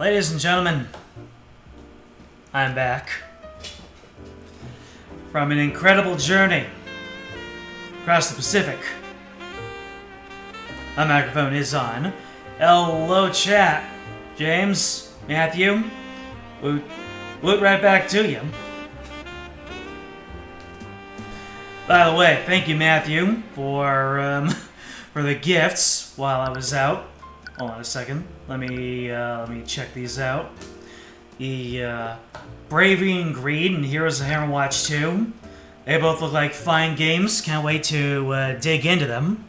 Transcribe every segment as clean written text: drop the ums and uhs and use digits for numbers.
Ladies and gentlemen, I'm back from an incredible journey across the Pacific. My microphone is on. Hello, chat. James, Matthew, woot right back to you. By the way, thank you, Matthew, for the gifts while I was out. Hold on a second. Let me check these out. The Bravery and Greed and Heroes of Hammerwatch 2. They both look like fine games. Can't wait to dig into them.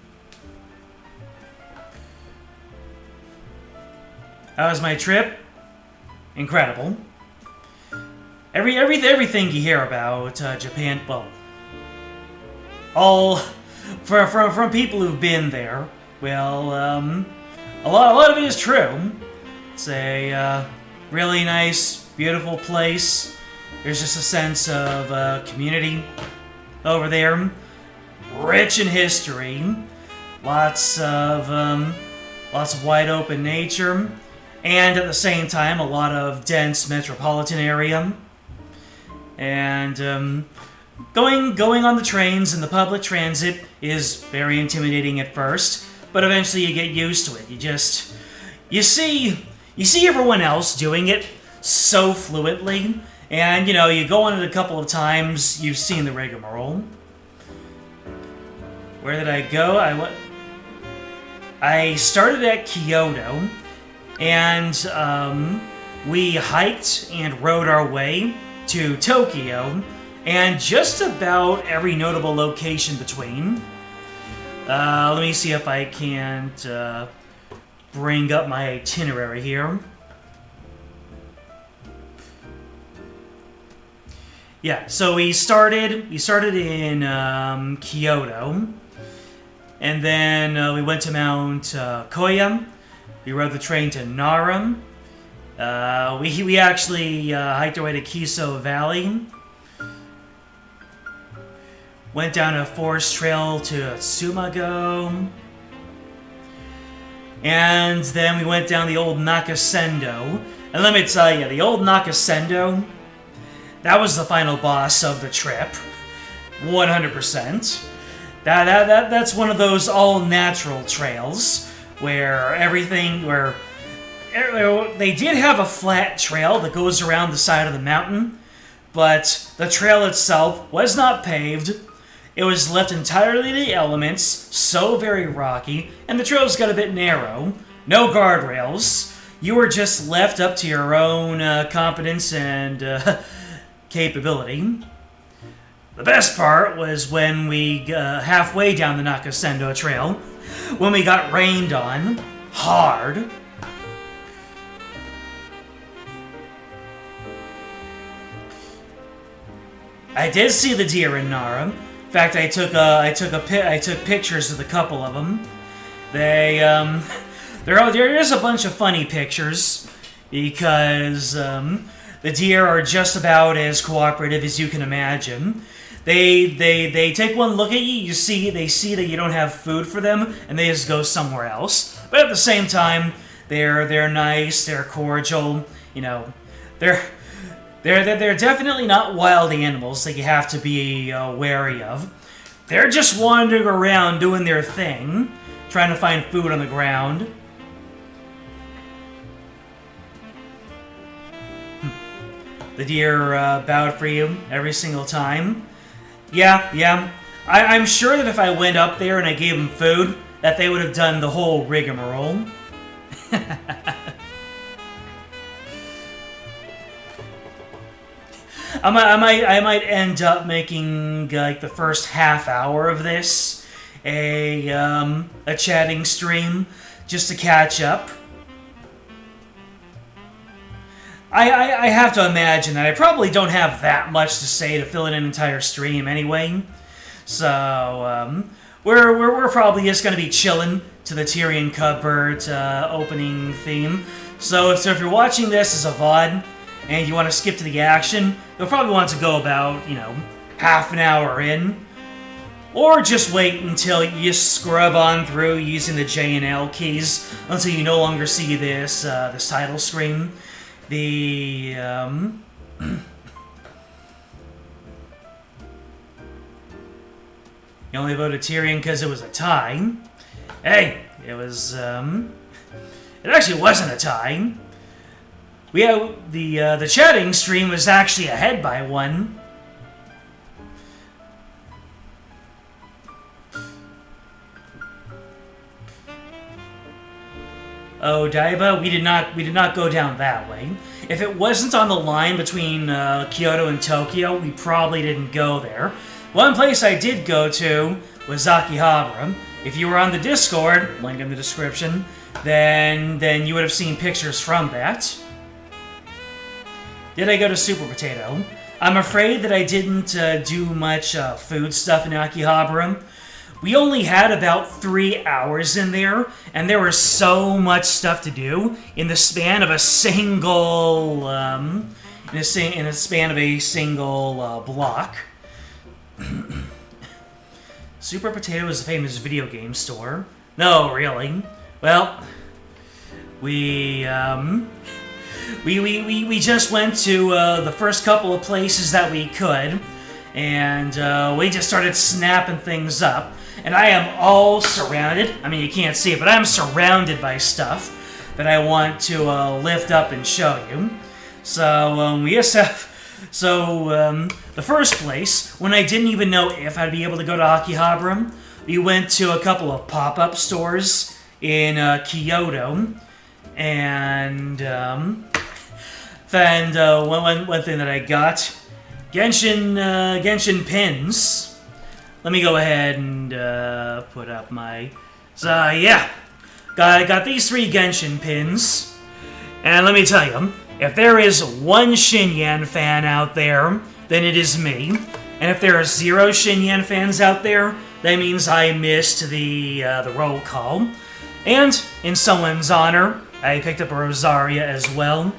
How was my trip? Incredible. Everything you hear about Japan, well, all from people who've been there. Well, a lot of it is true. It's a really nice, beautiful place. There's just a sense of community over there, rich in history, lots of wide open nature, and at the same time a lot of dense metropolitan area. And going on the trains and the public transit is very intimidating at first, but eventually you get used to it. You see everyone else doing it so fluently, and you go on it a couple of times, you've seen the rigmarole. Where did I go? I started at Kyoto, and we hiked and rode our way to Tokyo, and just about every notable location between. Let me see if I can't bring up my itinerary here. Yeah, so we started in Kyoto, and then we went to Mount Koya. We rode the train to Nara. We actually hiked our way to Kiso Valley. Went down a forest trail to Tsumago. And then we went down the old Nakasendo. And let me tell you, the old Nakasendo, that was the final boss of the trip. 100%. That's one of those all-natural trails where they did have a flat trail that goes around the side of the mountain, but the trail itself was not paved. It was left entirely to the elements, so very rocky, and the trails got a bit narrow. No guardrails. You were just left up to your own competence and capability. The best part was when we halfway down the Nakasendo Trail, when we got rained on hard. I did see the deer in Nara. In fact, I took pictures of a couple of them. There is a bunch of funny pictures because the deer are just about as cooperative as you can imagine. They take one look at you. They see that you don't have food for them, and they just go somewhere else. But at the same time, they're nice. They're cordial. They're definitely not wild animals that you have to be wary of. They're just wandering around doing their thing, trying to find food on the ground. The deer bowed for you every single time. Yeah. I'm sure that if I went up there and I gave them food, that they would have done the whole rigmarole. I might end up making like the first half hour of this a chatting stream just to catch up. I have to imagine that I probably don't have that much to say to fill in an entire stream anyway. So we're probably just gonna be chilling to the Tyrion Cuthbert opening theme. So if you're watching this as a VOD and you want to skip to the action, you'll probably want to go about, half an hour in. Or just wait until you scrub on through using the J and L keys until you no longer see this title screen. The, You only voted Tyrion because it was a tie. Hey, it was, It actually wasn't a tie. We have the chatting stream was actually ahead by one. Oh, Daiba, we did not go down that way. If it wasn't on the line between Kyoto and Tokyo, we probably didn't go there. One place I did go to was Akihabara. If you were on the Discord, link in the description, then you would have seen pictures from that. Did I go to Super Potato? I'm afraid that I didn't do much food stuff in Akihabara. We only had about 3 hours in there, and there was so much stuff to do in the span of a single, in a span of a single block. Super Potato is a famous video game store. No, really. Well, we just went to the first couple of places that we could, and we just started snapping things up. And I am all surrounded. I mean, you can't see it, but I'm surrounded by stuff that I want to lift up and show you. So we just have. So, the first place, when I didn't even know if I'd be able to go to Akihabara, we went to a couple of pop-up stores in Kyoto, and then one thing that I got, Genshin pins. Let me go ahead and put up my... So, yeah, got these 3 Genshin pins, and let me tell you, if there is one Shinyan fan out there, then it is me. And if there are 0 Shinyan fans out there, that means I missed the roll call. And, in someone's honor, I picked up a Rosaria as well.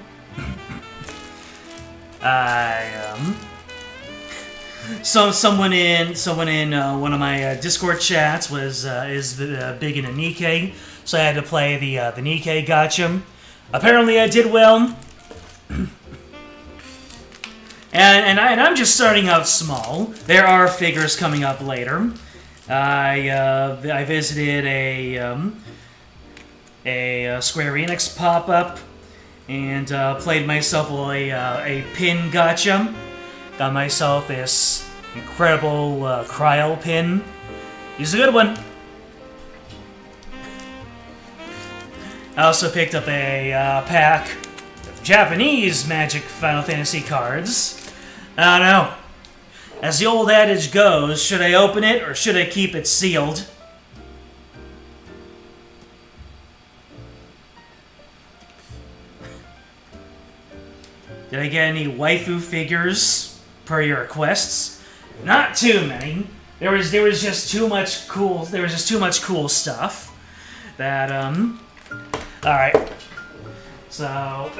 Someone in one of my Discord chats is big into Nikkei, so I had to play the Nikkei gacha. Apparently I did well. And I'm just starting out small. There are figures coming up later. I visited a Square Enix pop-up and played myself a pin gacha. Got myself this incredible cryo pin. He's a good one. I also picked up a pack of Japanese Magic Final Fantasy cards. I don't know. As the old adage goes, should I open it or should I keep it sealed? Did I get any waifu figures per your requests? Not too many. There was just too much cool. There was just too much cool stuff. That All right. So.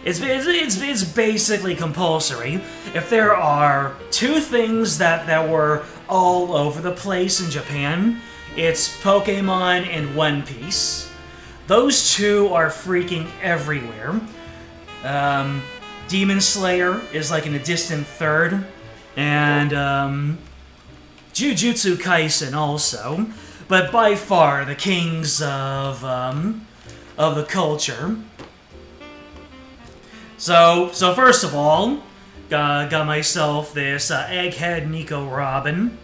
It's basically compulsory. If there are 2 things that were all over the place in Japan, it's Pokemon and One Piece. Those 2 are freaking everywhere. Demon Slayer is like in a distant third, and Jujutsu Kaisen also. But by far the kings of the culture. So first of all, got myself this Egghead Nico Robin,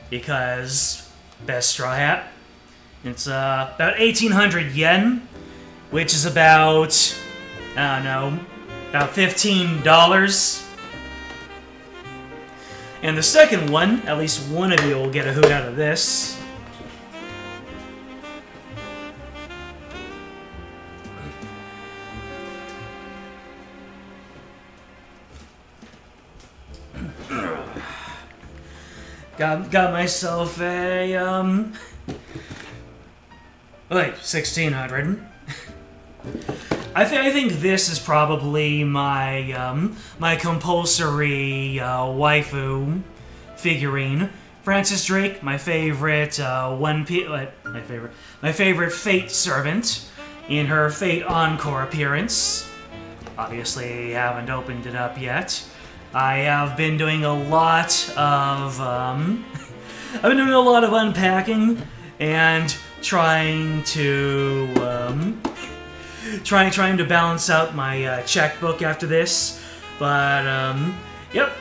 because best straw hat. It's about 1,800 yen, which is about, I don't know, about $15. And the second one, at least one of you will get a hoot out of this. Got myself a, wait, 1,600. I think this is probably my my compulsory waifu figurine, Francis Drake, my favorite my favorite Fate servant in her Fate Encore appearance. Obviously, haven't opened it up yet. I have been doing a lot of I've been doing a lot of unpacking and trying to trying to balance out my checkbook after this. But yep.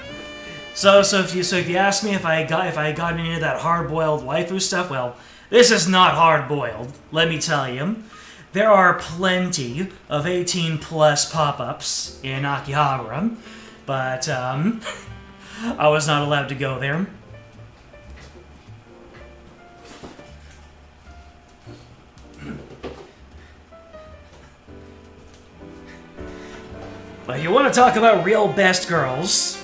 So if you ask me if I got any of that hard-boiled waifu stuff, well, this is not hard-boiled. Let me tell you. There are plenty of 18+ pop-ups in Akihabara, but I was not allowed to go there. But you want to talk about real best girls?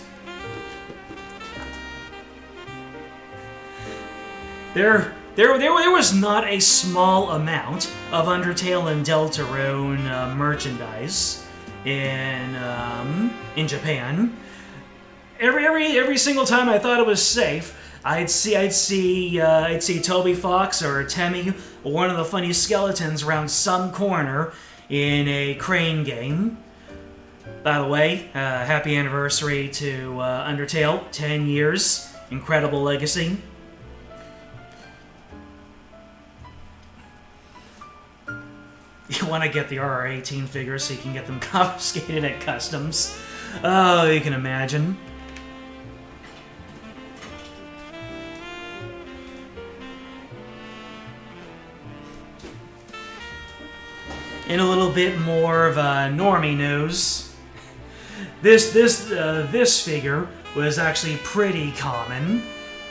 There was not a small amount of Undertale and Deltarune merchandise in Japan. Every single time I thought it was safe, I'd see Toby Fox or Temmie or one of the funny skeletons around some corner in a Crane game. By the way, happy anniversary to Undertale, 10 years, incredible legacy. You want to get the RR18 figures so you can get them confiscated at customs. Oh, you can imagine. In a little bit more of normie news, this figure was actually pretty common.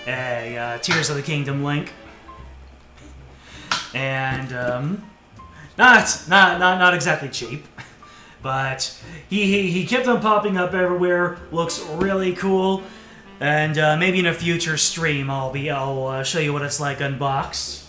A Tears of the Kingdom Link, and not exactly cheap, but he kept on popping up everywhere. Looks really cool, and maybe in a future stream I'll show you what it's like unboxed.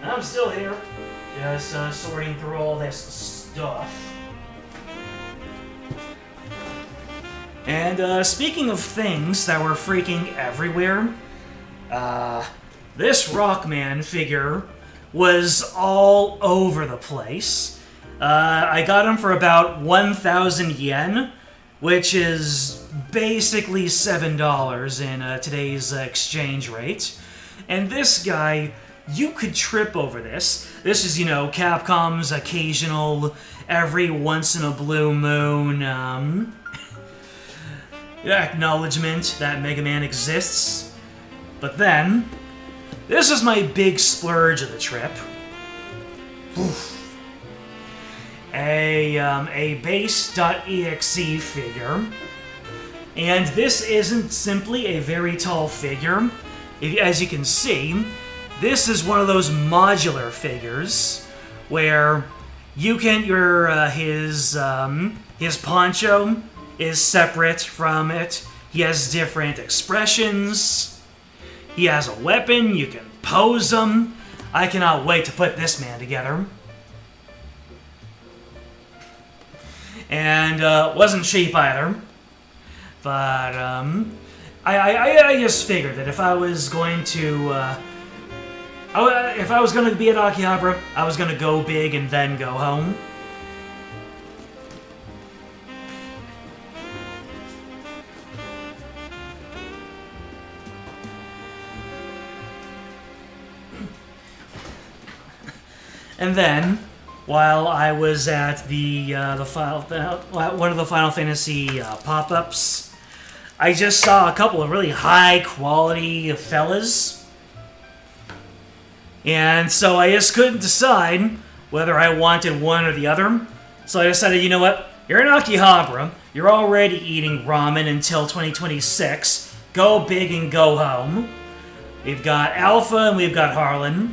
I'm still here, just sorting through all this stuff. And speaking of things that were freaking everywhere, this Rockman figure was all over the place. I got him for about 1,000 yen, which is basically $7 in today's exchange rate. And this guy, you could trip over this. This is, Capcom's occasional, every once in a blue moon, acknowledgement that Mega Man exists. But then, this is my big splurge of the trip. A base.exe figure. And this isn't simply a very tall figure. As you can see, this is one of those modular figures where you can his poncho is separate from it. He has different expressions. He has a weapon. You can pose him. I cannot wait to put this man together. And wasn't cheap either. But I just figured that if I was going to be at Akihabara, I was going to go big and then go home. And then, while I was at one of the Final Fantasy pop-ups, I just saw a couple of really high-quality fellas. And so I just couldn't decide whether I wanted one or the other. So I decided, you know what? You're in Akihabara. You're already eating ramen until 2026. Go big and go home. We've got Alpha and we've got Harlan.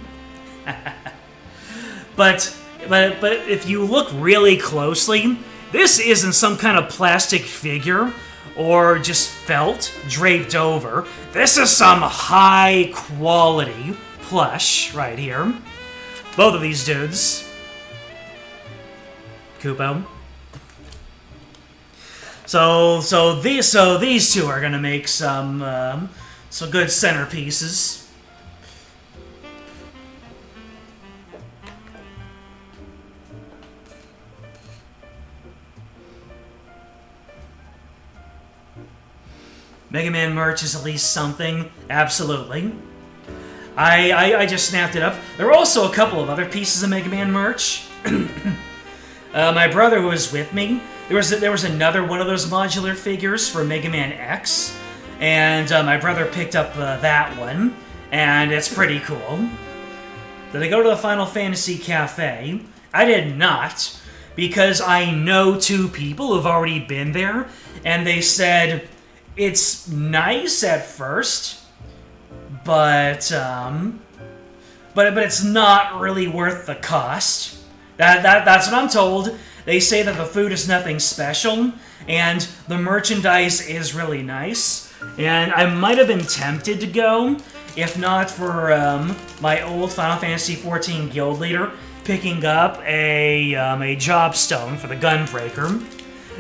But if you look really closely, this isn't some kind of plastic figure or just felt draped over. This is some high-quality plush right here. Both of these dudes. Kupo. So these two are gonna make some good centerpieces. Mega Man merch is at least something, absolutely. I just snapped it up. There were also a couple of other pieces of Mega Man merch. My brother who was with me, there was another one of those modular figures for Mega Man X, and my brother picked up that one, and it's pretty cool. Did I go to the Final Fantasy Cafe? I did not, because I know two people who've already been there, and they said it's nice at first, but it's not really worth the cost. That's what I'm told. They say that the food is nothing special, and the merchandise is really nice. And I might have been tempted to go, if not for my old Final Fantasy XIV guild leader picking up a job stone for the Gunbreaker.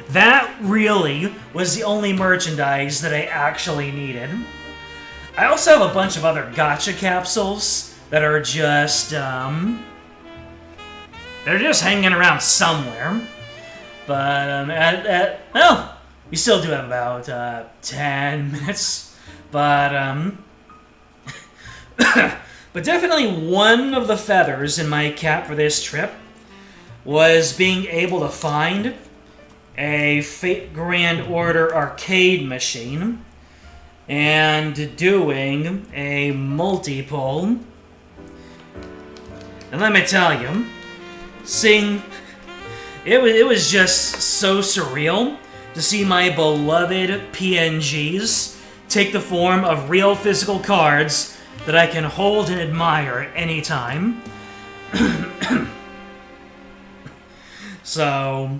That really was the only merchandise that I actually needed. I also have a bunch of other gacha capsules that are just, they're just hanging around somewhere. But, well, we still do have about, 10 minutes. But, but definitely one of the feathers in my cap for this trip was being able to find a Fate Grand Order arcade machine and doing a multi-pull. And let me tell you, it was just so surreal to see my beloved PNGs take the form of real physical cards that I can hold and admire at any time. So,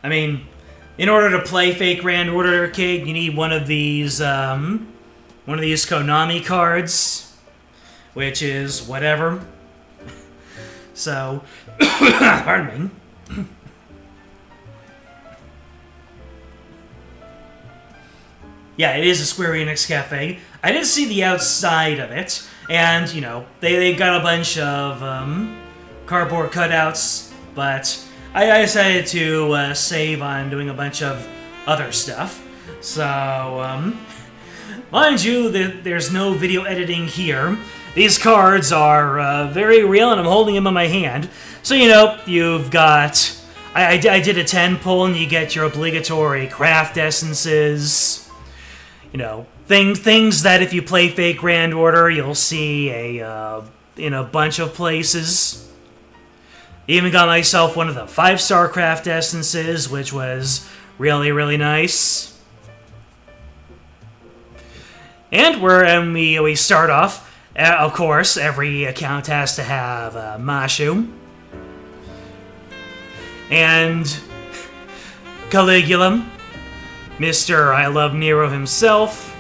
I mean, in order to play Fate Grand Order Arcade, you need one of these Konami cards, which is whatever. So, pardon me. Yeah, it is a Square Enix cafe. I did see the outside of it, and, you know, they got a bunch of cardboard cutouts, but I decided to save on doing a bunch of other stuff. So, mind you, there's no video editing here. These cards are very real, and I'm holding them in my hand. So, you know, you've got... I did a 10 pull, and you get your obligatory craft essences. You know, things that if you play Fate Grand Order, you'll see in a bunch of places. Even got myself one of the 5-star craft essences, which was really, really nice. And we start off, of course, every account has to have Mashu. And Caligula, Mr. I Love Nero himself.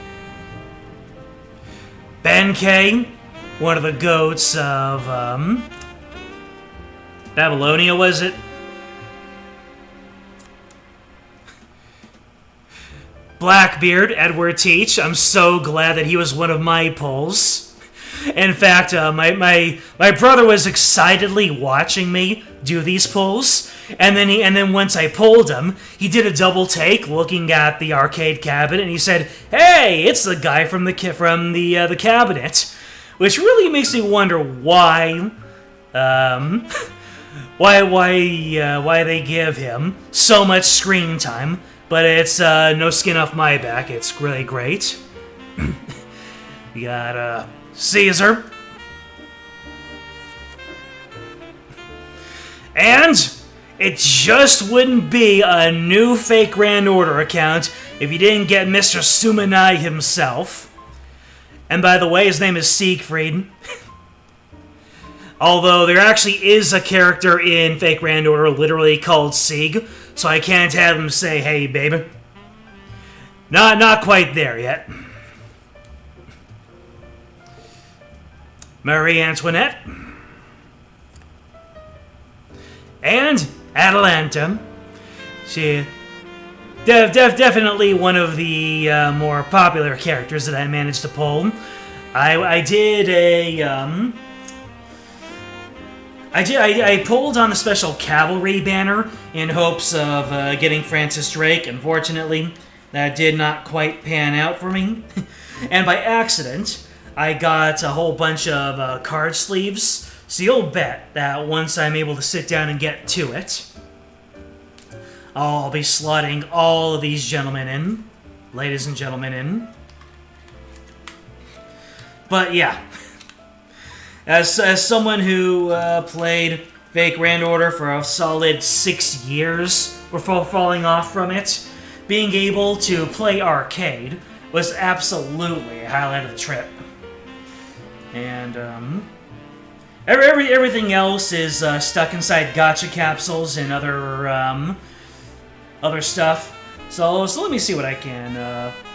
Benkei, one of the goats of Babylonia, was it? Blackbeard, Edward Teach. I'm so glad that he was one of my pulls. In fact, my brother was excitedly watching me do these pulls, and then once I pulled him, he did a double take, looking at the arcade cabinet, and he said, "Hey, it's the guy from the cabinet," which really makes me wonder why they give him so much screen time. But it's no skin off my back. It's really great. We got Caesar. And it just wouldn't be a new Fate Grand Order account if you didn't get Mr. Sumanai himself. And by the way, his name is Siegfried. Although there actually is a character in Fate Grand Order literally called Sieg, so I can't have him say, "Hey, baby." Not quite there yet. Marie Antoinette, and Atalanta. She definitely one of the more popular characters that I managed to pull. I pulled on the special cavalry banner in hopes of getting Francis Drake. Unfortunately, that did not quite pan out for me. And by accident, I got a whole bunch of card sleeves. So you'll bet that once I'm able to sit down and get to it, I'll be slotting all of these gentlemen in. Ladies and gentlemen in. But yeah, as someone who played Fake Grand Order for a solid 6 years before falling off from it, being able to play Arcade was absolutely a highlight of the trip. And everything else is stuck inside gacha capsules and other stuff. So let me see what I can.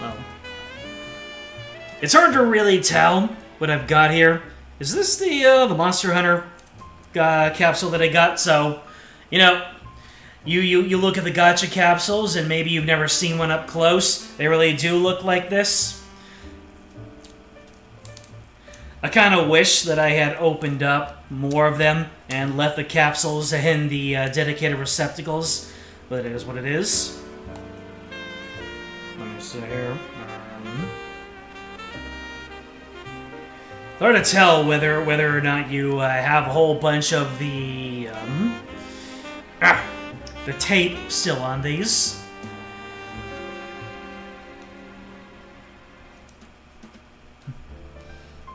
Well, it's hard to really tell what I've got here. Is this the Monster Hunter capsule that I got? So, you know, you look at the gacha capsules and maybe you've never seen one up close. They really do look like this. I kind of wish that I had opened up more of them and left the capsules in the dedicated receptacles, but it is what it is. Let me see here. It's hard to tell whether or not you have a whole bunch of the tape still on these.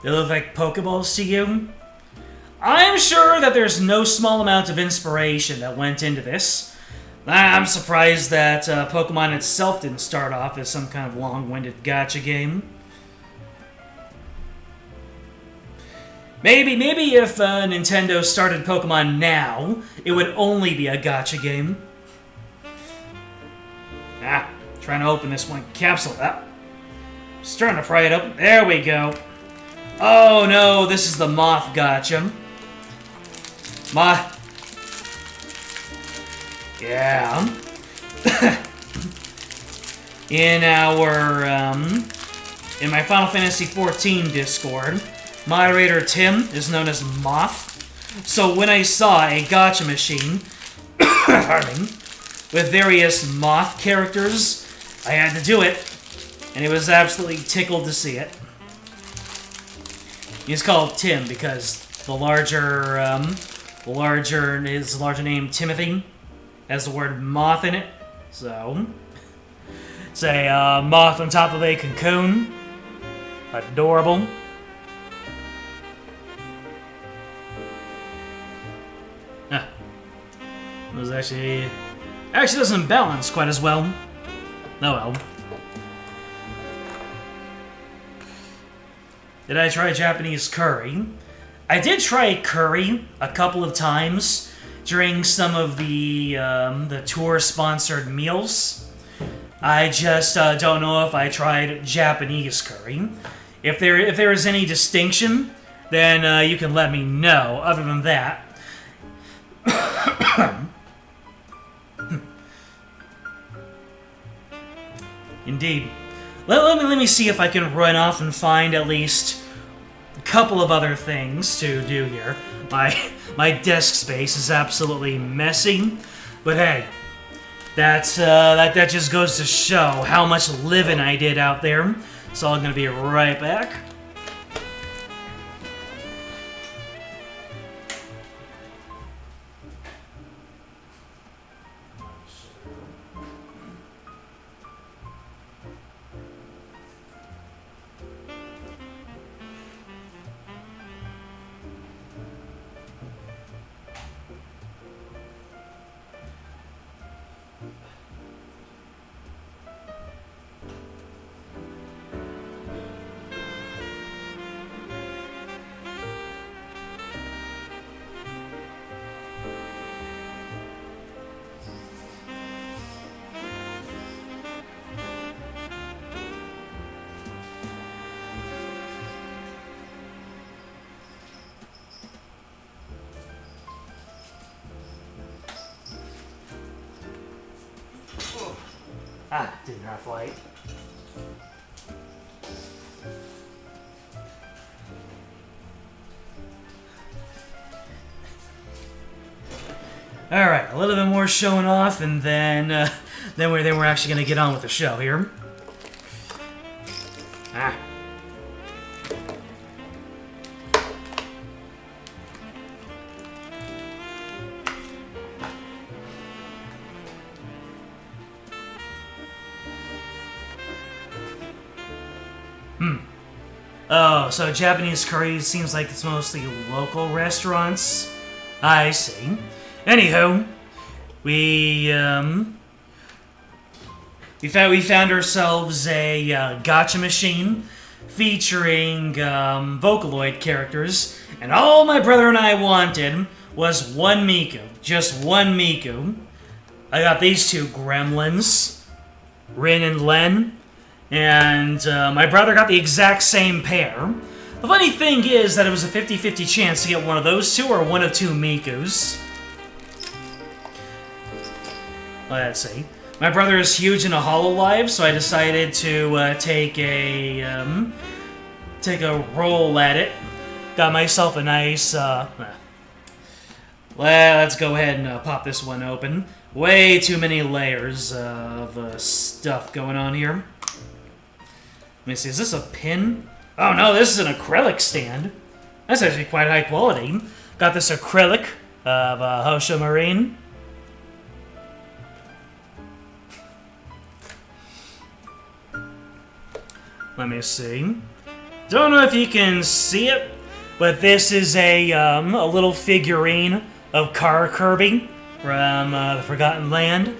They look like Pokeballs to you. I'm sure that there's no small amount of inspiration that went into this. I'm surprised that Pokemon itself didn't start off as some kind of long-winded gacha game. Maybe if Nintendo started Pokemon now, it would only be a gacha game. Trying to open this one capsule up. Just trying to pry it open. There we go. Oh no, this is the Moth gacha. Yeah. In my Final Fantasy XIV Discord, moderator Tim is known as Moth. So when I saw a gacha machine with various Moth characters, I had to do it, and he was absolutely tickled to see it. He's called Tim because his larger name Timothy has the word moth in it. So it's a moth on top of a cocoon. Adorable. It was actually doesn't balance quite as well. Oh well. Did I try Japanese curry? I did try curry a couple of times during some of the tour-sponsored meals. I just don't know if I tried Japanese curry. If there is any distinction, then you can let me know. Other than that, indeed. Let me see if I can run off and find at least a couple of other things to do here. My desk space is absolutely messy, but hey, that just goes to show how much living I did out there. So I'm gonna be right back. Ah, didn't have light. All right, a little bit more showing off, and then we're actually gonna get on with the show here. Ah. Oh, so Japanese curry seems like it's mostly local restaurants. I see. Anywho, we found ourselves a gacha machine featuring Vocaloid characters, and all my brother and I wanted was one Miku, just one Miku. I got these two gremlins, Rin and Len. And my brother got the exact same pair. The funny thing is that it was a 50-50 chance to get one of those two or one of two Mikus. Let's see. My brother is huge into HoloLive, so I decided to take a roll at it. Got myself a nice. Let's go ahead and pop this one open. Way too many layers of stuff going on here. Let me see, is this a pin? Oh no, this is an acrylic stand. That's actually quite high quality. Got this acrylic of Hosho Marine. Let me see. Don't know if you can see it, but this is a little figurine of Car Kirby from the Forgotten Land.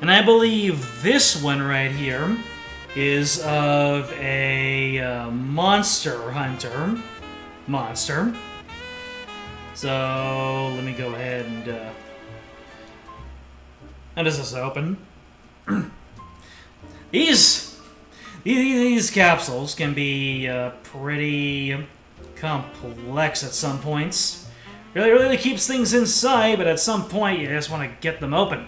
And I believe this one right here is of a monster hunter monster. So let me go ahead and how does this open? These capsules can be pretty complex at some points. Really keeps things inside, but at some point you just want to get them open.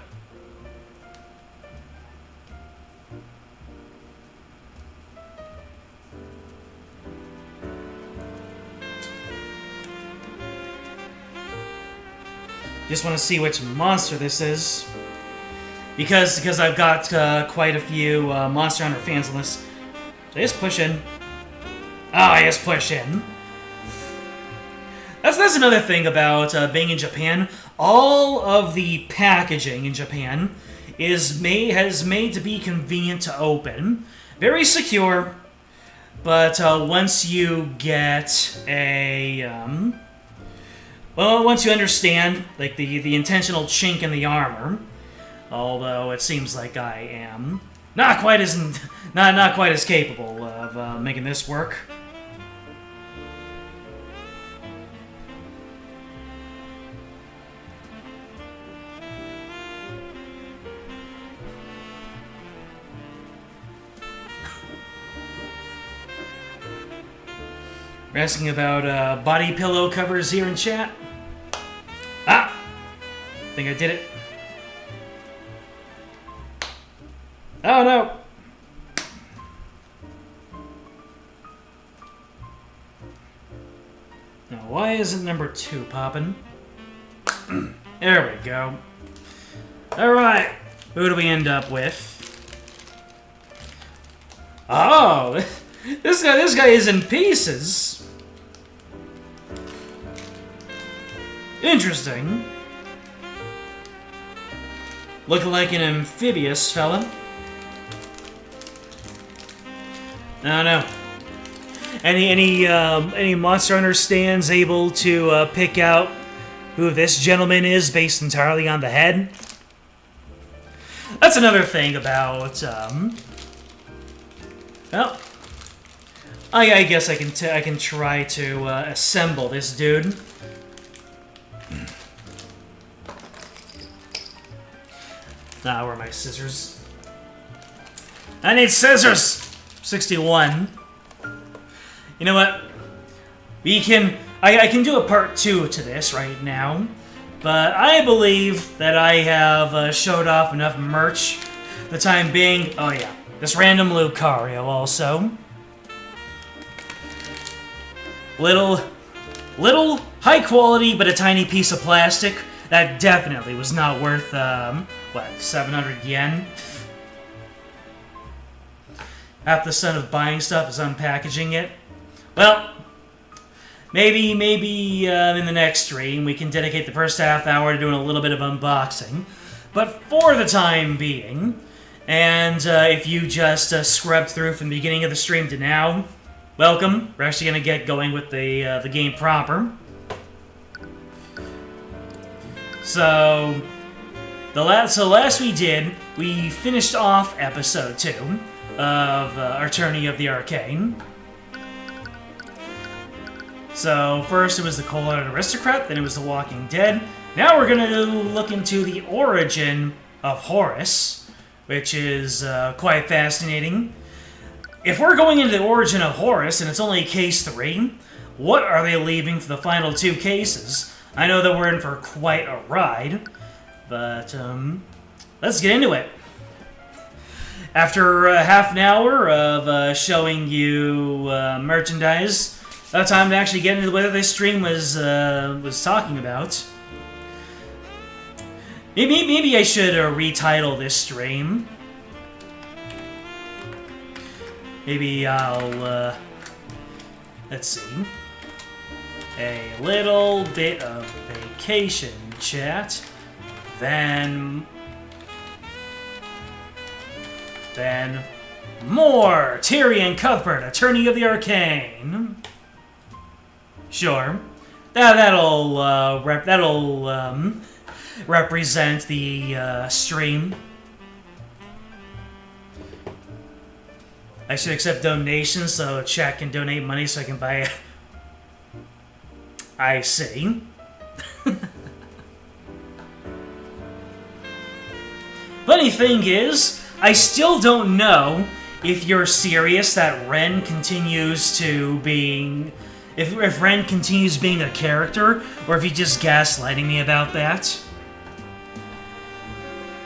Just want to see which monster this is, because I've got quite a few Monster Hunter fans on this. So I just push in. Oh, I just push in. That's another thing about being in Japan. All of the packaging in Japan has made to be convenient to open, very secure. But once you get a once you understand, like, the intentional chink in the armor, although it seems like I am not quite as capable of making this work. We're asking about body pillow covers here in chat. Ah! I think I did it. Oh no! Now, why isn't number 2 popping? There we go. Alright, who do we end up with? Oh! This guy is in pieces. Interesting. Looking like an amphibious fella. I don't know. Any Monster Hunter stands able to pick out who this gentleman is based entirely on the head? That's another thing about well, I guess I can try to assemble this dude. Where are my scissors? I need scissors! 61. You know what? I can do a part 2 to this right now. But I believe that I have showed off enough merch for the time being. Oh yeah, this random Lucario also. Little high quality, but a tiny piece of plastic. That definitely was not worth, what, 700 yen? Half the fun of buying stuff is unpackaging it. Well, maybe in the next stream we can dedicate the first half hour to doing a little bit of unboxing. But for the time being, and if you just scrubbed through from the beginning of the stream to now, welcome. We're actually going to get going with the game proper. So last we did, we finished off episode 2 of Attorney of the Arcane. So first it was the Cold-Hearted Aristocrat, then it was the Walking Dead. Now we're going to look into the origin of Horus, which is quite fascinating. If we're going into the origin of Horus, and it's only case 3, what are they leaving for the final 2 cases? I know that we're in for quite a ride, but let's get into it. After half an hour of showing you merchandise, time to actually get into what this stream was talking about. Maybe I should retitle this stream. Maybe I'll, let's see, a little bit of vacation chat, then MORE Tyrion Cuthbert, Attorney of the Arcane. Sure, that'll represent the stream. I should accept donations so chat can donate money so I can buy. I see. Funny thing is, I still don't know if you're serious that Ren continues to being... If Ren continues being a character, or if you're just gaslighting me about that.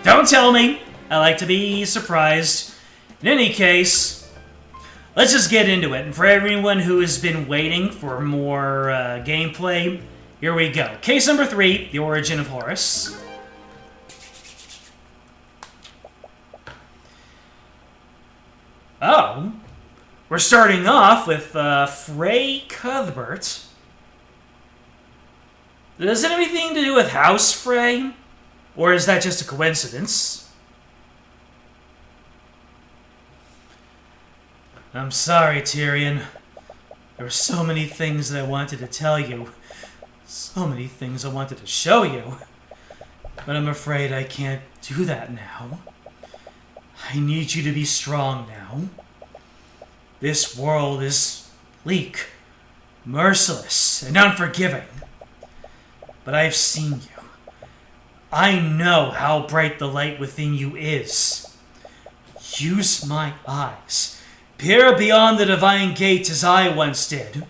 Don't tell me! I like to be surprised. In any case, let's just get into it. And for everyone who has been waiting for more gameplay, here we go. Case number 3, the origin of Horus. Oh, we're starting off with Frey Cuthbert. Does it have anything to do with House Frey? Or is that just a coincidence? I'm sorry, Tyrion. There were so many things that I wanted to tell you. So many things I wanted to show you. But I'm afraid I can't do that now. I need you to be strong now. This world is bleak, merciless, and unforgiving. But I've seen you. I know how bright the light within you is. Use my eyes. Peer beyond the divine gate as I once did.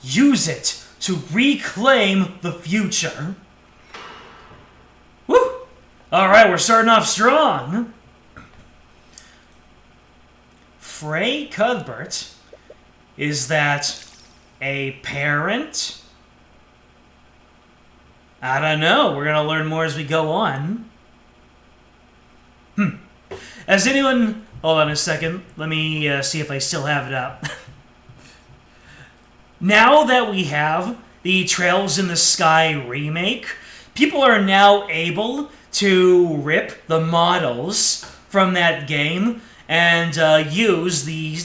Use it to reclaim the future. Woo! Alright, we're starting off strong. Frey Cuthbert, is that a parent? I don't know. We're going to learn more as we go on. Has anyone... Hold on a second. Let me see if I still have it up. Now that we have the Trails in the Sky remake, people are now able to rip the models from that game and use the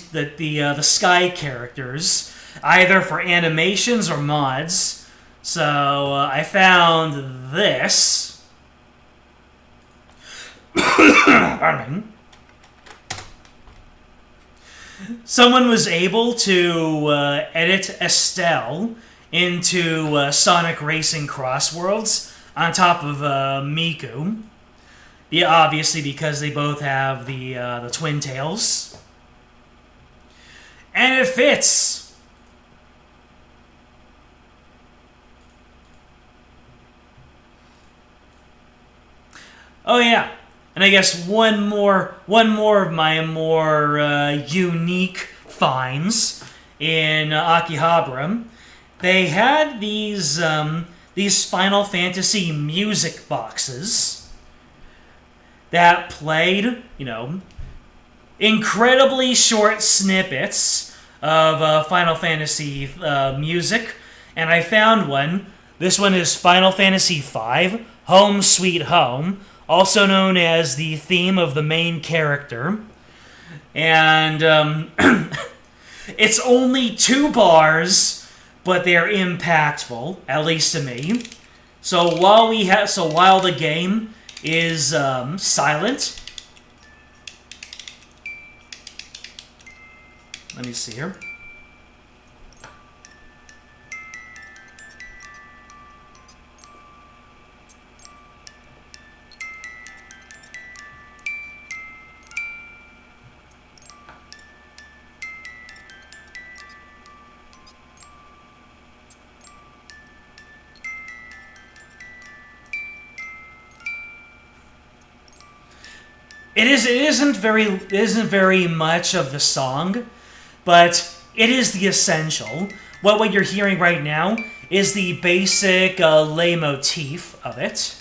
Sky characters either for animations or mods. So I found this. Pardon me. Someone was able to edit Estelle into Sonic Racing Crossworlds on top of Miku. Yeah, obviously because they both have the twin tails. And it fits! Oh yeah, and I guess one more of my more unique finds in Akihabara. They had these Final Fantasy music boxes that played, incredibly short snippets of Final Fantasy music, and I found one. This one is Final Fantasy V, Home Sweet Home, also known as the theme of the main character. And it's only 2 bars, but they're impactful, at least to me. So while the game is silent, let me see here. It isn't very much of the song, but it is the essential. What you're hearing right now is the basic leitmotif of it.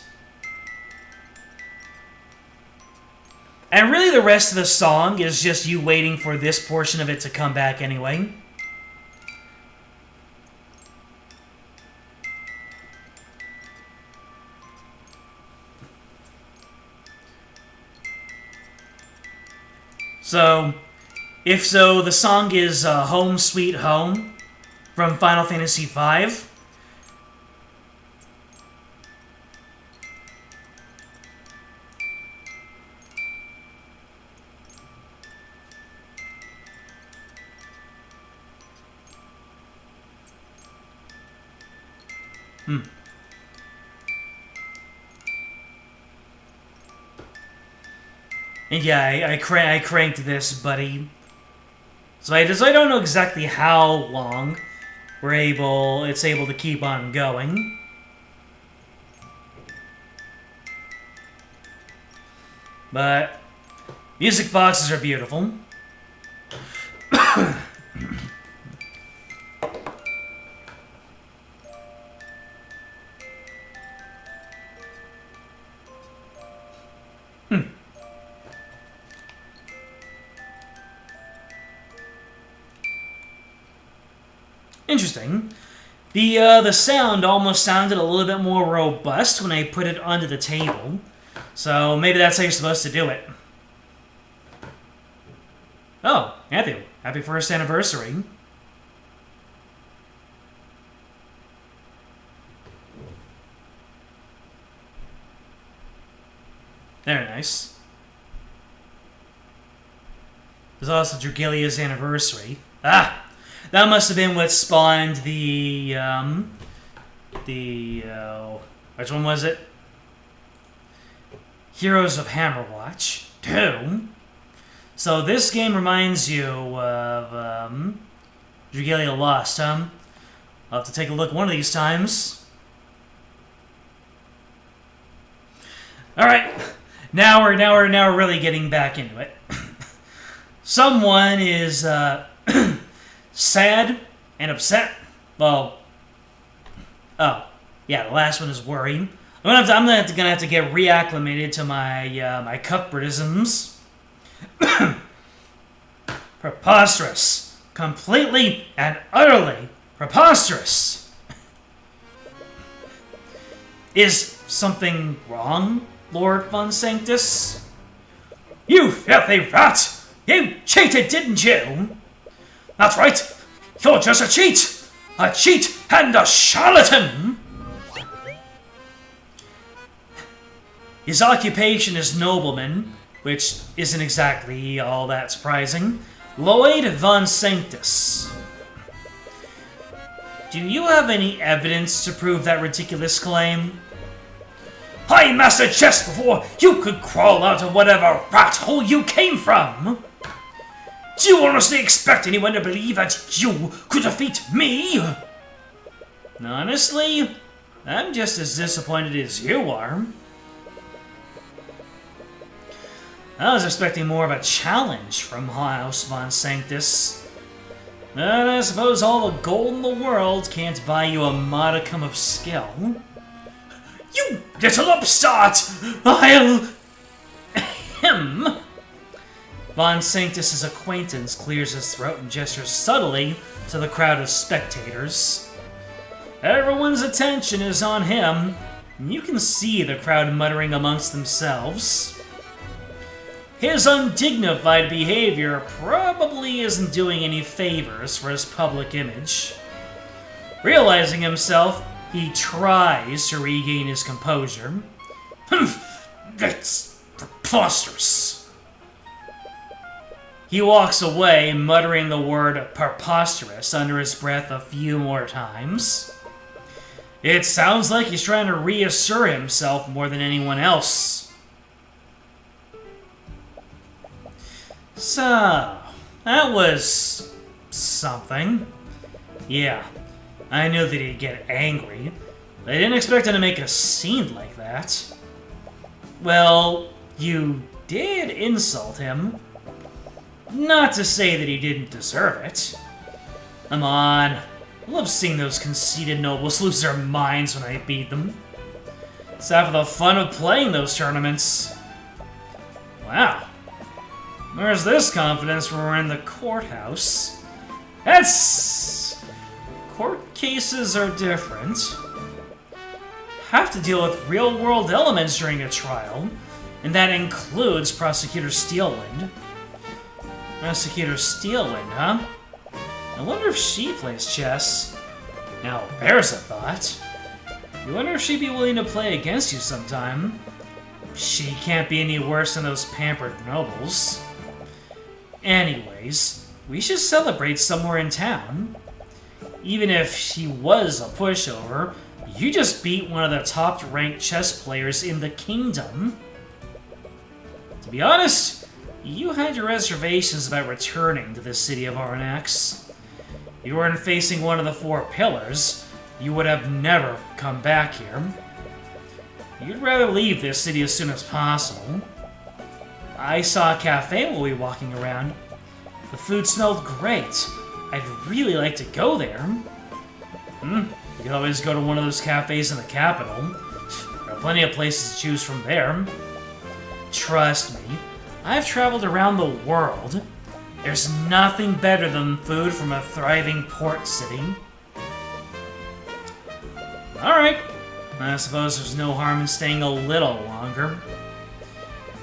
And really the rest of the song is just you waiting for this portion of it to come back anyway. So, the song is Home Sweet Home from Final Fantasy V. And yeah, I cranked this, buddy. So I don't know exactly how long it's able to keep on going. But music boxes are beautiful. Interesting. The sound almost sounded a little bit more robust when I put it onto the table. So maybe that's how you're supposed to do it. Oh, Matthew, happy first anniversary. Very nice. There's also Dragilia's anniversary. Ah! That must have been what spawned the which one was it? Heroes of Hammerwatch 2. So this game reminds you of Dragalia Lost, huh? I'll have to take a look one of these times. Alright. Now we're really getting back into it. Someone is sad and upset. Well, oh, yeah, the last one is worrying. I'm gonna have to get reacclimated to my my Cuthbertisms. Preposterous. Completely and utterly preposterous. Is something wrong, Lord Von Sanctus? You filthy rat! You cheated, didn't you? That's right! You're just a cheat! A cheat and a charlatan! His occupation is nobleman, which isn't exactly all that surprising. Lloyd Von Sanctus. Do you have any evidence to prove that ridiculous claim? I mastered chess before you could crawl out of whatever rat hole you came from! Do you honestly expect anyone to believe that you could defeat me? Honestly, I'm just as disappointed as you are. I was expecting more of a challenge from House von Sanctus. But I suppose all the gold in the world can't buy you a modicum of skill. You little upstart! I'll... Him! Von Sanctus's acquaintance clears his throat and gestures subtly to the crowd of spectators. Everyone's attention is on him, and you can see the crowd muttering amongst themselves. His undignified behavior probably isn't doing any favors for his public image. Realizing himself, he tries to regain his composure. That's preposterous. He walks away, muttering the word preposterous under his breath a few more times. It sounds like he's trying to reassert himself more than anyone else. So, that was something. Yeah, I knew that he'd get angry, but I didn't expect him to make a scene like that. Well, you did insult him. Not to say that he didn't deserve it. Come on. I love seeing those conceited nobles lose their minds when I beat them. It's half of the fun of playing those tournaments. Wow. Where's this confidence when we're in the courthouse? Court cases are different. Have to deal with real-world elements during a trial, and that includes Prosecutor Steelwind. Prosecutor Steelwind, huh? I wonder if she plays chess. Now, there's a thought. You wonder if she'd be willing to play against you sometime. She can't be any worse than those pampered nobles. Anyways, we should celebrate somewhere in town. Even if she was a pushover, you just beat one of the top-ranked chess players in the kingdom. To be honest, you had your reservations about returning to the city of Arnax. If you weren't facing one of the four pillars, you would have never come back here. You'd rather leave this city as soon as possible. I saw a cafe while we were walking around. The food smelled great. I'd really like to go there. You could always go to one of those cafes in the capital. There are plenty of places to choose from there. Trust me, I've traveled around the world. There's nothing better than food from a thriving port city. Alright, I suppose there's no harm in staying a little longer.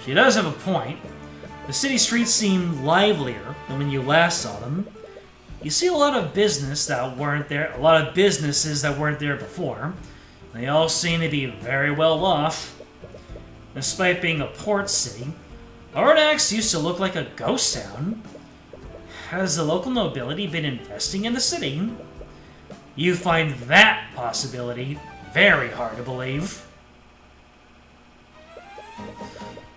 She does have a point. The city streets seem livelier than when you last saw them. You see a lot of businesses that weren't there before. They all seem to be very well off. Despite being a port city, Ardax used to look like a ghost town. Has the local nobility been investing in the city? You find that possibility very hard to believe.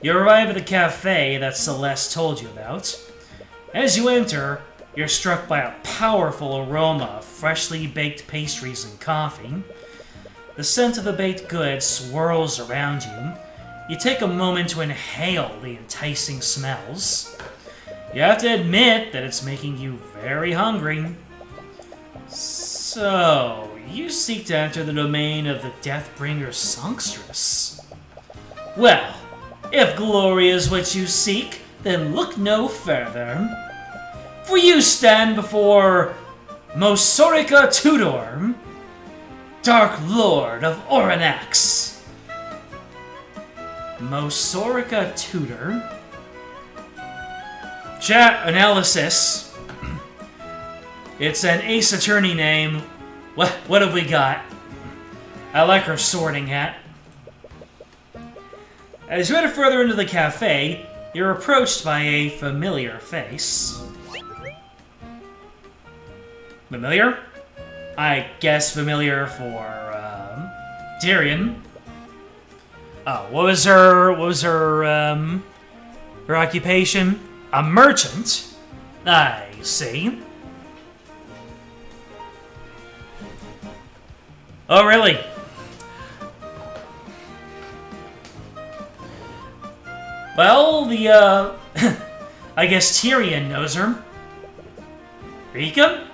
You arrive at the cafe that Celeste told you about. As you enter, you're struck by a powerful aroma of freshly baked pastries and coffee. The scent of the baked goods swirls around you. You take a moment to inhale the enticing smells. You have to admit that it's making you very hungry. So, you seek to enter the domain of the Deathbringer Songstress. Well, if glory is what you seek, then look no further. For you stand before Mosorica Tudor, Dark Lord of Oranax. Mosorica Tudor. Chat analysis. It's an Ace Attorney name. What have we got? I like her sorting hat. As you enter further into the cafe, you're approached by a familiar face. Familiar? I guess familiar for, Tyrion. Oh, what was her occupation? A merchant? I see. Oh, really? Well, I guess Tyrion knows her. Rika?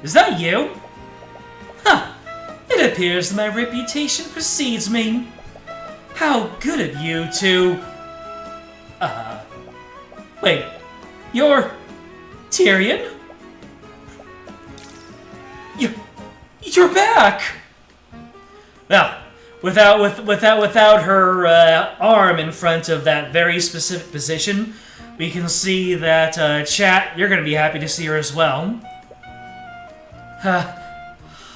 Is that you? Huh. It appears that my reputation precedes me. How good of you to... Wait. You're... Tyrion? You're back! Well, without her arm in front of that very specific position, we can see that, chat, you're gonna be happy to see her as well.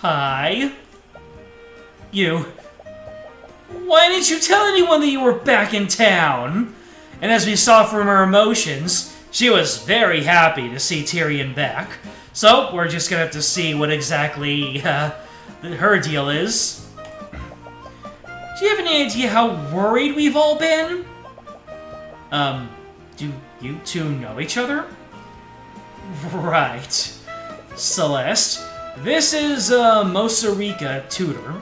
Hi. You. Why didn't you tell anyone that you were back in town? And as we saw from her emotions, she was very happy to see Tyrion back. So, we're just gonna have to see what exactly, her deal is. Do you have any idea how worried we've all been? Do you two know each other? Right. Celeste, this is, Mosarika Tudor.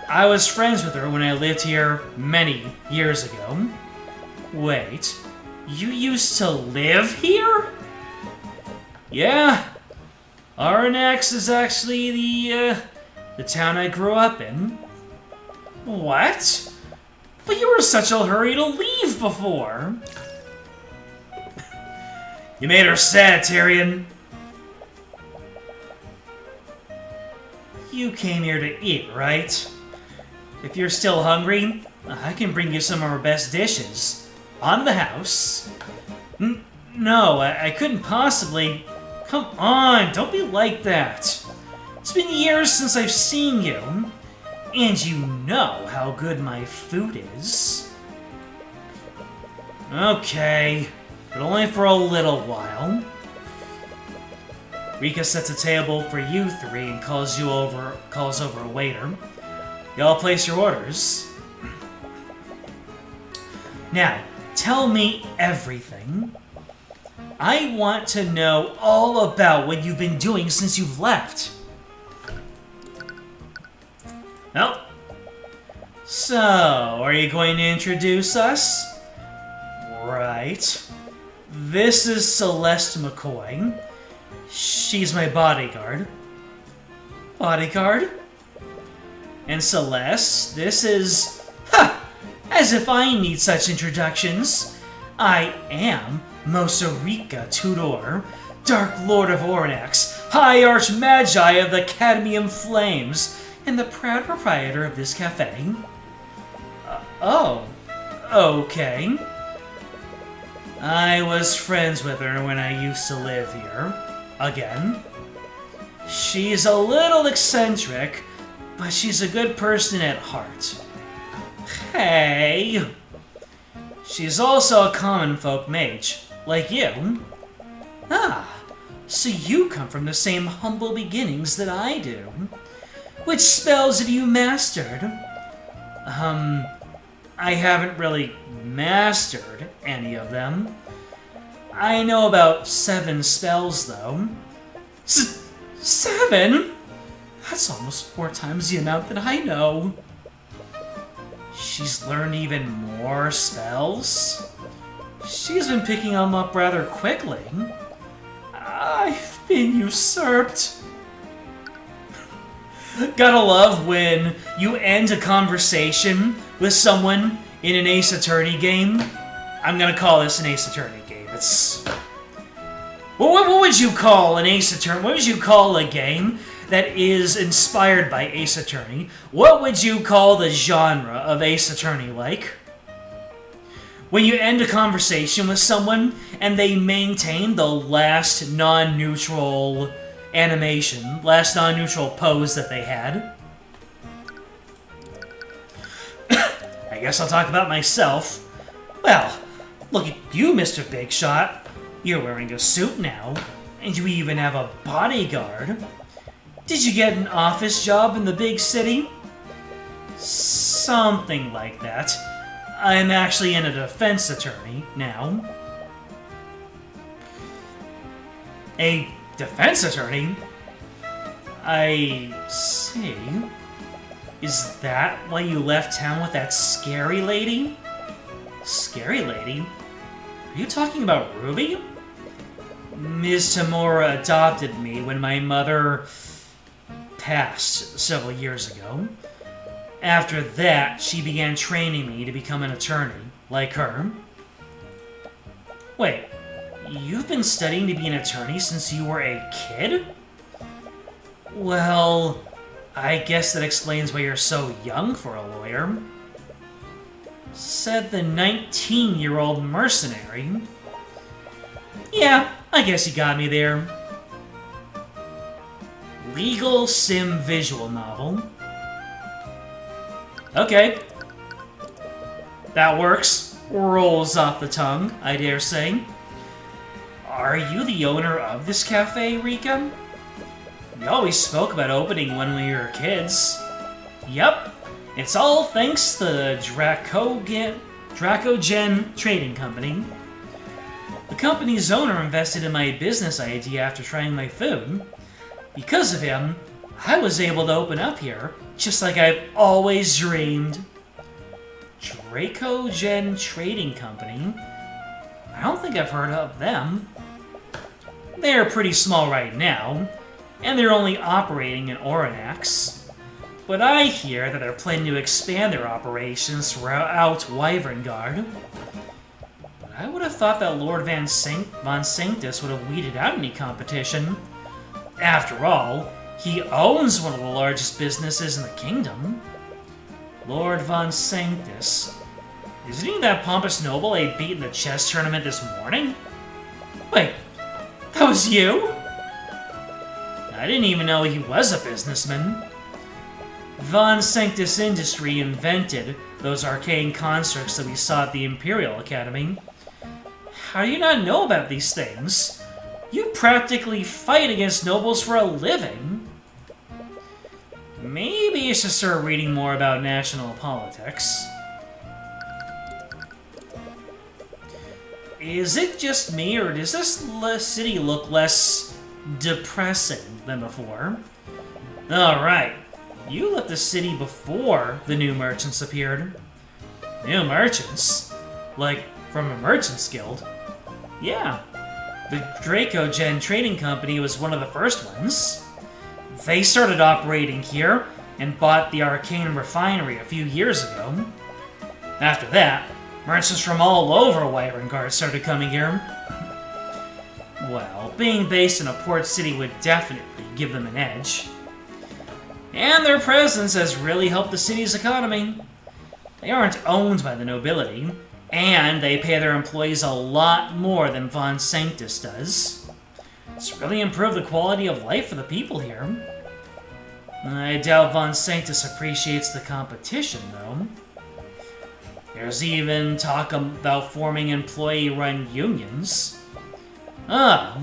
I was friends with her when I lived here many years ago. Wait, you used to live here? Yeah. Arnex is actually the town I grew up in. What? But you were in such a hurry to leave before. You made her sad, Tyrion. You came here to eat, right? If you're still hungry, I can bring you some of our best dishes. On the house. No, I couldn't possibly... Come on, don't be like that. It's been years since I've seen you. And you know how good my food is. Okay, but only for a little while. Rika sets a table for you three and calls over a waiter. Y'all place your orders. Now, tell me everything. I want to know all about what you've been doing since you've left. Well, so, are you going to introduce us? Right. This is Celeste McCoy. She's my bodyguard. Bodyguard? And Celeste, this is... Ha! As if I need such introductions. I am Mosarika Tudor, Dark Lord of Ornax, High Archmagi of the Cadmium Flames, and the proud proprietor of this cafe. Oh, okay. I was friends with her when I used to live here. Again. She's a little eccentric, but she's a good person at heart. Hey! She's also a common folk mage, like you. Ah, so you come from the same humble beginnings that I do. Which spells have you mastered? I haven't really mastered any of them. I know about 7 spells, though. 7? That's almost 4 times the amount that I know. She's learned even more spells? She's been picking them up rather quickly. I've been usurped. Gotta love when you end a conversation with someone in an Ace Attorney game. I'm gonna call this an Ace Attorney game. It's... What would you call an Ace Attorney? What would you call a game that is inspired by Ace Attorney? What would you call the genre of Ace Attorney like? When you end a conversation with someone and they maintain the last non-neutral animation, last non-neutral pose that they had. I guess I'll talk about myself. Well, look at you, Mr. Big Shot. You're wearing a suit now, and you even have a bodyguard. Did you get an office job in the big city? Something like that. I'm actually a defense attorney now. A defense attorney? I see. Is that why you left town with that scary lady? Scary lady? Are you talking about Ruby? Ms. Tamura adopted me when my mother passed several years ago. After that, she began training me to become an attorney, like her. Wait, you've been studying to be an attorney since you were a kid? Well, I guess that explains why you're so young for a lawyer. Said the 19-year-old mercenary. Yeah, I guess you got me there. Legal sim visual novel. Okay. That works. Rolls off the tongue, I dare say. Are you the owner of this cafe, Rika? We always spoke about opening when we were kids. Yep. It's all thanks to the Dracogen Trading Company. The company's owner invested in my business idea after trying my food. Because of him, I was able to open up here, just like I've always dreamed. Dracogen Trading Company? I don't think I've heard of them. They're pretty small right now, and they're only operating in Oranax. But I hear that they're planning to expand their operations throughout Wyverngard. But I would have thought that Lord Von Sanctus would have weeded out any competition. After all, he owns one of the largest businesses in the kingdom. Lord Von Sanctus. Isn't he that pompous noble I beat in the chess tournament this morning? Wait, that was you? I didn't even know he was a businessman. Von Sanctus Industry invented those arcane constructs that we saw at the Imperial Academy. How do you not know about these things? You practically fight against nobles for a living. Maybe you should start reading more about national politics. Is it just me, or does this city look less depressing than before? Alright, you left the city before the new merchants appeared. New merchants? Like, from a merchant's guild? Yeah. The Dracogen Trading Company was one of the first ones. They started operating here and bought the Arcane refinery a few years ago. After that, merchants from all over Wyverngard started coming here. Well, being based in a port city would definitely give them an edge. And their presence has really helped the city's economy. They aren't owned by the nobility, and they pay their employees a lot more than Von Sanctus does. It's really improved the quality of life for the people here. I doubt Von Sanctus appreciates the competition, though. There's even talk about forming employee-run unions. Oh,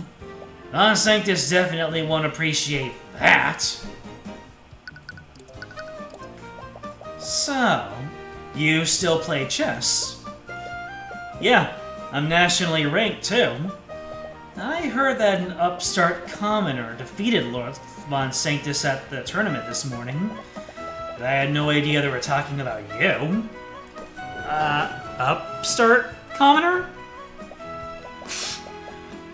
Von Sanctus definitely won't appreciate that. So, you still play chess? Yeah, I'm nationally ranked, too. I heard that an upstart commoner defeated Lord Von Sanctus at the tournament this morning, but I had no idea they were talking about you. Upstart commoner?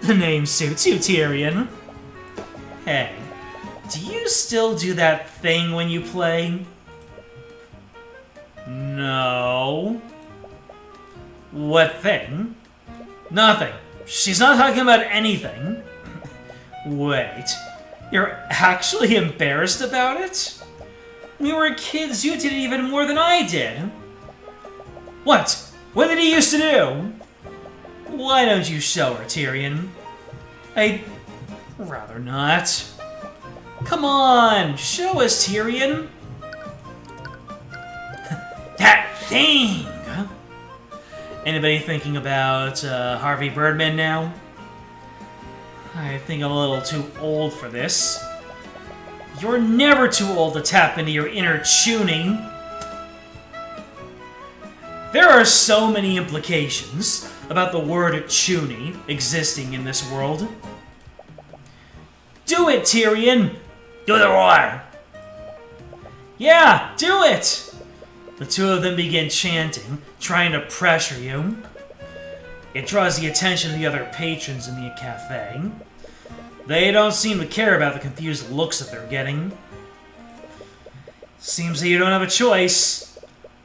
The name suits you, Tyrion. Hey, do you still do that thing when you play? No. What thing? Nothing. She's not talking about anything. Wait, you're actually embarrassed about it? When we were kids, you did it even more than I did. What? What did he used to do? Why don't you show her, Tyrion? I'd rather not. Come on, show us, Tyrion. That thing! Anybody thinking about Harvey Birdman now? I think I'm a little too old for this. You're never too old to tap into your inner tuning. There are so many implications about the word chuny existing in this world. Do it, Tyrion! Do the roar! Yeah, do it! The two of them begin chanting, trying to pressure you. It draws the attention of the other patrons in the cafe. They don't seem to care about the confused looks that they're getting. Seems that you don't have a choice.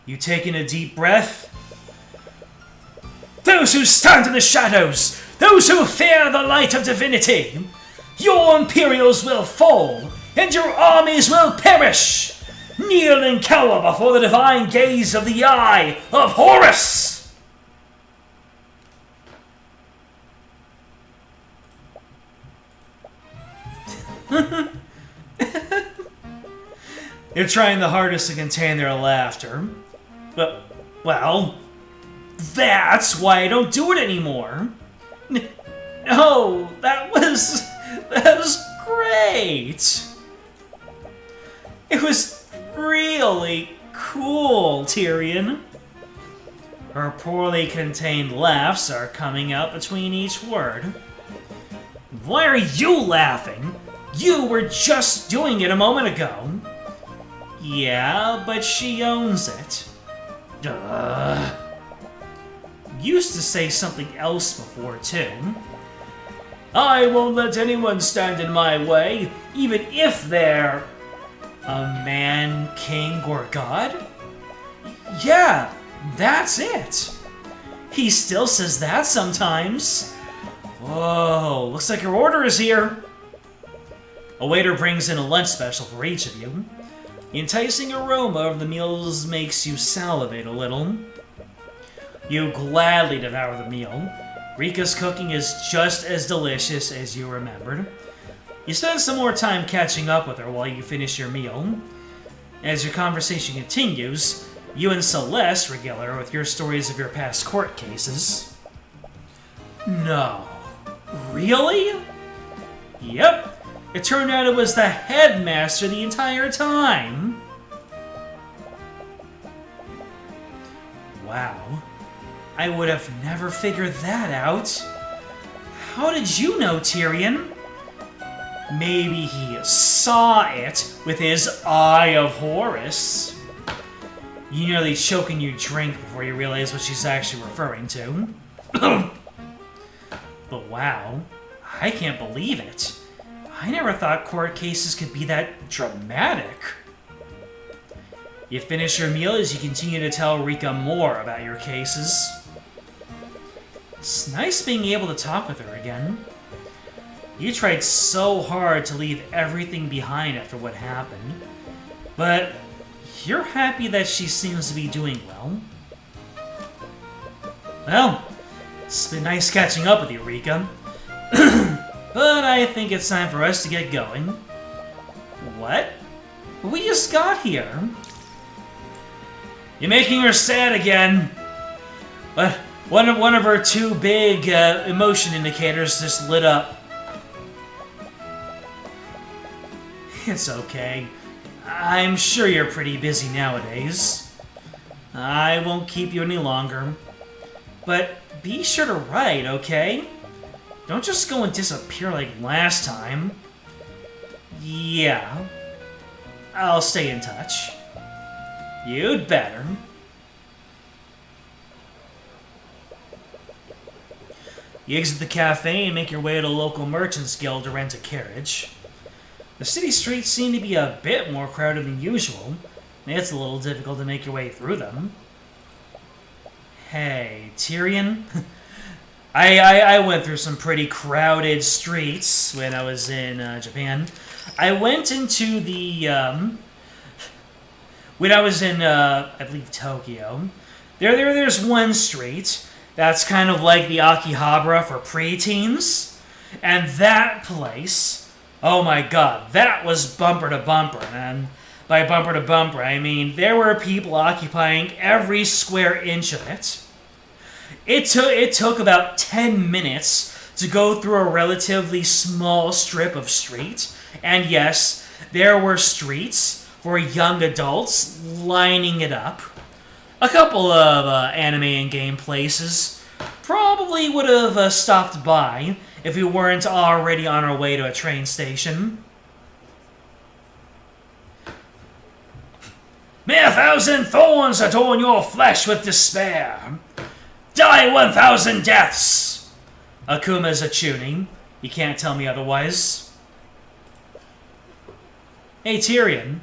You take in a deep breath. Those who stand in the shadows, those who fear the light of divinity, your Imperials will fall, and your armies will perish. Kneel and cower before the divine gaze of the eye of Horus! They're trying the hardest to contain their laughter. But, well, that's why I don't do it anymore. No, that was great. It was really cool, Tyrion. Her poorly contained laughs are coming out between each word. Why are you laughing? You were just doing it a moment ago. Yeah, but she owns it. Duh. Used to say something else before, too. I won't let anyone stand in my way, even if they're a man, king, or god? Yeah, that's it. He still says that sometimes. Whoa, looks like your order is here. A waiter brings in a lunch special for each of you. The enticing aroma of the meals makes you salivate a little. You gladly devour the meal. Rika's cooking is just as delicious as you remembered. You spend some more time catching up with her while you finish your meal. As your conversation continues, you and Celeste regale her with your stories of your past court cases. No. Really? Yep. It turned out it was the headmaster the entire time. Wow. I would have never figured that out. How did you know, Tyrion? Maybe he saw it with his eye of Horus. You nearly choke in your drink before you realize what she's actually referring to. But wow, I can't believe it. I never thought court cases could be that dramatic. You finish your meal as you continue to tell Rika more about your cases. It's nice being able to talk with her again. You tried so hard to leave everything behind after what happened, but you're happy that she seems to be doing well. Well, it's been nice catching up with you, Rika. But I think it's time for us to get going. What? We just got here. You're making her sad again. But one of her two big emotion indicators just lit up. It's okay. I'm sure you're pretty busy nowadays. I won't keep you any longer. But be sure to write, okay? Don't just go and disappear like last time. Yeah. I'll stay in touch. You'd better. You exit the cafe and make your way to a local merchant's guild to rent a carriage. The city streets seem to be a bit more crowded than usual. It's a little difficult to make your way through them. Hey, Tyrion? I went through some pretty crowded streets when I was in Japan. I went into the, when I was in, I believe, Tokyo. There's one street that's kind of like the Akihabara for preteens. And that place, oh my god, that was bumper to bumper. And by bumper to bumper, I mean there were people occupying every square inch of it. It took about 10 minutes to go through a relatively small strip of street. And yes, there were streets for young adults lining it up. A couple of anime and game places probably would have stopped by if we weren't already on our way to a train station. May 1,000 thorns adorn your flesh with despair. Die 1,000 deaths! Akuma's a tuning. You can't tell me otherwise. Hey, Tyrion.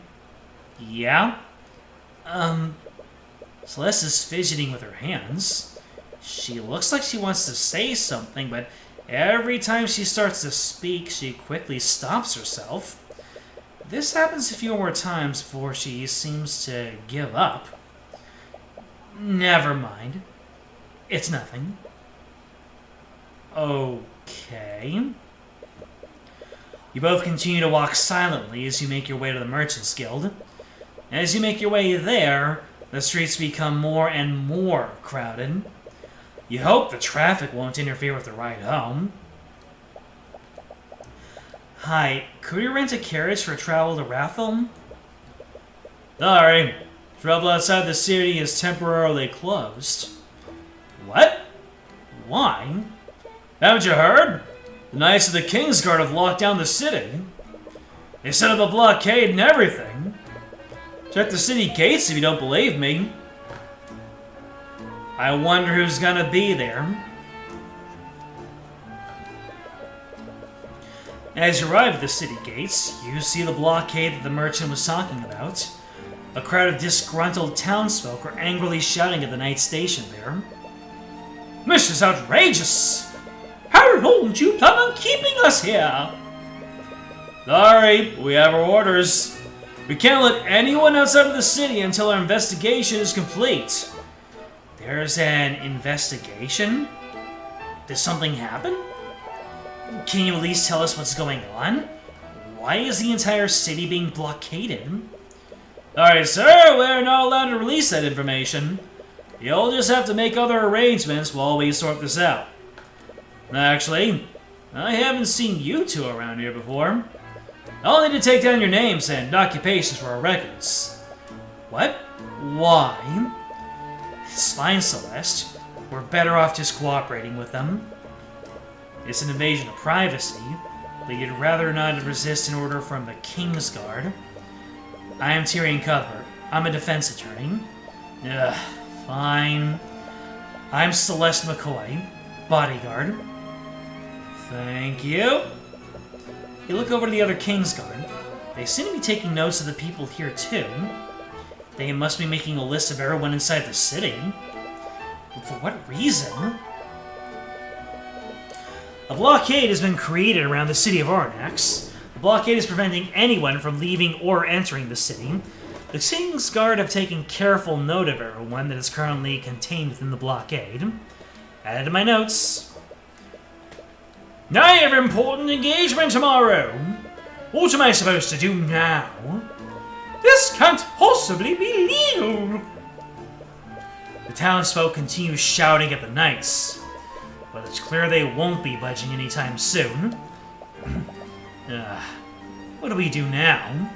Yeah? Celeste is fidgeting with her hands. She looks like she wants to say something, but every time she starts to speak, she quickly stops herself. This happens a few more times before she seems to give up. Never mind. It's nothing. Okay. You both continue to walk silently as you make your way to the Merchants Guild. As you make your way there, the streets become more and more crowded. You hope the traffic won't interfere with the ride home. Hi, could we rent a carriage for travel to Rathel? Sorry, travel outside the city is temporarily closed. What? Why? Haven't you heard? The Knights of the Kingsguard have locked down the city. They set up a blockade and everything. Check the city gates if you don't believe me. I wonder who's gonna be there. As you arrive at the city gates, you see the blockade that the merchant was talking about. A crowd of disgruntled townsfolk are angrily shouting at the knights stationed there. This is outrageous! How long do you plan on keeping us here? Sorry, we have our orders. We can't let anyone outside of the city until our investigation is complete. There's an investigation? Did something happen? Can you at least tell us what's going on? Why is the entire city being blockaded? Alright, sir, we're not allowed to release that information. You'll just have to make other arrangements while we sort this out. Actually, I haven't seen you two around here before. I'll need to take down your names and occupations for our records. What? Why? It's fine, Celeste. We're better off just cooperating with them. It's an invasion of privacy, but you'd rather not resist an order from the Kingsguard. I am Tyrion Cuthbert. I'm a defense attorney. Ugh, fine. I'm Celeste McCoy, bodyguard. Thank you. You look over to the other Kingsguard. They seem to be taking notes of the people here, too. They must be making a list of everyone inside the city. But for what reason? A blockade has been created around the city of Arnax. The blockade is preventing anyone from leaving or entering the city. The Kingsguard have taken careful note of everyone that is currently contained within the blockade. Added to my notes. I have an important engagement tomorrow. What am I supposed to do now? This can't possibly be legal. The townsfolk continue shouting at the knights, but it's clear they won't be budging anytime soon. What do we do now?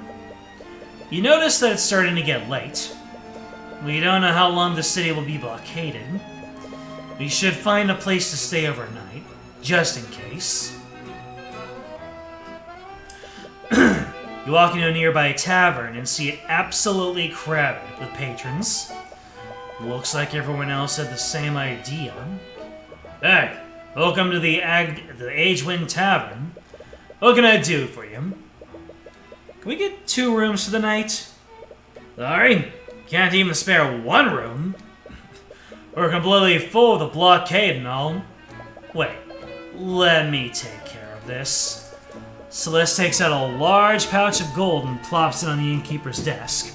You notice that it's starting to get late. We don't know how long the city will be blockaded. We should find a place to stay overnight, just in case. You walk into a nearby tavern and see it absolutely crowded with patrons. Looks like everyone else had the same idea. Hey, welcome to the Agewind Tavern. What can I do for you? Can we get 2 rooms for the night? Sorry, can't even spare 1 room. We're completely full of the blockade and all. Wait, let me take care of this. Celeste takes out a large pouch of gold and plops it on the innkeeper's desk.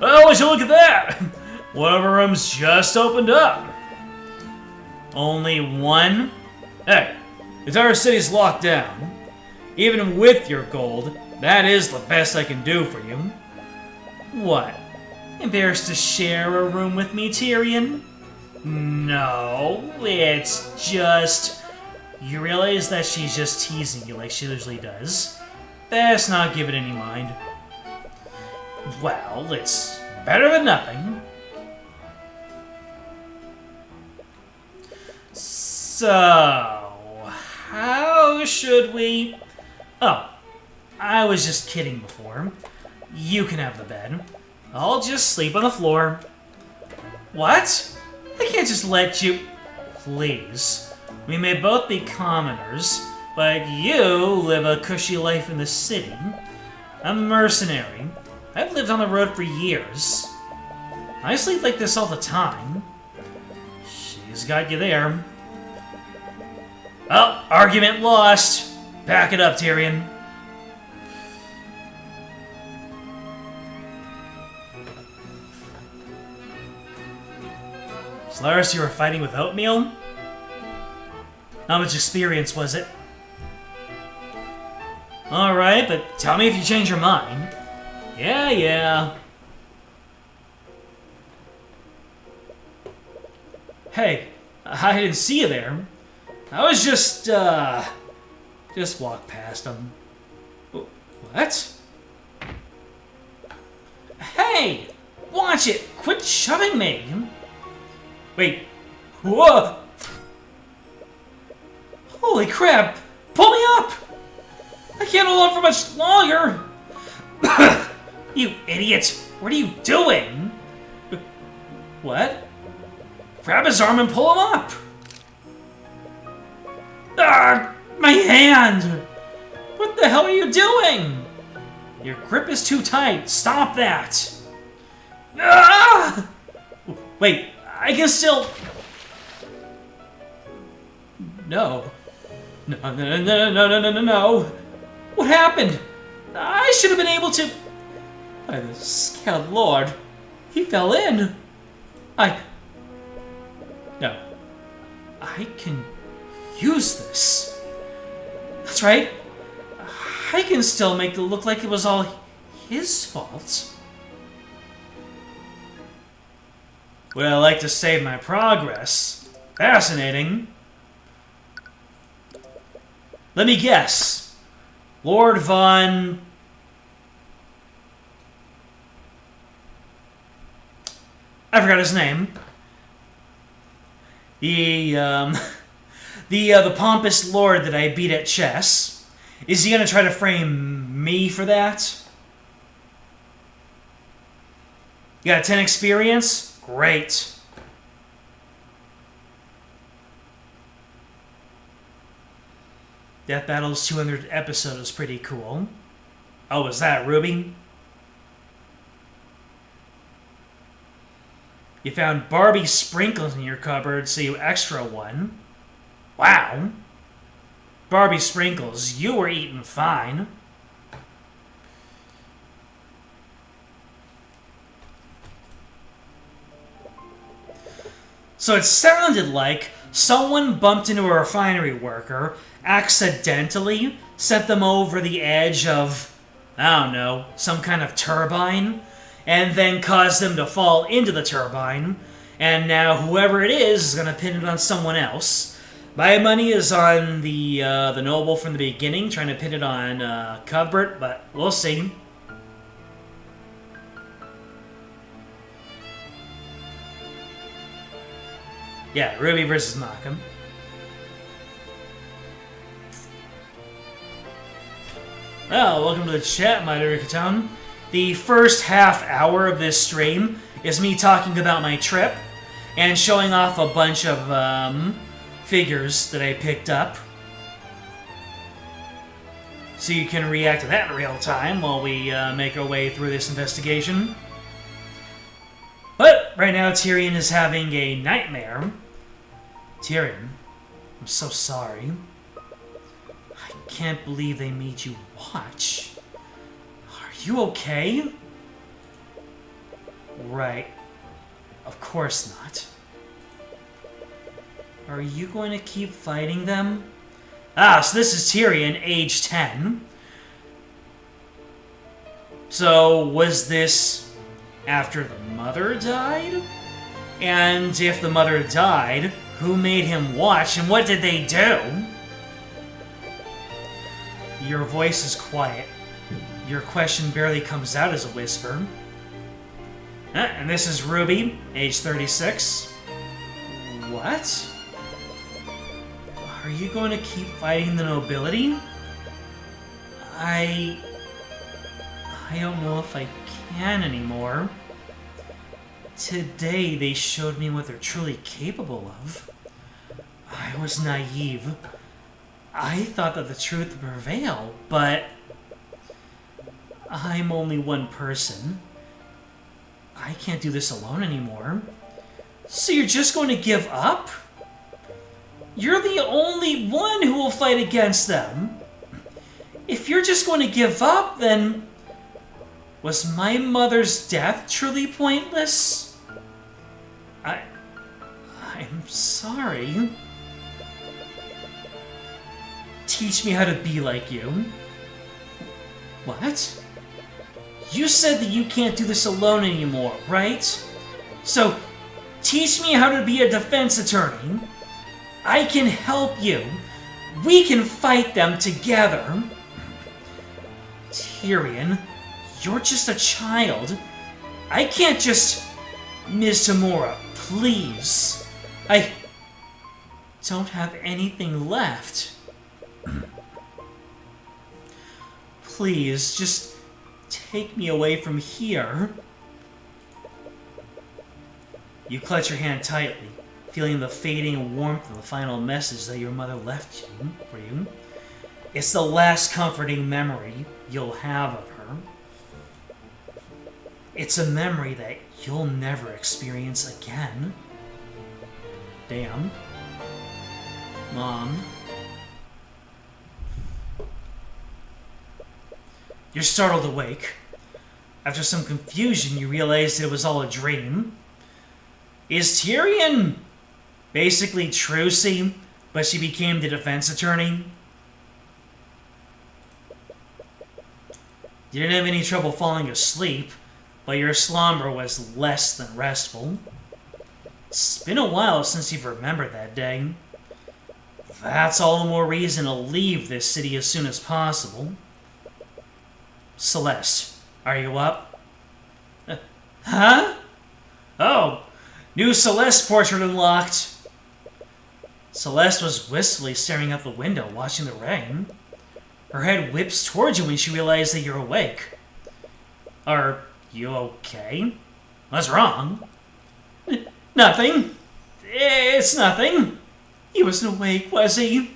Oh, would you look at that? One of our rooms just opened up. Only 1? Hey, the entire city's locked down. Even with your gold, that is the best I can do for you. What? Embarrassed to share a room with me, Tyrion? No, it's just... You realize that she's just teasing you like she usually does. Let's not give it any mind. Well, it's better than nothing. So, how should we... Oh, I was just kidding before. You can have the bed. I'll just sleep on the floor. What? I can't just let you... Please. We may both be commoners, but you live a cushy life in the city. I'm a mercenary. I've lived on the road for years. I sleep like this all the time. She's got you there. Oh, argument lost. Back it up, Tyrion. Solaris, you were fighting with oatmeal? How much experience was it? Alright, but tell me if you change your mind. Yeah. Hey, I didn't see you there. I was just walked past him. What? Hey! Watch it! Quit shoving me! Wait. Whoa! Holy crap! Pull me up! I can't hold on for much longer! You idiot! What are you doing? What? Grab his arm and pull him up! Ah! My hand! What the hell are you doing? Your grip is too tight. Stop that! Ah! Wait, I can still... No. No. What happened? I should have been able to... By the scaled lord. He fell in. No. I can use this. That's right. I can still make it look like it was all his fault. Would I like to save my progress? Fascinating. Let me guess. Lord Von... I forgot his name. The pompous lord that I beat at chess. Is he gonna try to frame me for that? You got 10 experience? Great. Death Battle's 200th episode is pretty cool. Oh, is that Ruby? You found Barbie sprinkles in your cupboard, so you extra one. Wow. Barbie sprinkles, you were eating fine. So it sounded like someone bumped into a refinery worker, accidentally sent them over the edge of, I don't know, some kind of turbine, and then caused them to fall into the turbine, and now whoever it is going to pin it on someone else. My money is on the noble from the beginning, trying to pin it on Cuthbert, but we'll see. Yeah, Ruby versus Malcolm. Well, welcome to the chat, my dear Katone. The first half hour of this stream is me talking about my trip and showing off a bunch of figures that I picked up. So you can react to that in real time while we make our way through this investigation. But right now Tyrion is having a nightmare. Tyrion, I'm so sorry. I can't believe they made you watch. Are you okay? Right. Of course not. Are you going to keep fighting them? Ah, so this is Tyrion, age 10. So, was this after the mother died? And if the mother died, who made him watch, and what did they do? Your voice is quiet. Your question barely comes out as a whisper. And this is Ruby, age 36. What? Are you going to keep fighting the nobility? I I don't know if I can anymore. Today they showed me what they're truly capable of. I was naive. I thought that the truth would prevail, but I'm only one person. I can't do this alone anymore. So you're just going to give up? You're the only one who will fight against them. If you're just going to give up, then was my mother's death truly pointless? I'm sorry. Teach me how to be like you. What? You said that you can't do this alone anymore, right? So, teach me how to be a defense attorney. I can help you. We can fight them together. Tyrion, you're just a child. I can't just... Ms. Tamora, please. I don't have anything left. Please, just take me away from here. You clutch your hand tightly, feeling the fading warmth of the final message that your mother left for you. It's the last comforting memory you'll have of her. It's a memory that you'll never experience again. Damn. Mom. You're startled awake. After some confusion, you realize that it was all a dream. Is Tyrion basically Trucy, but she became the defense attorney? You didn't have any trouble falling asleep, but your slumber was less than restful. It's been a while since you've remembered that day. That's all the more reason to leave this city as soon as possible. Celeste, are you up? Huh? Oh, new Celeste portrait unlocked. Celeste was wistfully staring out the window, watching the rain. Her head whips towards you when she realizes that you're awake. Are you okay? What's wrong? Nothing. It's nothing. He wasn't awake, was he?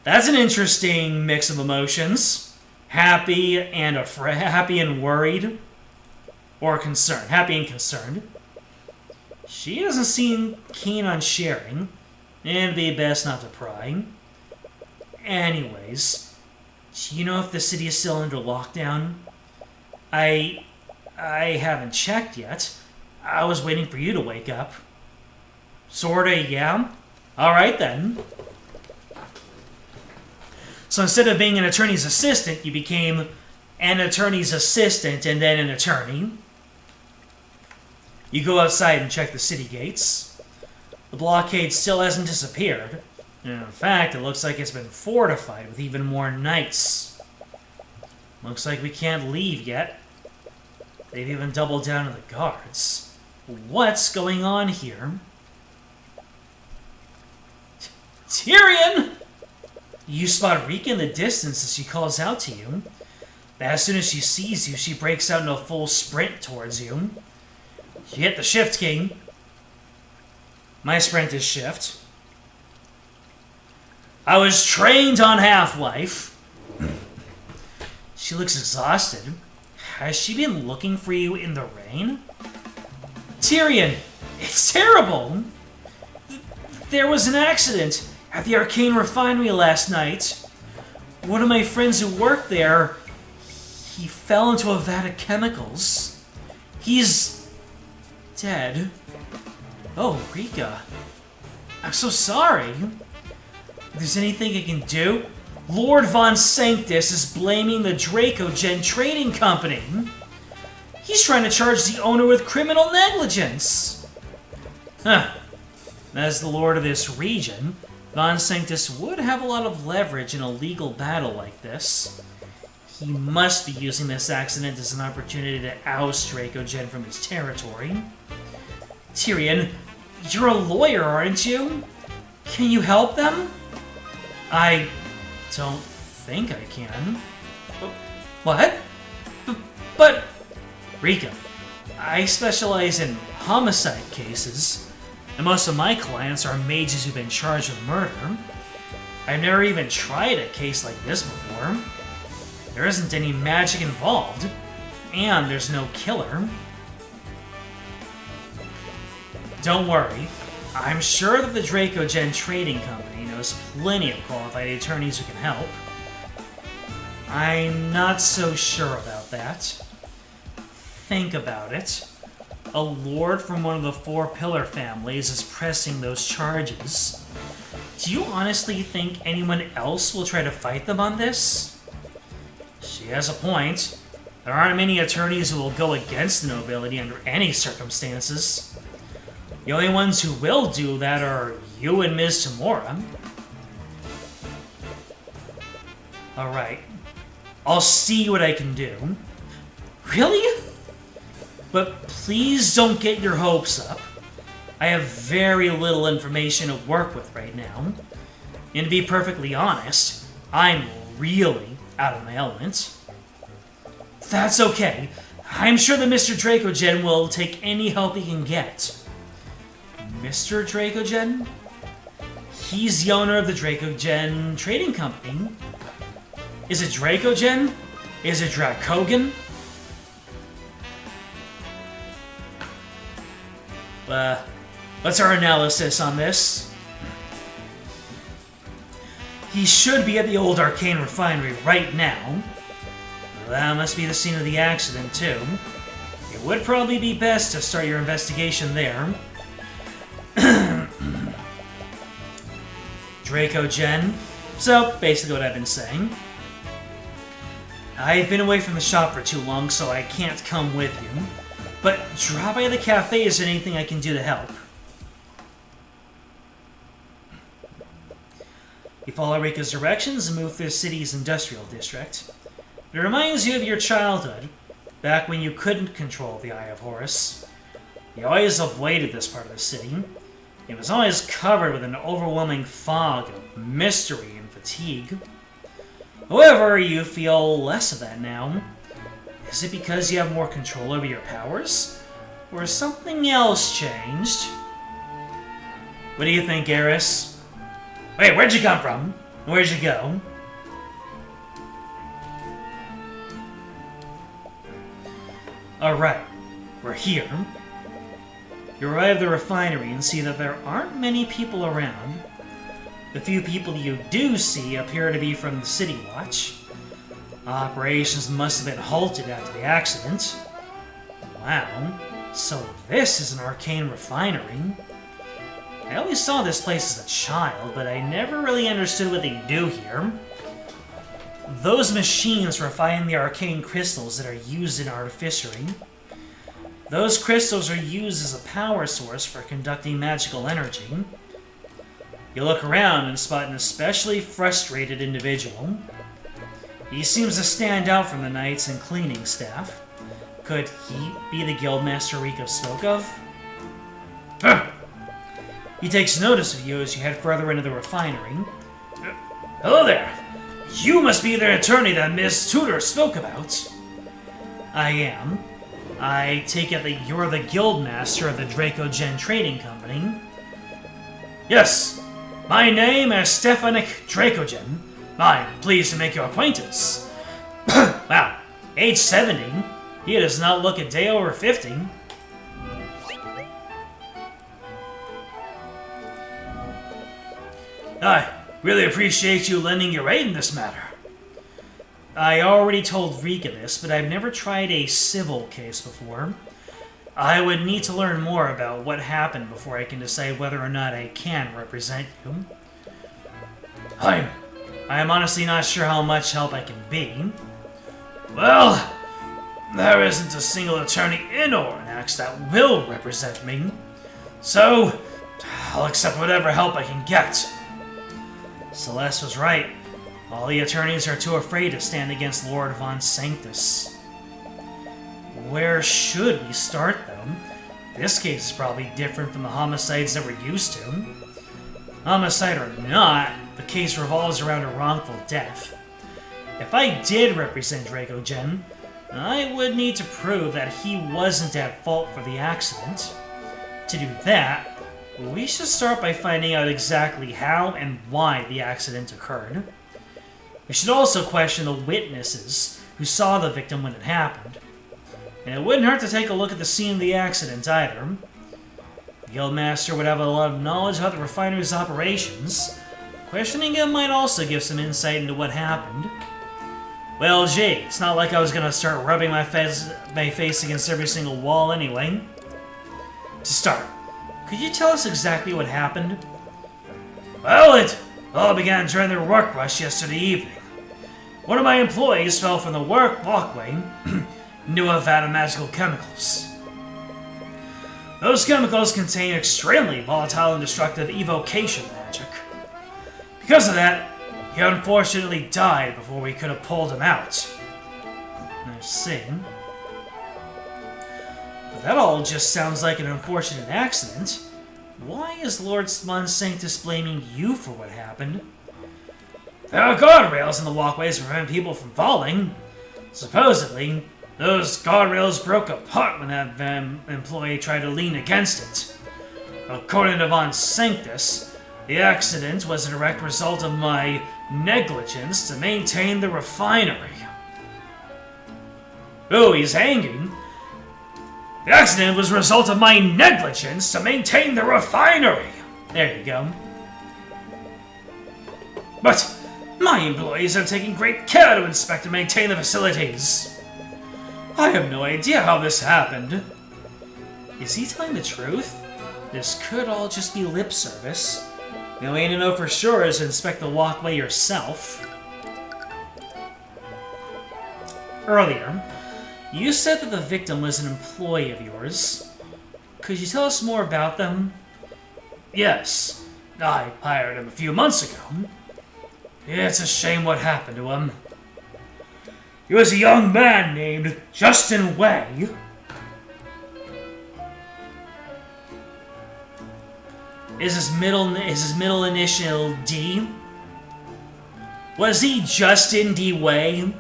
That's an interesting mix of emotions. Happy and happy and worried. Or concerned. Happy and concerned. She doesn't seem keen on sharing. It'd be best not to pry. Anyways, do you know if the city is still under lockdown? I haven't checked yet. I was waiting for you to wake up. Sorta, yeah? Alright then. So instead of being an attorney's assistant, you became an attorney's assistant and then an attorney. You go outside and check the city gates. The blockade still hasn't disappeared. In fact, it looks like it's been fortified with even more knights. Looks like we can't leave yet. They've even doubled down on the guards. What's going on here? Tyrion! You spot Rika in the distance as she calls out to you. But as soon as she sees you, she breaks out in a full sprint towards you. She hit the shift key. My sprint is shift. I was trained on Half-Life. She looks exhausted. Has she been looking for you in the rain? Tyrion, it's terrible. There was an accident at the Arcane refinery last night. One of my friends who worked there, he fell into a vat of chemicals. He's dead. Oh, Rika. I'm so sorry. If there's anything I can do, Lord Von Sanctus is blaming the Dracogen Trading Company. He's trying to charge the owner with criminal negligence. Huh. As the lord of this region, Von Sanctus would have a lot of leverage in a legal battle like this. He must be using this accident as an opportunity to oust Dracogen from his territory. Tyrion, you're a lawyer, aren't you? Can you help them? I don't think I can. But What? But... Rika, I specialize in homicide cases, and most of my clients are mages who've been charged with murder. I've never even tried a case like this before. There isn't any magic involved, and there's no killer. Don't worry, I'm sure that the Dracogen Trading Company knows plenty of qualified attorneys who can help. I'm not so sure about that. Think about it. A lord from one of the Four Pillar families is pressing those charges. Do you honestly think anyone else will try to fight them on this? She has a point. There aren't many attorneys who will go against the nobility under any circumstances. The only ones who will do that are you and Ms. Tamora. Alright. I'll see what I can do. Really? But please don't get your hopes up. I have very little information to work with right now. And to be perfectly honest, I'm really out of my element. That's okay. I'm sure that Mr. Dracogen will take any help he can get. Mr. Dracogen? He's the owner of the Dracogen Trading Company. Is it Dracogen? Is it Dracogen? What's our analysis on this? He should be at the old Arcane refinery right now. That must be the scene of the accident, too. It would probably be best to start your investigation there. Dracogen. So, basically what I've been saying. I've been away from the shop for too long, so I can't come with you. But drop by the cafe. Is there anything I can do to help? You follow Rika's directions and move through the city's industrial district. It reminds you of your childhood, back when you couldn't control the Eye of Horus. You always avoided this part of the city. It was always covered with an overwhelming fog of mystery and fatigue. However, you feel less of that now. Is it because you have more control over your powers? Or has something else changed? What do you think, Eris? Wait, where'd you come from? Where'd you go? Alright, we're here. You arrive at the refinery and see that there aren't many people around. The few people you do see appear to be from the City Watch. Operations must have been halted after the accident. Wow, so this is an Arcane refinery. I always saw this place as a child, but I never really understood what they do here. Those machines refine the arcane crystals that are used in artificery. Those crystals are used as a power source for conducting magical energy. You look around and spot an especially frustrated individual. He seems to stand out from the knights and cleaning staff. Could he be the guildmaster Rika spoke of? Huh. He takes notice of you as you head further into the refinery. Hello there! You must be the attorney that Miss Tudor spoke about. I am. I take it that you're the guildmaster of the Dracogen Trading Company. Yes, my name is Stefanik Dracogen. I'm pleased to make your acquaintance. Wow, age 70. He does not look a day over 50. I really appreciate you lending your aid in this matter. I already told Rika this, but I've never tried a civil case before. I would need to learn more about what happened before I can decide whether or not I can represent you. I am honestly not sure how much help I can be. Well, there isn't a single attorney in Ornax that will represent me, so I'll accept whatever help I can get. Celeste was right. All the attorneys are too afraid to stand against Lord Von Sanctus. Where should we start, though? This case is probably different from the homicides that we're used to. Homicide or not, the case revolves around a wrongful death. If I did represent Dracogen, I would need to prove that he wasn't at fault for the accident. To do that, we should start by finding out exactly how and why the accident occurred. We should also question the witnesses who saw the victim when it happened. And it wouldn't hurt to take a look at the scene of the accident either. The Guildmaster would have a lot of knowledge about the refinery's operations. Questioning him might also give some insight into what happened. Well, gee, it's not like I was gonna start rubbing my face against every single wall anyway. To start, could you tell us exactly what happened? Well, it all began during the work rush yesterday evening. One of my employees fell from the work walkway into a vat of magical chemicals. Those chemicals contain extremely volatile and destructive evocation magic. Because of that, he unfortunately died before we could have pulled him out. I see. But that all just sounds like an unfortunate accident. Why is Lord Monsanctus blaming you for what happened? There are guardrails in the walkways to prevent people from falling. Supposedly, those guardrails broke apart when that employee tried to lean against it. According to Von Sanctus, the accident was a direct result of my negligence to maintain the refinery. Oh, he's hanging. The accident was a result of my negligence to maintain the refinery. There you go. But my employees have taken great care to inspect and maintain the facilities. I have no idea how this happened. Is he telling the truth? This could all just be lip service. The only way to know for sure is to inspect the walkway yourself. Earlier, you said that the victim was an employee of yours. Could you tell us more about them? Yes, I hired him a few months ago. It's a shame what happened to him. He was a young man named Justin Way. Is his middle initial D? Was he Justin D. Way?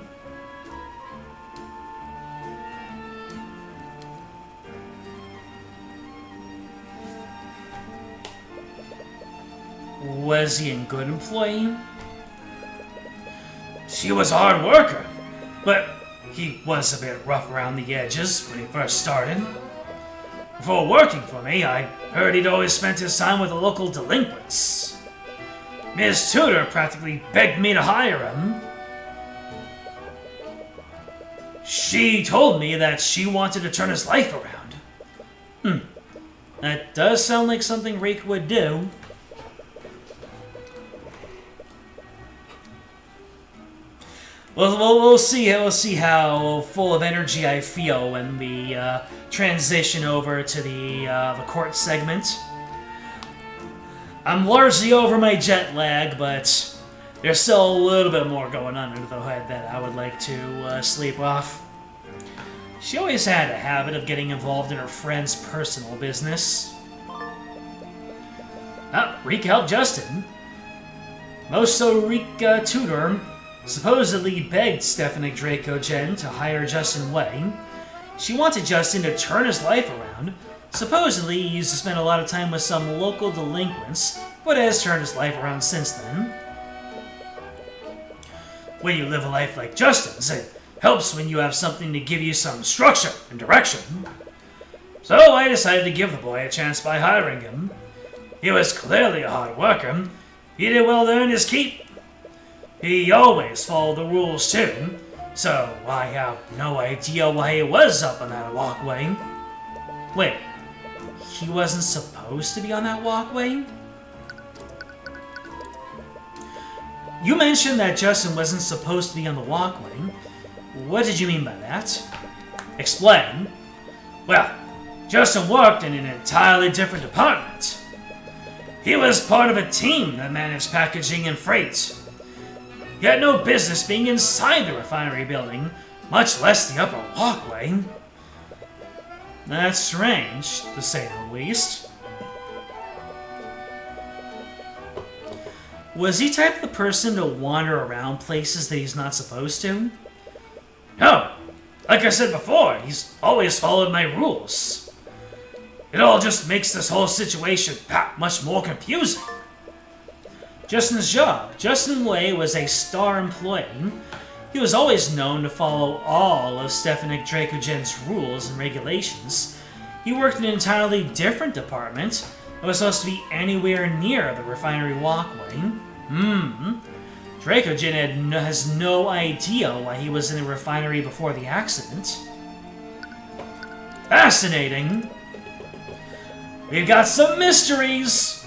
Was he a good employee? He was a hard worker, but he was a bit rough around the edges when he first started. Before working for me, I heard he'd always spent his time with the local delinquents. Miss Tudor practically begged me to hire him. She told me that she wanted to turn his life around. That does sound like something Reek would do. Well, we'll see. We'll see how full of energy I feel when we transition over to the court segment. I'm largely over my jet lag, but there's still a little bit more going on under the hood that I would like to sleep off. She always had a habit of getting involved in her friend's personal business. Reek helped Justin. Most so Reek Tudor supposedly begged Stephanie Dracogen to hire Justin Way. She wanted Justin to turn his life around. Supposedly, he used to spend a lot of time with some local delinquents, but has turned his life around since then. When you live a life like Justin's, it helps when you have something to give you some structure and direction. So I decided to give the boy a chance by hiring him. He was clearly a hard worker. He did well to earn his keep. He always followed the rules too, so I have no idea why he was up on that walkway. Wait, he wasn't supposed to be on that walkway? You mentioned that Justin wasn't supposed to be on the walkway. What did you mean by that? Explain. Well, Justin worked in an entirely different department. He was part of a team that managed packaging and freight. He had no business being inside the refinery building, much less the upper walkway. That's strange, to say the least. Was he type of the person to wander around places that he's not supposed to? No. Like I said before, he's always followed my rules. It all just makes this whole situation that much more confusing. Justin's job. Justin Way was a star employee. He was always known to follow all of Stefanik Dracogen's rules and regulations. He worked in an entirely different department and was supposed to be anywhere near the refinery walkway. Dracogen has no idea why he was in the refinery before the accident. Fascinating. We've got some mysteries.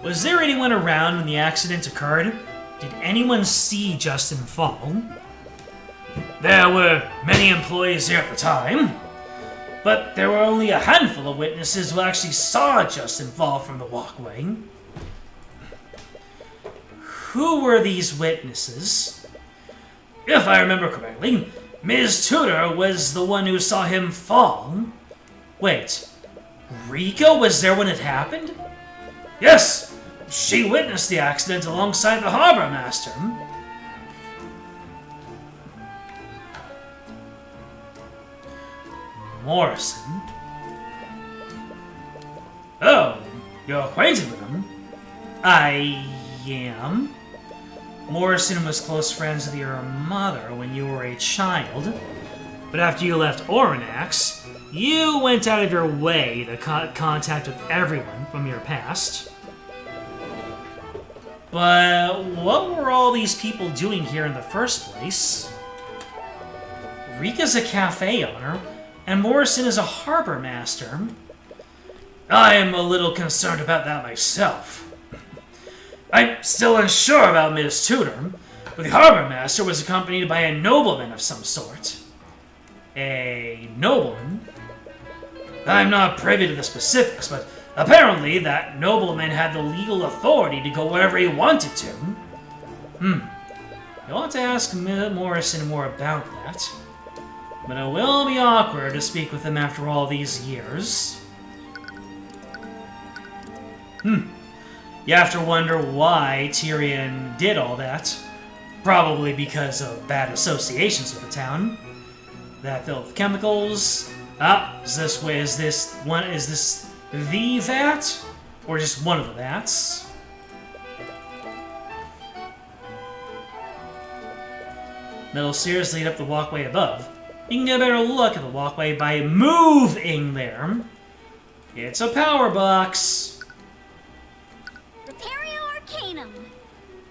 Was there anyone around when the accident occurred? Did anyone see Justin fall? There were many employees here at the time, but there were only a handful of witnesses who actually saw Justin fall from the walkway. Who were these witnesses? If I remember correctly, Ms. Tudor was the one who saw him fall. Wait, Rika was there when it happened? Yes, she witnessed the accident alongside the harbor master. Morrison? Oh, you're acquainted with him? I am. Morrison was close friends with your mother when you were a child, but after you left Oranax, you went out of your way to contact with everyone from your past. But what were all these people doing here in the first place? Rika's a cafe owner, and Morrison is a harbor master. I am a little concerned about that myself. I'm still unsure about Ms. Tudor, but the harbor master was accompanied by a nobleman of some sort. A nobleman? I'm not privy to the specifics, but apparently that nobleman had the legal authority to go wherever he wanted to. You'll have to ask Morrison more about that. But it will be awkward to speak with him after all these years. You have to wonder why Tyrion did all that. Probably because of bad associations with the town. That filled with chemicals. Is this the vat? Or just one of the vats? Metal stairs lead up the walkway above. You can get a better look at the walkway by moving there. It's a power box. Arcanum.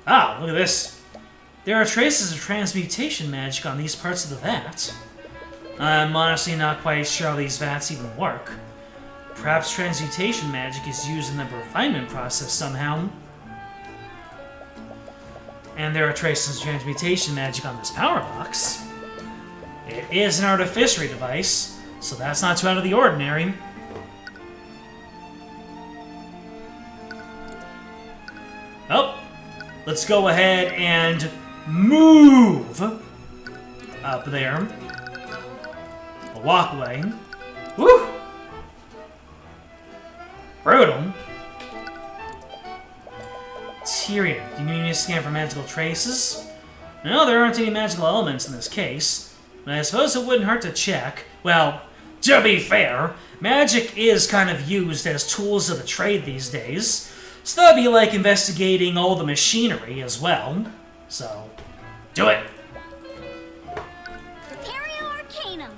Look at this. There are traces of transmutation magic on these parts of the vat. I'm honestly not quite sure how these vats even work. Perhaps transmutation magic is used in the refinement process somehow. And there are traces of transmutation magic on this power box. It is an artificery device, so that's not too out of the ordinary. Oh, let's go ahead and move up there. A walkway. Woo! Brutal. Tyrion, do you need me to scan for magical traces? No, there aren't any magical elements in this case, but I suppose it wouldn't hurt to check. Well, to be fair, magic is kind of used as tools of the trade these days, so that'd be like investigating all the machinery as well. So, do it! Arcanum.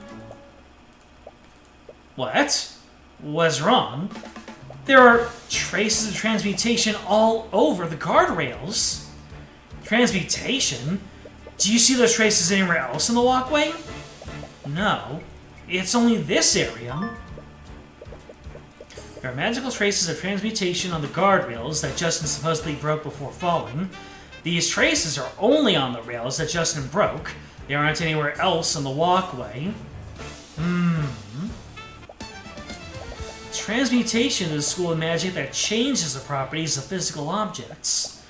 What? What's wrong? There are traces of transmutation all over the guardrails. Transmutation? Do you see those traces anywhere else in the walkway? No. It's only this area. There are magical traces of transmutation on the guardrails that Justin supposedly broke before falling. These traces are only on the rails that Justin broke. They aren't anywhere else on the walkway. Transmutation is a school of magic that changes the properties of physical objects.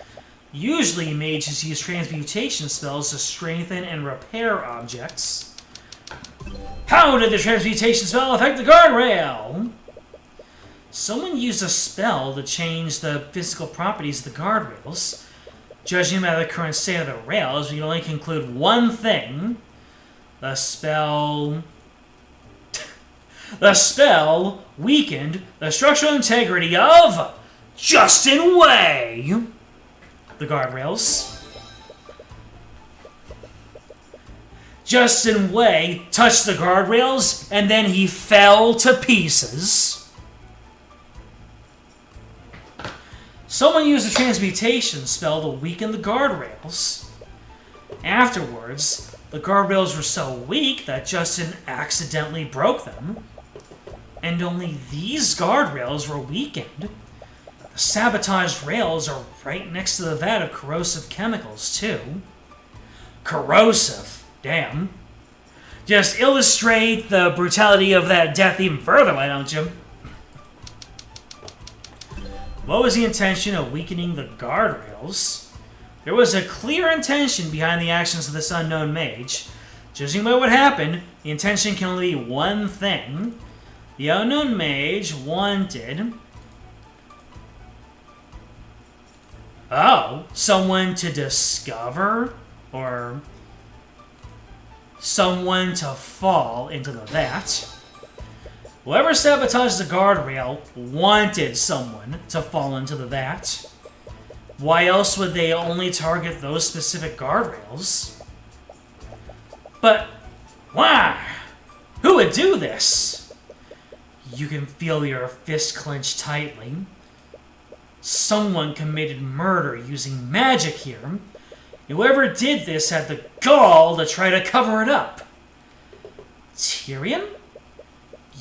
Usually, mages use transmutation spells to strengthen and repair objects. How did the transmutation spell affect the guardrail? Someone used a spell to change the physical properties of the guardrails. Judging by the current state of the rails, we can only conclude one thing. The spell weakened the structural integrity of Justin Way. The guardrails. Justin Way touched the guardrails, and then he fell to pieces. Someone used a transmutation spell to weaken the guardrails. Afterwards, the guardrails were so weak that Justin accidentally broke them. And only these guardrails were weakened. The sabotaged rails are right next to the vat of corrosive chemicals, too. Corrosive. Damn. Just illustrate the brutality of that death even further, why don't you? What was the intention of weakening the guardrails? There was a clear intention behind the actions of this unknown mage. Judging by what happened, the intention can only be one thing. The unknown mage wanted... someone to discover? Or... someone to fall into the vat. Whoever sabotaged the guardrail wanted someone to fall into the vat. Why else would they only target those specific guardrails? But why? Who would do this? You can feel your fist clenched tightly. Someone committed murder using magic here. Whoever did this had the gall to try to cover it up. Tyrion?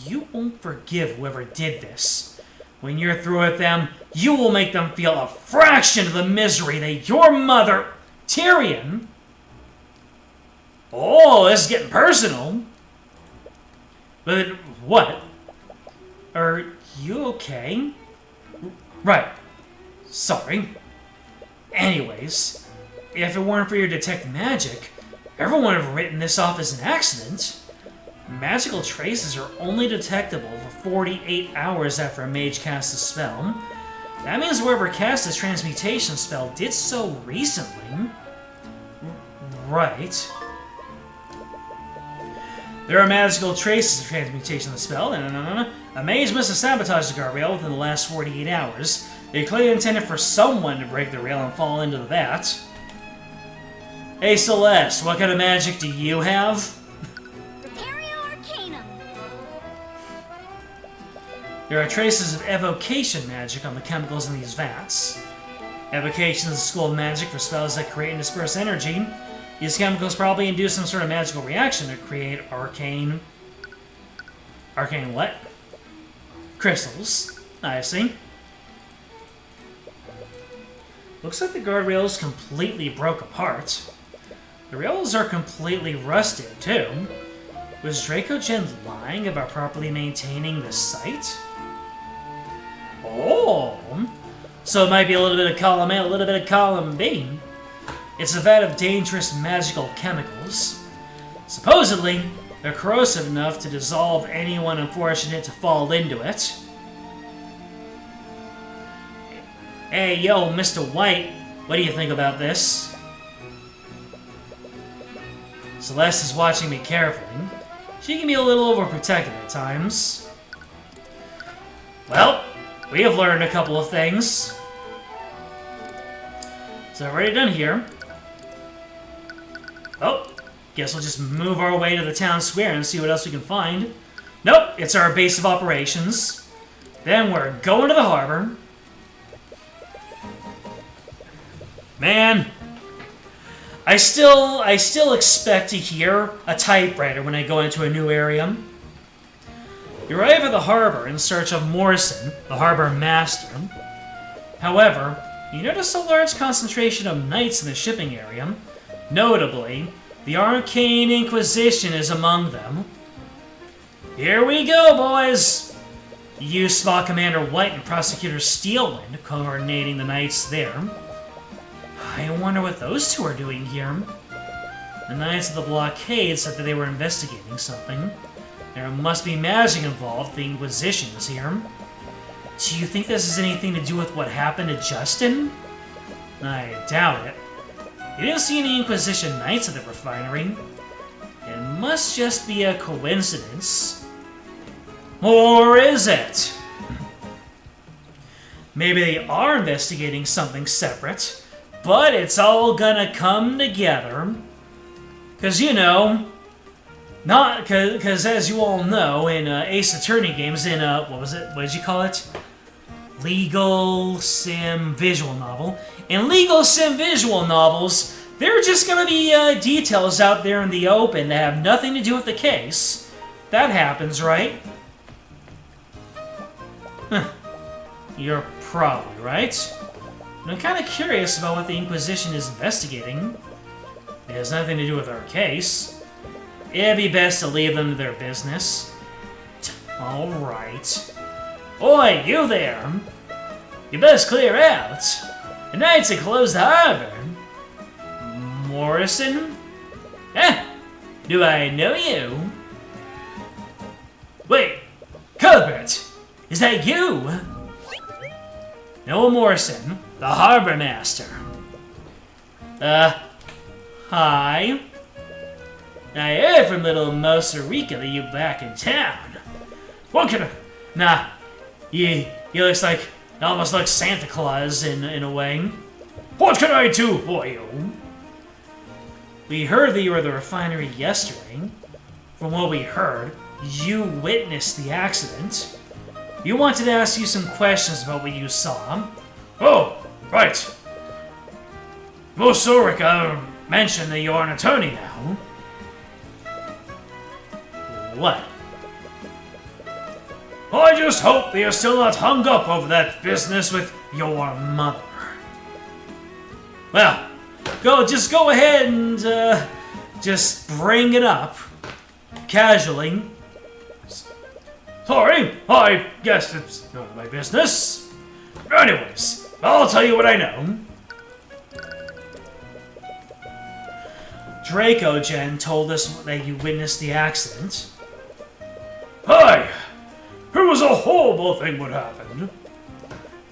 You won't forgive whoever did this. When you're through with them, you will make them feel a fraction of the misery that your mother... Tyrion? Oh, this is getting personal. But what? Are you okay? Right. Sorry. Anyways... if it weren't for your detect magic, everyone would have written this off as an accident. Magical traces are only detectable for 48 hours after a mage casts a spell. That means whoever cast this transmutation spell did so recently. Right. There are magical traces of transmutation of the spell. A mage must have sabotaged the guardrail within the last 48 hours. They clearly intended for someone to break the rail and fall into the vat. Hey Celeste, what kind of magic do you have? Arcanum. There are traces of evocation magic on the chemicals in these vats. Evocation is a school of magic for spells that create and disperse energy. These chemicals probably induce some sort of magical reaction to create arcane... Arcane what? Crystals. I see. Looks like the guardrails completely broke apart. The rails are completely rusted, too. Was Draco Jen lying about properly maintaining the site? Oh! So it might be a little bit of column A, a little bit of column B. It's a vat of dangerous magical chemicals. Supposedly, they're corrosive enough to dissolve anyone unfortunate to fall into it. Hey, yo, Mr. White, what do you think about this? Celeste is watching me carefully. She can be a little overprotective at times. Well, we have learned a couple of things. So already done here. Oh, guess we'll just move our way to the town square and see what else we can find. Nope, it's our base of operations. Then we're going to the harbor. Man, I still expect to hear a typewriter when I go into a new area. You arrive at the harbor in search of Morrison, the harbor master. However, you notice a large concentration of knights in the shipping area. Notably, the Arcane Inquisition is among them. Here we go, boys! You spot Commander White and Prosecutor Steelwind coordinating the knights there. I wonder what those two are doing here. The Knights of the Blockade said that they were investigating something. There must be magic involved. The Inquisition is here. Do you think this has anything to do with what happened to Justin? I doubt it. You didn't see any Inquisition Knights at the refinery. It must just be a coincidence. Or is it? Maybe they are investigating something separate, but it's all gonna come together. Because, you know, because as you all know, in Ace Attorney games, in, what was it? What did you call it? Legal Sim Visual Novel. In Legal Sim Visual Novels, there are just going to be details out there in the open that have nothing to do with the case. That happens, right? Huh. You're probably right. And I'm kind of curious about what the Inquisition is investigating. It has nothing to do with our case. It'd be best to leave them to their business. Alright. Oi, you there! You best clear out. The Knights have closed the harbor. Morrison? Eh? Do I know you? Wait, Cuthbert! Is that you? Noah Morrison, the harbor master. Hi. I heard from little Mosarica that you back in town. What can I... Nah, he looks like... almost like Santa Claus in a way. What can I do for you? We heard that you were at the refinery yesterday. From what we heard, you witnessed the accident. You wanted to ask you some questions about what you saw. Oh, right. Mosarica mentioned that you're an attorney now. What? I just hope that you're still not hung up over that business with your mother. Well, just go ahead and just bring it up casually. Sorry, I guess it's not my business. Anyways, I'll tell you what I know. Dracogen told us that you witnessed the accident. Hi! It was a horrible thing what happened.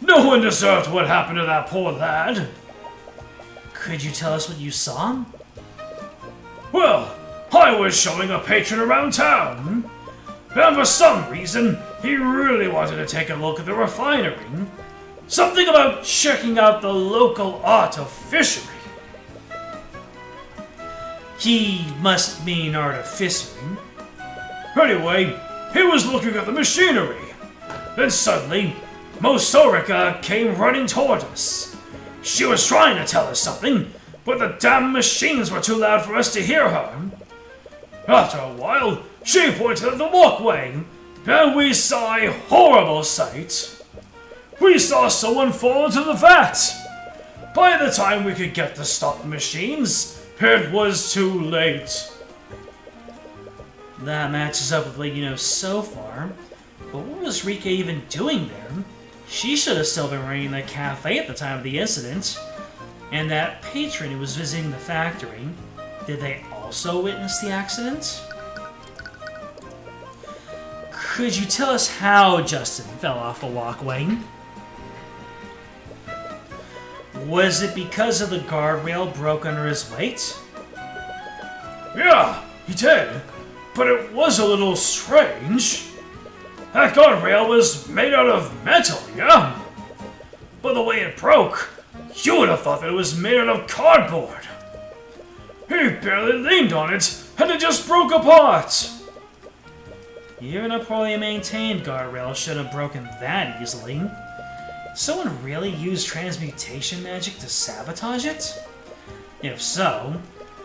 No one deserved what happened to that poor lad. Could you tell us what you saw? Well, I was showing a patron around town. And for some reason, he really wanted to take a look at the refinery. Something about checking out the local art of fishery. He must mean artificery. Anyway, he was looking at the machinery. Then suddenly, Mosarica came running toward us. She was trying to tell us something, but the damn machines were too loud for us to hear her. After a while, she pointed at the walkway, and we saw a horrible sight. We saw someone fall into the vat. By the time we could get to stop the machines, it was too late. That matches up with what you know so far. But what was Rika even doing there? She should have still been running the cafe at the time of the incident. And that patron who was visiting the factory, did they also witness the accident? Could you tell us how Justin fell off the walkway? Was it because of the guardrail broke under his weight? Yeah, he did. But it was a little strange. That guardrail was made out of metal, yeah? But the way it broke, you would have thought that it was made out of cardboard. He barely leaned on it, and it just broke apart. Even a poorly maintained guardrail shouldn't have broken that easily. Someone really used transmutation magic to sabotage it? If so,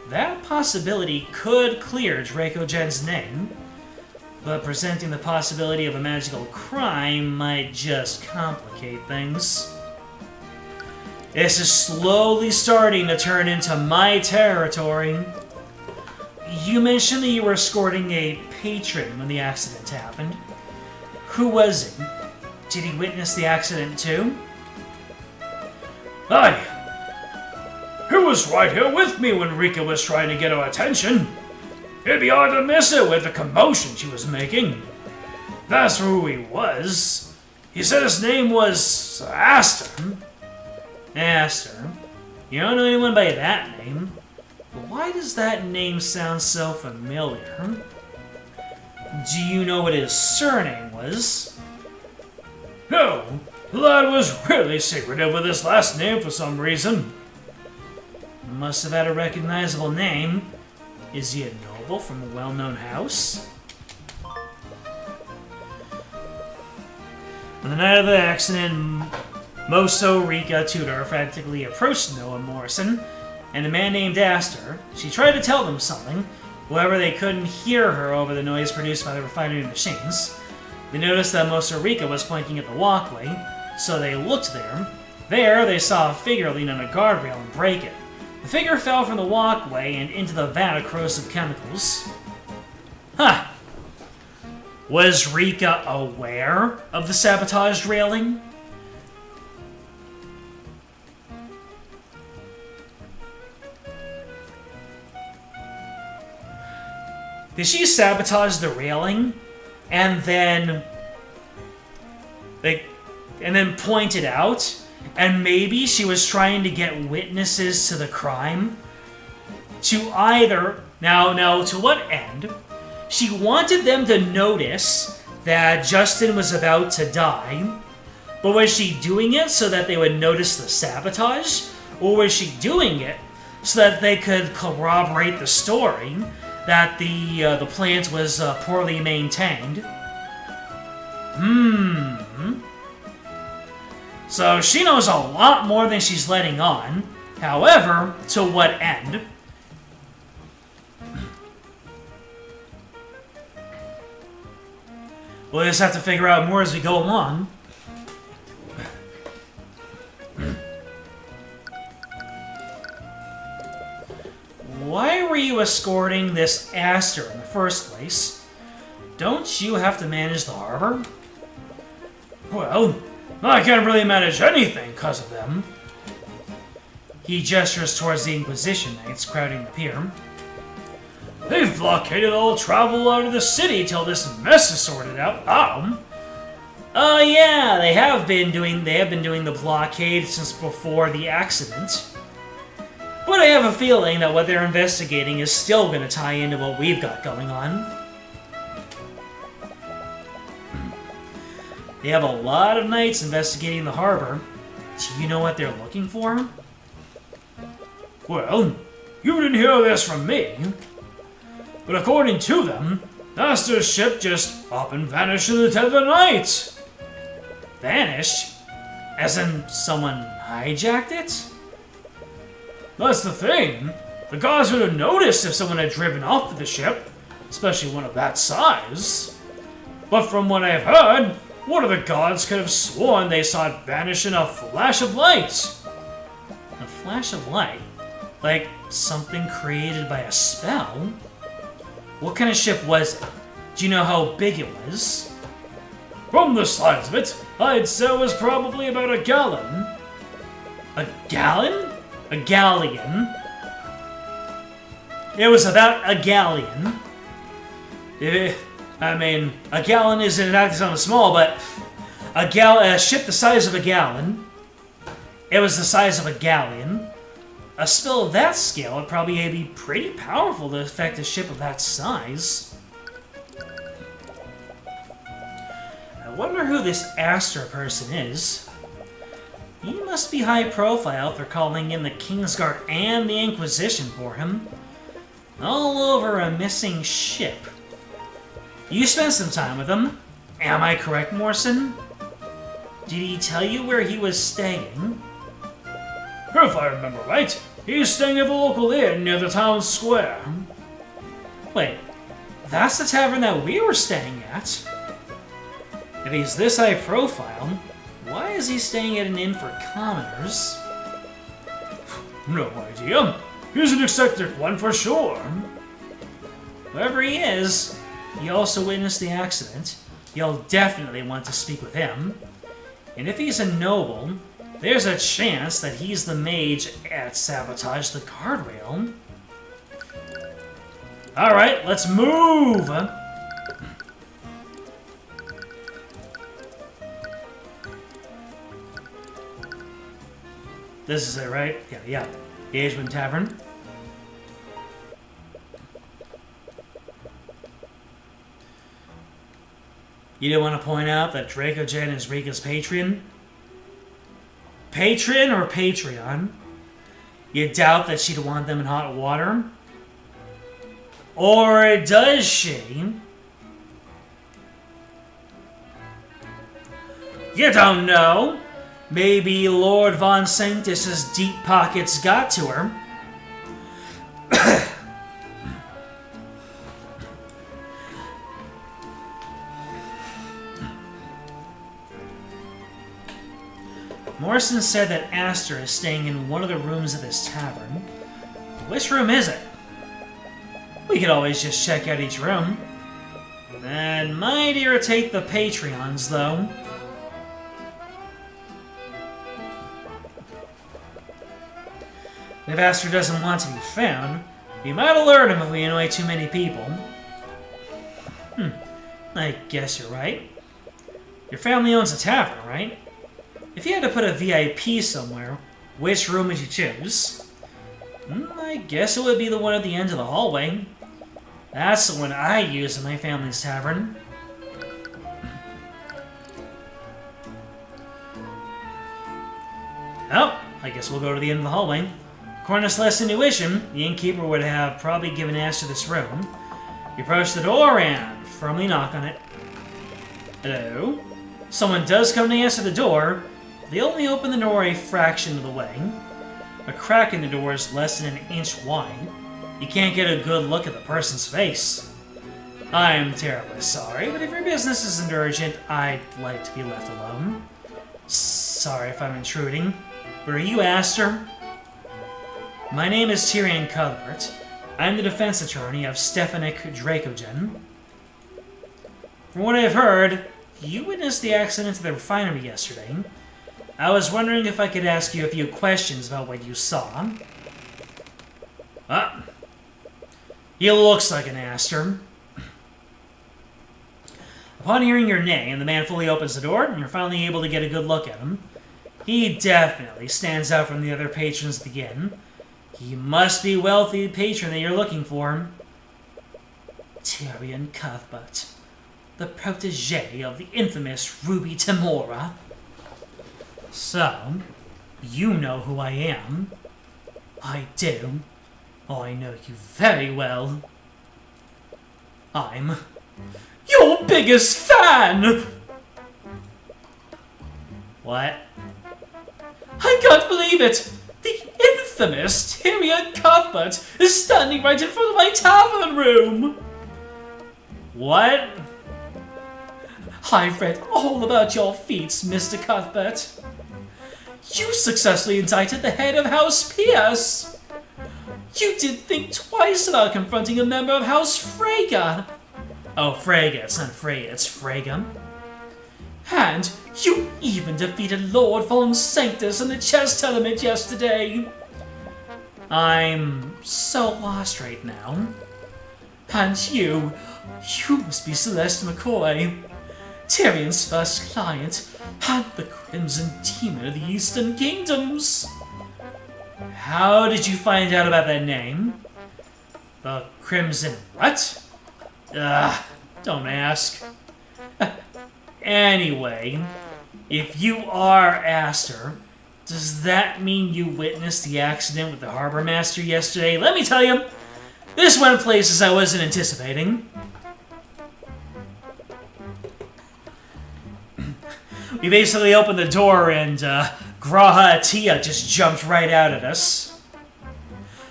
that possibility could clear Dracogen's name, but presenting the possibility of a magical crime might just complicate things. This is slowly starting to turn into my territory. You mentioned that you were escorting a patron when the accident happened. Who was he? Did he witness the accident too? Aye. He was right here with me when Rika was trying to get her attention. It'd be hard to miss it with the commotion she was making. That's who he was. He said his name was Aster. Aster. You don't know anyone by that name. But why does that name sound so familiar? Do you know what his surname was? No, the lad was really secretive with his last name for some reason. Must have had a recognizable name. Is he a noble from a well-known house? On the night of the accident, Moso Rika Tudor frantically approached Noah Morrison and a man named Aster. She tried to tell them something. However, they couldn't hear her over the noise produced by the refinery machines. They noticed that Moso Rika was pointing at the walkway, so they looked there. There, they saw a figure lean on a guardrail and break it. The figure fell from the walkway and into the vat of corrosive chemicals. Huh! Was Rika aware of the sabotaged railing? Did she sabotage the railing and then point it out? And maybe she was trying to get witnesses to the crime? To either... Now, to what end? She wanted them to notice that Justin was about to die, but was she doing it so that they would notice the sabotage? Or was she doing it so that they could corroborate the story that the plant was poorly maintained? So she knows a lot more than she's letting on. However, to what end? We'll just have to figure out more as we go along. Why were you escorting this Aster in the first place? Don't you have to manage the harbor? Well, I can't really manage anything because of them. He gestures towards the Inquisition Knights crowding the pier. They've blockaded all travel out of the city till this mess is sorted out. Yeah, they have been doing the blockade since before the accident. But I have a feeling that what they're investigating is still going to tie into what we've got going on. They have a lot of knights investigating the harbor. Do you know what they're looking for? Well, you didn't hear this from me. But according to them, Aster's ship just up and vanished in the dead of the night. Vanished? As in someone hijacked it? That's the thing. The gods would have noticed if someone had driven off with the ship, especially one of that size. But from what I've heard, one of the gods could have sworn they saw it vanish in a flash of light. A flash of light? Like something created by a spell? What kind of ship was it? Do you know how big it was? From the size of it, I'd say it was probably about a gallon. A gallon? A galleon. It was about a galleon. I mean, a gallon isn't exactly something small, but a ship the size of a gallon. It was the size of a galleon. A spill of that scale would probably be pretty powerful to affect a ship of that size. I wonder who this Aster person is. He must be high profile for calling in the Kingsguard and the Inquisition for him. All over a missing ship. You spent some time with him. Am I correct, Morrison? Did he tell you where he was staying? If I remember right, he's staying at the local inn near the town square. Wait, that's the tavern that we were staying at? If he's this high profile, why is he staying at an inn for commoners? No idea. He's an eccentric one for sure. Whoever he is, he also witnessed the accident. You'll definitely want to speak with him. And if he's a noble, there's a chance that he's the mage at sabotage the guardrail. Alright, let's move! This is it, right? Yeah. The Ageman Tavern. You did want to point out that Dracogen is Rika's patron? Patron or Patreon? You doubt that she'd want them in hot water? Or does she? You don't know. Maybe Lord Von Sanctus's deep pockets got to her. Morrison said that Aster is staying in one of the rooms of this tavern. Which room is it? We could always just check out each room. That might irritate the Patreons, though. If Aster doesn't want to be found, we might alert him if we annoy too many people. I guess you're right. Your family owns a tavern, right? If you had to put a VIP somewhere, which room would you choose? I guess it would be the one at the end of the hallway. That's the one I use in my family's tavern. Oh, I guess we'll go to the end of the hallway. According to Celeste's intuition, the innkeeper would have probably given Aster this room. You approach the door and firmly knock on it. Hello? Someone does come to answer the door. They only open the door a fraction of the way. A crack in the door is less than an inch wide. You can't get a good look at the person's face. I'm terribly sorry, but if your business isn't urgent, I'd like to be left alone. Sorry if I'm intruding, but are you Aster? My name is Tyrion Cuthbert. I'm the defense attorney of Stefanik Dracogen. From what I've heard, you witnessed the accident at the refinery yesterday. I was wondering if I could ask you a few questions about what you saw. He looks like an Aster. Upon hearing your name, the man fully opens the door, and you're finally able to get a good look at him. He definitely stands out from the other patrons at the inn. He must be wealthy patron that you're looking for. Tyrion Cuthbert, the protege of the infamous Ruby Timora. So, you know who I am. I do. Oh, I know you very well. I'm your biggest fan! What? I can't believe it! The infamous Tyrion Cuthbert is standing right in front of my tavern room! What? I've read all about your feats, Mr. Cuthbert. You successfully indicted the head of House Pierce. You did think twice about confronting a member of House Frege. Oh, Frege. It's not Freya, it's Frege. And you even defeated Lord Von Sanctus in the chess tournament yesterday. I'm so lost right now. And you must be Celeste McCoy, Tyrion's first client, and the Crimson Demon of the Eastern Kingdoms. How did you find out about that name? The Crimson what? Don't ask. Anyway, if you are Aster, does that mean you witnessed the accident with the Harbor Master yesterday? Let me tell you, this went places I wasn't anticipating. We basically opened the door and Graha Atia just jumped right out at us.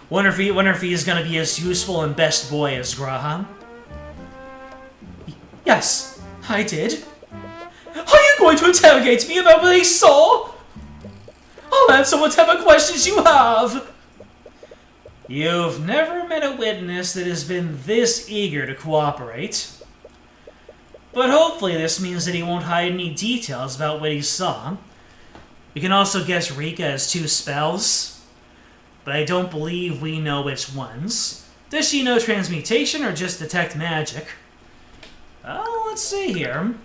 Wonder if he's gonna be as useful and best boy as Graha. Yes, I did. Are you going to interrogate me about what I saw? I'll answer whatever questions you have. You've never met a witness that has been this eager to cooperate. But hopefully this means that he won't hide any details about what he saw. We can also guess Rika has 2 spells, but I don't believe we know which ones. Does she know transmutation or just detect magic? Oh, let's see here.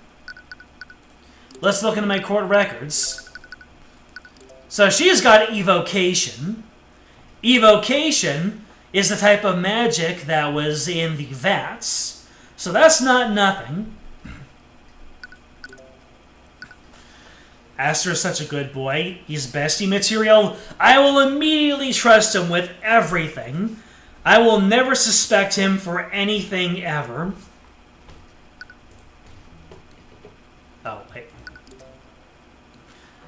Let's look into my court records. So she's got evocation. Evocation is the type of magic that was in the vats. So that's not nothing. Aster is such a good boy. He's bestie material. I will immediately trust him with everything. I will never suspect him for anything ever. Oh, wait.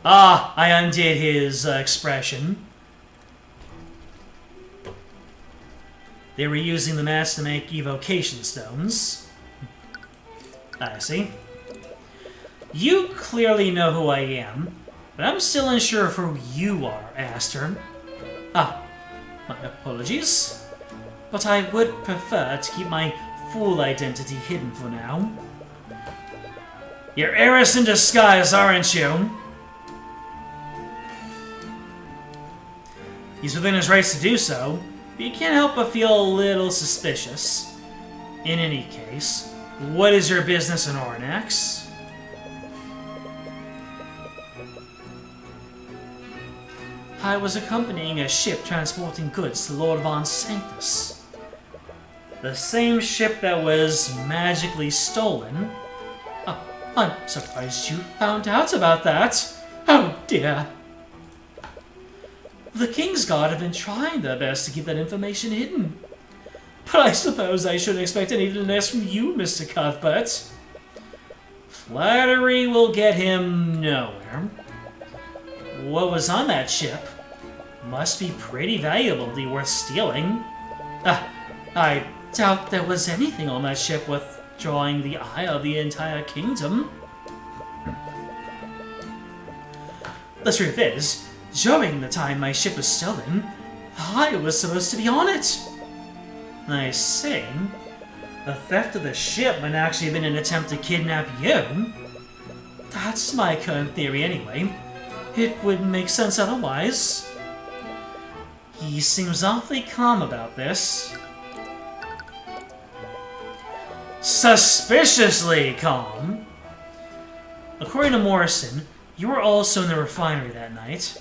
Ah, I undid his expression. They were using the mats to make evocation stones. I see. You clearly know who I am, but I'm still unsure of who you are, Aster. Ah, my apologies. But I would prefer to keep my full identity hidden for now. You're heiress in disguise, aren't you? He's within his rights to do so, but you can't help but feel a little suspicious. In any case, what is your business in Ornax? I was accompanying a ship transporting goods to Lord Von Sanctus. The same ship that was magically stolen. Oh, I'm surprised you found out about that. Oh dear. The King's Guard have been trying their best to keep that information hidden. But I suppose I shouldn't expect anything less from you, Mr. Cuthbert. Flattery will get him nowhere. What was on that ship? Must be pretty valuable to be worth stealing. I doubt there was anything on that ship worth drawing the eye of the entire kingdom. The truth is, during the time my ship was stolen, I was supposed to be on it. I see. The theft of the ship might actually have been an attempt to kidnap you. That's my current theory anyway. It wouldn't make sense otherwise. He seems awfully calm about this. Suspiciously calm. According to Morrison, you were also in the refinery that night.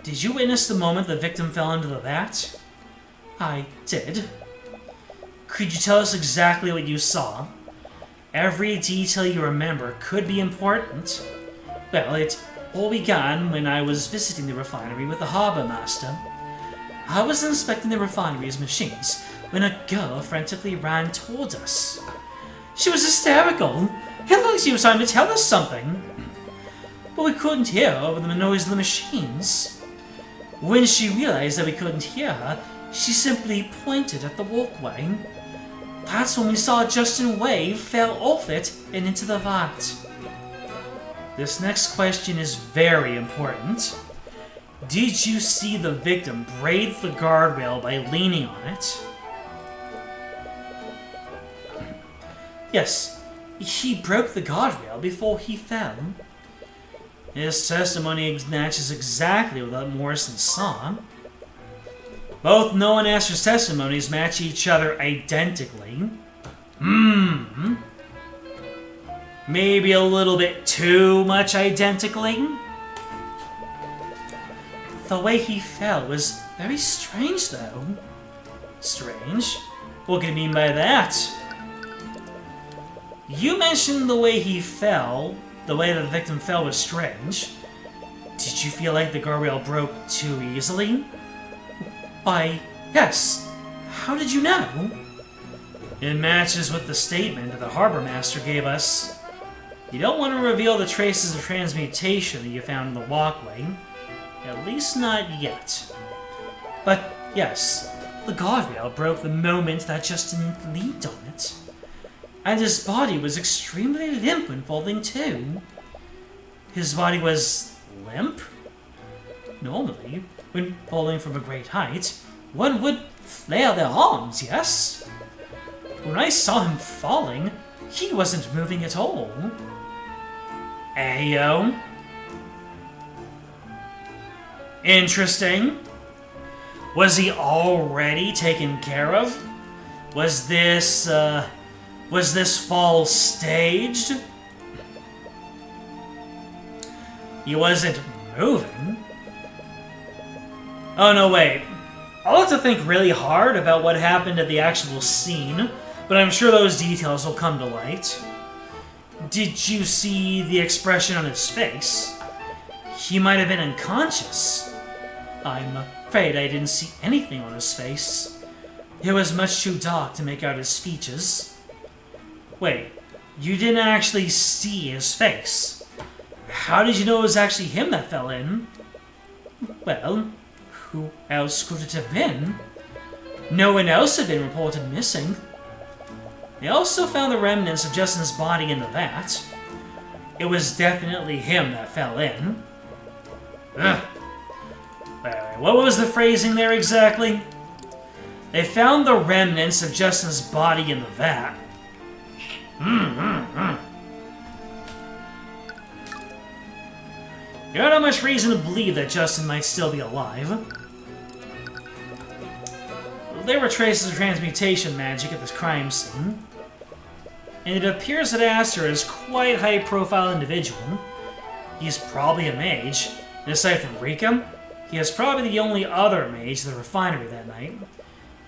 Did you witness the moment the victim fell into the vat? I did. Could you tell us exactly what you saw? Every detail you remember could be important. Well, it all began when I was visiting the refinery with the harbor master. I was inspecting the refinery's machines when a girl frantically ran toward us. She was hysterical. It looked like she was trying to tell us something. But we couldn't hear her over the noise of the machines. When she realized that we couldn't hear her, she simply pointed at the walkway. That's when we saw Justin Wave fell off it and into the vat. This next question is very important. Did you see the victim braid the guardrail by leaning on it? Yes, he broke the guardrail before he fell. His testimony matches exactly with what Morrison saw. Both Noah and Astor's testimonies match each other identically. Maybe a little bit too much identically? The way he fell was very strange, though. Strange? What can you mean by that? You mentioned the way he fell, the way the victim fell was strange. Did you feel like the guardrail broke too easily? Why, yes. How did you know? It matches with the statement that the harbor master gave us. You don't want to reveal the traces of transmutation that you found in the walkway. At least not yet. But yes, the guardrail broke the moment that Justin leaned on it. And his body was extremely limp when falling too. His body was limp? Normally, when falling from a great height, one would flail their arms, yes? When I saw him falling, he wasn't moving at all. Ayo. Interesting. Was he already taken care of? Was this fall staged? He wasn't moving. Oh, no, wait. I'll have to think really hard about what happened at the actual scene, but I'm sure those details will come to light. Did you see the expression on his face? He might have been unconscious. I'm afraid I didn't see anything on his face. It was much too dark to make out his features. Wait, you didn't actually see his face? How did you know it was actually him that fell in? Well, who else could it have been? No one else had been reported missing. They also found the remnants of Justin's body in the vat. It was definitely him that fell in. Ugh. Wait, what was the phrasing there exactly? They found the remnants of Justin's body in the vat. You don't have much reason to believe that Justin might still be alive. There were traces of transmutation magic at this crime scene. And it appears that Aster is quite a high-profile individual. He's probably a mage. And aside from Rika, he is probably the only other mage at the refinery that night.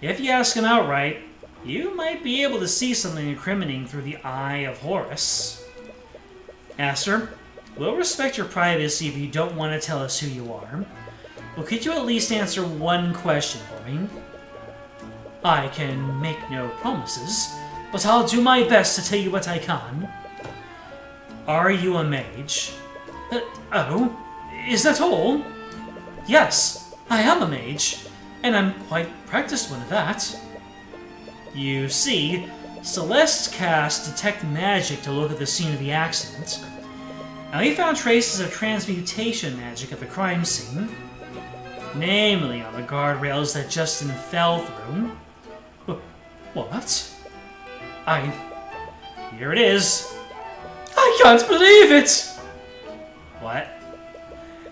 If you ask him outright, you might be able to see something incriminating through the eye of Horus. Aster, we'll respect your privacy if you don't want to tell us who you are. But could you at least answer one question for me? I can make no promises, but I'll do my best to tell you what I can. Are you a mage? Oh, is that all? Yes, I am a mage, and I'm quite practiced one at that. You see, Celeste cast Detect Magic to look at the scene of the accident. Now he found traces of transmutation magic at the crime scene, namely on the guardrails that Justin fell through. What? Here it is. I can't believe it! What?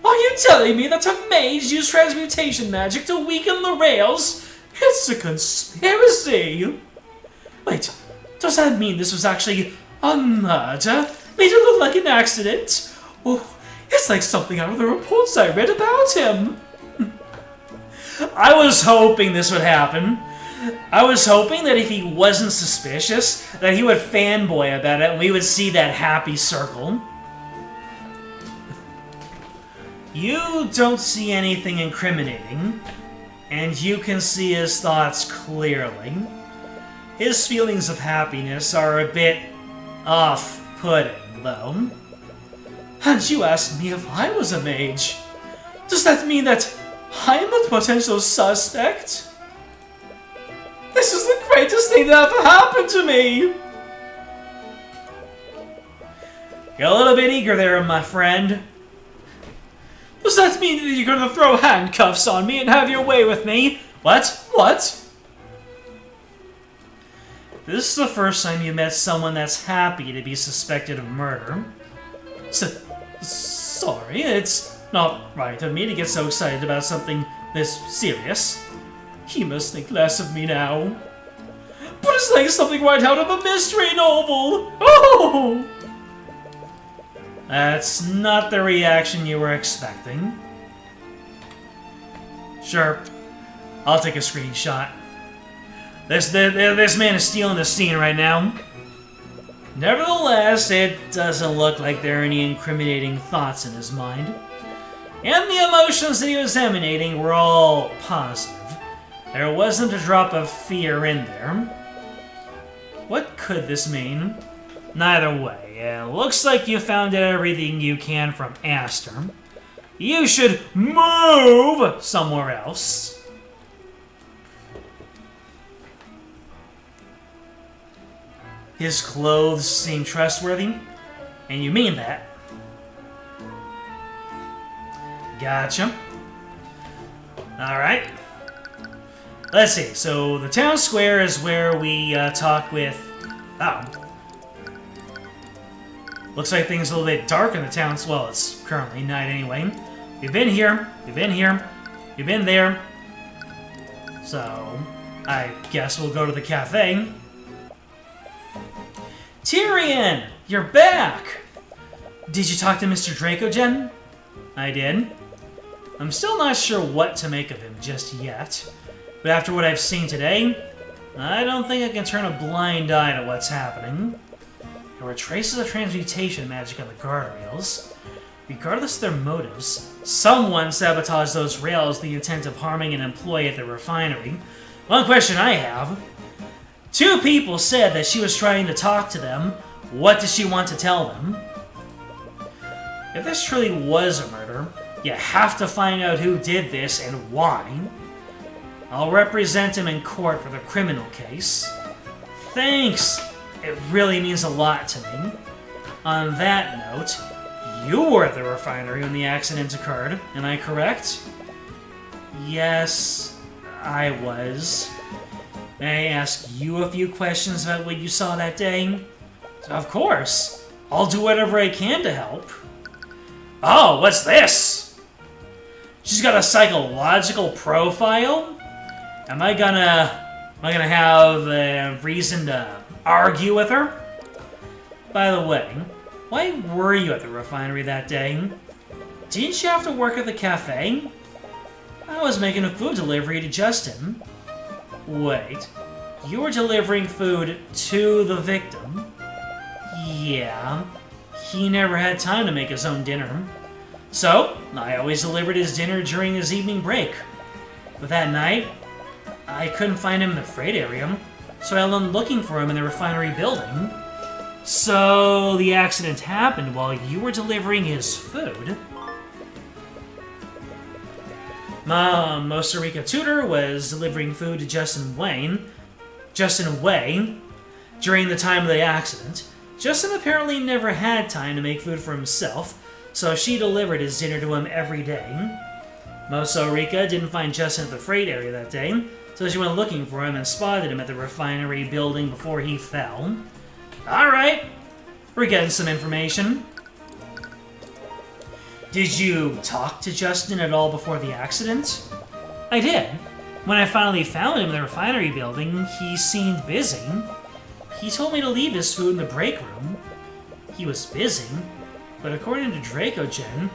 Are you telling me that a mage used transmutation magic to weaken the rails? It's a conspiracy! Wait, does that mean this was actually a murder? Made it look like an accident? Oh, it's like something out of the reports I read about him. I was hoping this would happen. I was hoping that if he wasn't suspicious, that he would fanboy about it and we would see that happy circle. You don't see anything incriminating, and you can see his thoughts clearly. His feelings of happiness are a bit off-putting, though. And you asked me if I was a mage. Does that mean that I'm a potential suspect? This is the greatest thing that ever happened to me! You're a little bit eager there, my friend. Does that mean that you're gonna throw handcuffs on me and have your way with me? What? What? This is the first time you met someone that's happy to be suspected of murder. Sorry, it's not right of me to get so excited about something this serious. He must think less of me now. But it's like something right out of a mystery novel! Oh! That's not the reaction you were expecting. Sure, I'll take a screenshot. This man is stealing the scene right now. Nevertheless, it doesn't look like there are any incriminating thoughts in his mind. And the emotions that he was emanating were all positive. There wasn't a drop of fear in there. What could this mean? Neither way, it looks like you found out everything you can from Aster. You should move somewhere else. His clothes seem trustworthy, and you mean that. Gotcha. Alright. Let's see, so the town square is where we talk with... Oh. Looks like things are a little bit dark in the town. Well, it's currently night anyway. We've been here, we've been here, we've been there. So, I guess we'll go to the cafe. Tyrion! You're back! Did you talk to Mr. Draco, Jen? I did. I'm still not sure what to make of him just yet. But after what I've seen today, I don't think I can turn a blind eye to what's happening. There were traces of transmutation magic on the guardrails. Regardless of their motives, someone sabotaged those rails with the intent of harming an employee at the refinery. One question I have. 2 people said that she was trying to talk to them. What does she want to tell them? If this truly was a murder, you have to find out who did this and why. I'll represent him in court for the criminal case. Thanks! It really means a lot to me. On that note, you were at the refinery when the accident occurred, am I correct? Yes, I was. May I ask you a few questions about what you saw that day? Of course. I'll do whatever I can to help. Oh, what's this? She's got a psychological profile? Am I gonna have a reason to argue with her? By the way, why were you at the refinery that day? Didn't you have to work at the cafe? I was making a food delivery to Justin. Wait, you were delivering food to the victim? Yeah, he never had time to make his own dinner. So, I always delivered his dinner during his evening break. But that night, I couldn't find him in the freight area, so I went looking for him in the refinery building. So, the accident happened while you were delivering his food. Mosarika Tudor was delivering food to Justin Way during the time of the accident. Justin apparently never had time to make food for himself, so she delivered his dinner to him every day. Mosarika didn't find Justin at the freight area that day, so she went looking for him and spotted him at the refinery building before he fell. Alright, we're getting some information. Did you talk to Justin at all before the accident? I did. When I finally found him in the refinery building, he seemed busy. He told me to leave his food in the break room. He was busy, but according to Dracogen,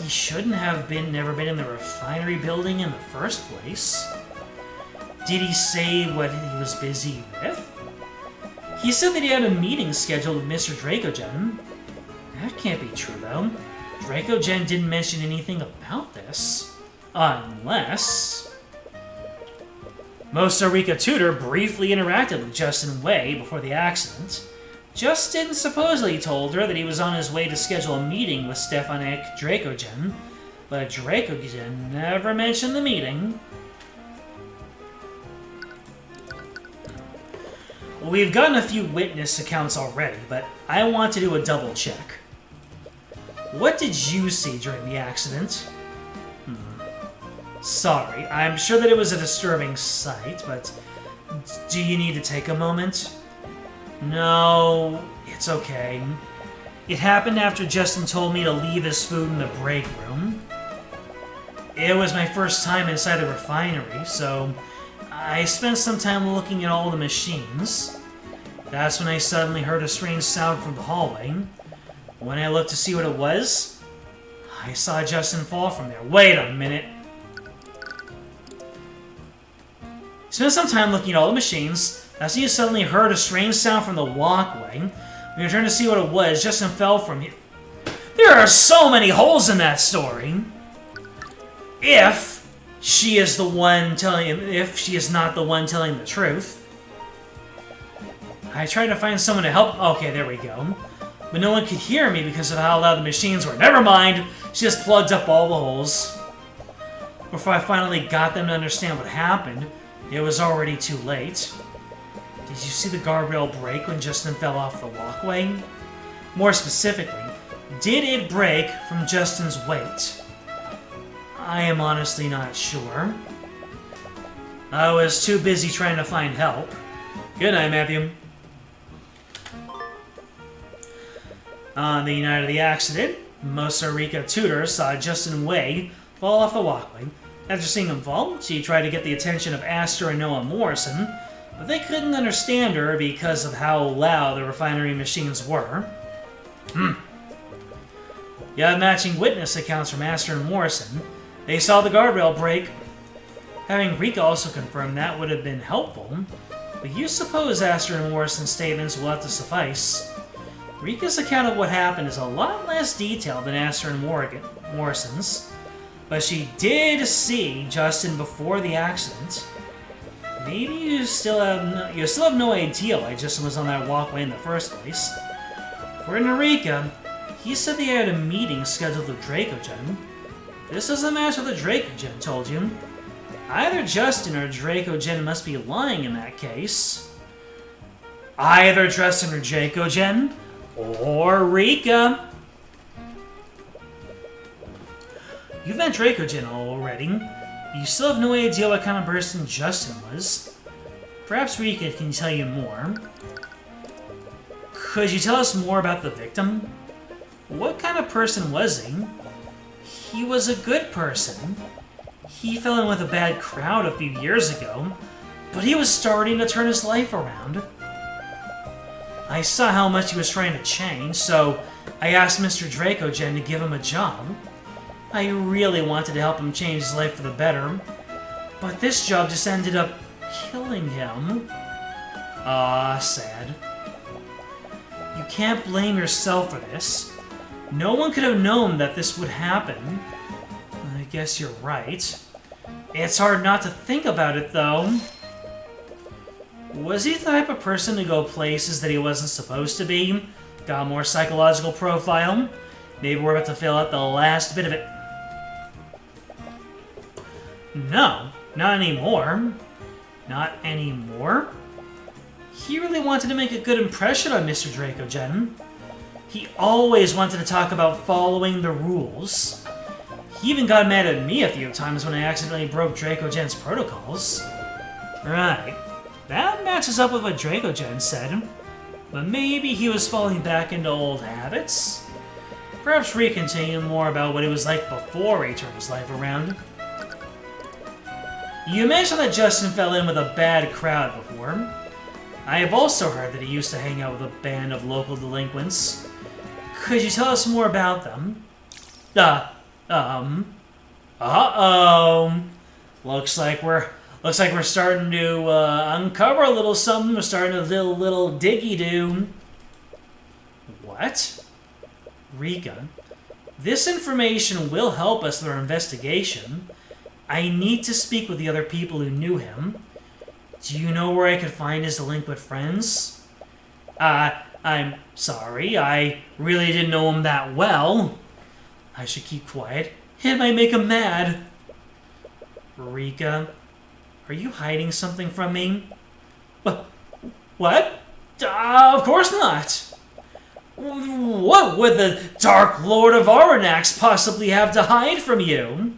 he shouldn't have never been in the refinery building in the first place. Did he say what he was busy with? He said that he had a meeting scheduled with Mr. Dracogen. That can't be true, though. Dracogen didn't mention anything about this. Unless... Mosarika Tudor briefly interacted with Justin Way before the accident. Justin supposedly told her that he was on his way to schedule a meeting with Stefanik Dracogen, but Dracogen never mentioned the meeting. Well, we've gotten a few witness accounts already, but I want to do a double check. What did you see during the accident? Sorry, I'm sure that it was a disturbing sight, but do you need to take a moment? No, it's okay. It happened after Justin told me to leave his food in the break room. It was my first time inside the refinery, so I spent some time looking at all the machines. That's when I suddenly heard a strange sound from the hallway. When I looked to see what it was, I saw Justin fall from there. Wait a minute. Spent some time looking at all the machines. That's when you suddenly heard a strange sound from the walkway. When you turned to see what it was, Justin fell from here. There are so many holes in that story. If she is not the one telling the truth. I tried to find someone to help. Okay, there we go. But no one could hear me because of how loud the machines were. Never mind. She just plugged up all the holes. Before I finally got them to understand what happened, it was already too late. Did you see the guardrail break when Justin fell off the walkway? More specifically, did it break from Justin's weight? I am honestly not sure. I was too busy trying to find help. Good night, Matthew. On the night of the accident, Mosarika Tudor saw Justin Way fall off the walkway. After seeing him fall, she tried to get the attention of Astor and Noah Morrison, but they couldn't understand her because of how loud the refinery machines were. You have matching witness accounts from Astor and Morrison. They saw the guardrail break. Having Rika also confirm that would have been helpful, but you suppose Astor and Morrison's statements will have to suffice. Rika's account of what happened is a lot less detailed than Astor and Morrison's, but she did see Justin before the accident. Maybe you still have no idea why Justin was on that walkway in the first place. According to Rika, he said they had a meeting scheduled with Dracogen. This doesn't match what the Dracogen told you. Either Justin or Dracogen must be lying in that case. Either Justin or Dracogen, or Rika. You've met Dracogen already. You still have no idea what kind of person Justin was. Perhaps Rika can tell you more. Could you tell us more about the victim? What kind of person was he? He was a good person. He fell in with a bad crowd a few years ago, but he was starting to turn his life around. I saw how much he was trying to change, so I asked Mr. Dracogen to give him a job. I really wanted to help him change his life for the better, but this job just ended up killing him. Ah, sad. You can't blame yourself for this. No one could have known that this would happen. I guess you're right. It's hard not to think about it, though. Was he the type of person to go places that he wasn't supposed to be? Got a more psychological profile? Maybe we're about to fill out the last bit of it. No, not anymore. Not anymore? He really wanted to make a good impression on Mr. Dracogen. He always wanted to talk about following the rules. He even got mad at me a few times when I accidentally broke Dracogen's protocols. Right. That matches up with what Dracogen said. But maybe he was falling back into old habits? Perhaps Rika can tell you more about what it was like before he turned his life around. You mentioned that Justin fell in with a bad crowd before. I have also heard that he used to hang out with a band of local delinquents. Could you tell us more about them? Uh-oh. Looks like we're starting to uncover a little something. We're starting to do a little diggy-do. What? Rika, this information will help us with our investigation. I need to speak with the other people who knew him. Do you know where I could find his delinquent friends? I'm sorry, I really didn't know him that well. I should keep quiet. It might make him mad. Rika, are you hiding something from me? What? Of course not. What would the Dark Lord of Aranax possibly have to hide from you?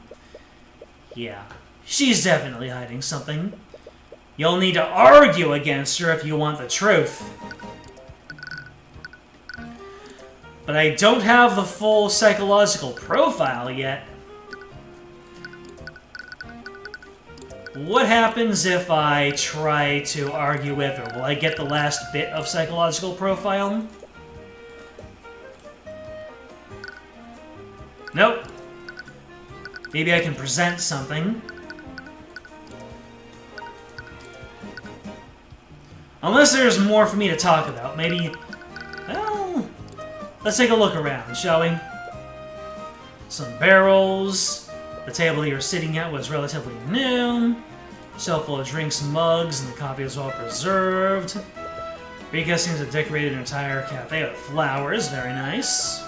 Yeah, she's definitely hiding something. You'll need to argue against her if you want the truth. But I don't have the full psychological profile yet. What happens if I try to argue with her? Will I get the last bit of psychological profile? Nope. Maybe I can present something. Unless there's more for me to talk about. Maybe... Well... Let's take a look around, shall we? Some barrels. The table you're sitting at was relatively new. Shelf full of drinks and mugs, and the coffee is well preserved. Rika seems to have decorated an entire cafe with flowers. Very nice.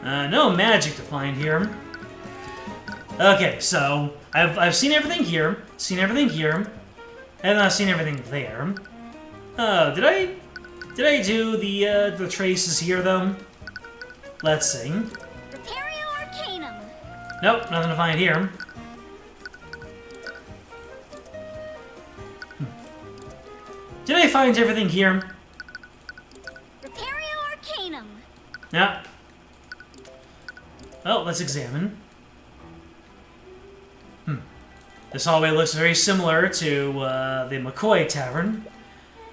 No magic to find here. Okay, so I've seen everything here, and I've seen everything there. Did I do the traces here though? Let's see. Nope, nothing to find here. Did I find everything here? Yeah. Oh, let's examine. This hallway looks very similar to the McCoy Tavern.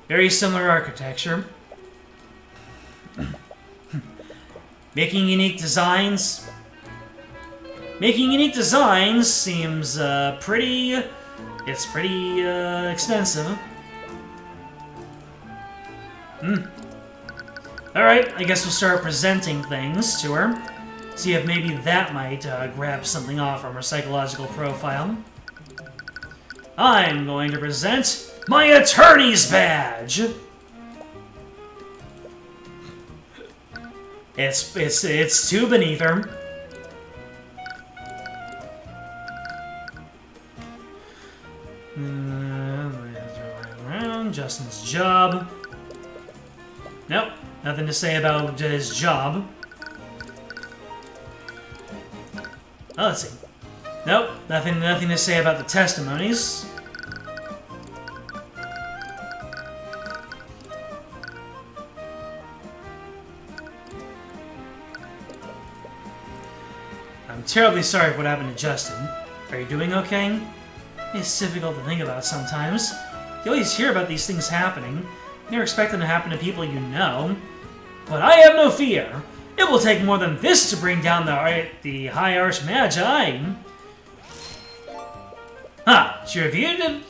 Very similar architecture. Making unique designs. Making unique designs seems pretty... It's pretty expensive. Alright, I guess we'll start presenting things to her. See if maybe that might grab something off from her psychological profile. I'm going to present my attorney's badge! It's too beneath her. Justin's job. Nope, nothing to say about his job. Oh, let's see. Nope, nothing to say about the testimonies. I'm terribly sorry for what happened to Justin. Are you doing okay? It's difficult to think about sometimes. You always hear about these things happening. You never expect them to happen to people you know. But I have no fear. It will take more than this to bring down the High Archmagi.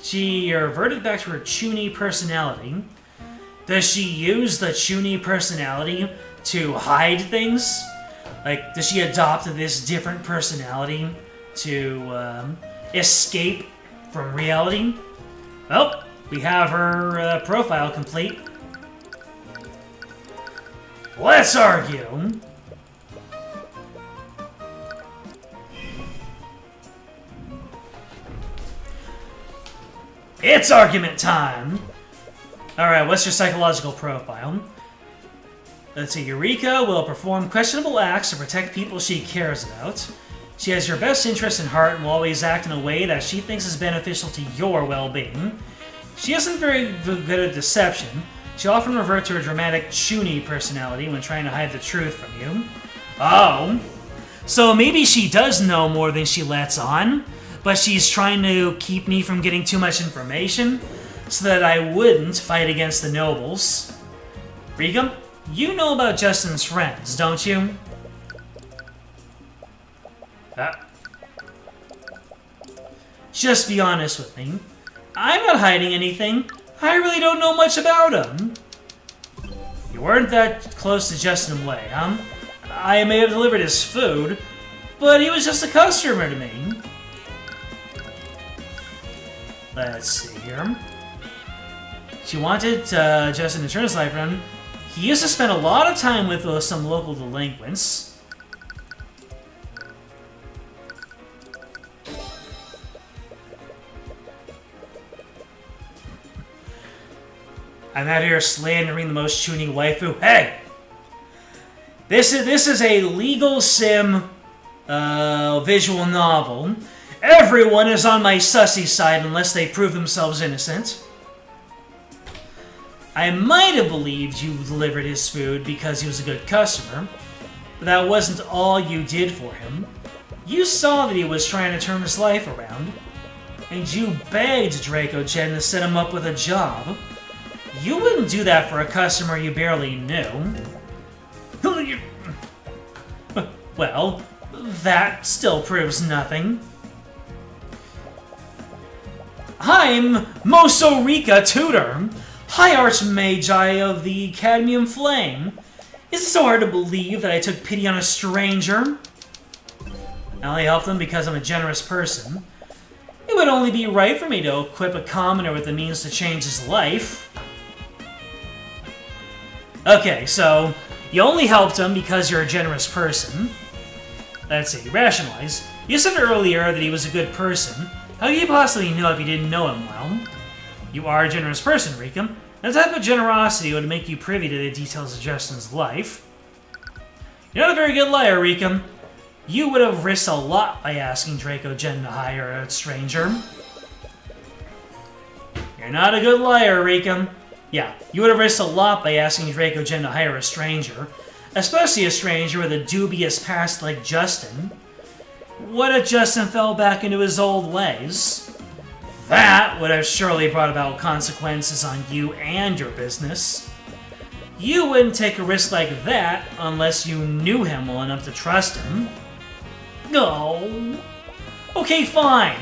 She reverted back to her chuny personality. Does she use the chuny personality to hide things? Like, does she adopt this different personality to escape from reality? Well, we have her profile complete. Let's argue. It's argument time! Alright, what's your psychological profile? Let's see, Eureka will perform questionable acts to protect people she cares about. She has your best interest in heart and will always act in a way that she thinks is beneficial to your well-being. She isn't very good at deception. She often reverts to her dramatic, chuny personality when trying to hide the truth from you. Oh. So maybe she does know more than she lets on, but she's trying to keep me from getting too much information so that I wouldn't fight against the nobles. Rika, you know about Justin's friends, don't you? Just be honest with me. I'm not hiding anything. I really don't know much about him. You weren't that close to Justin Way, huh? I may have delivered his food, but he was just a customer to me. Let's see here. She wanted Justin to turn his life around. He used to spend a lot of time with some local delinquents. I'm out here slandering the most chuny waifu. Hey! This is a legal sim visual novel. Everyone is on my sussy side unless they prove themselves innocent. I might have believed you delivered his food because he was a good customer, but that wasn't all you did for him. You saw that he was trying to turn his life around, and you begged Draco Jen to set him up with a job. You wouldn't do that for a customer you barely knew. Well, that still proves nothing. I'm Mosorika Tudor, High Archmagi of the Cadmium Flame. Is it so hard to believe that I took pity on a stranger? I only helped him because I'm a generous person. It would only be right for me to equip a commoner with the means to change his life. Okay, so you only helped him because you're a generous person. Let's see, rationalize. You said earlier that he was a good person. How could you possibly know if you didn't know him well? You are a generous person, Rika. That type of generosity would make you privy to the details of Justin's life. You're not a very good liar, Rika. You would have risked a lot by asking Draco Jen to hire a stranger. You're not a good liar, Rika. Yeah, you would have risked a lot by asking Draco Jen to hire a stranger. Especially a stranger with a dubious past like Justin. What if Justin fell back into his old ways? That would have surely brought about consequences on you and your business. You wouldn't take a risk like that unless you knew him well enough to trust him. No. Okay, fine.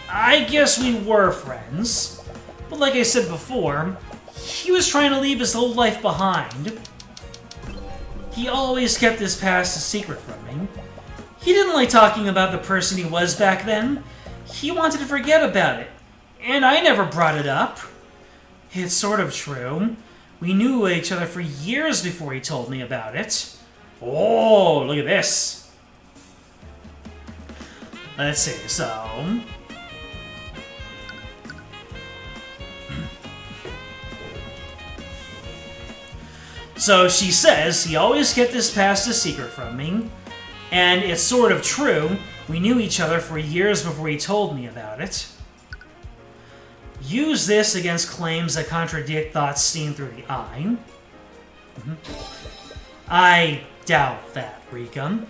I guess we were friends. But like I said before, he was trying to leave his old life behind. He always kept his past a secret from me. He didn't like talking about the person he was back then. He wanted to forget about it. And I never brought it up. It's sort of true. We knew each other for years before he told me about it. Oh, look at this. Let's see, so... So she says he always kept his past a secret from me, and it's sort of true. We knew each other for years before he told me about it. Use this against claims that contradict thoughts seen through the eye. I doubt that, Rika.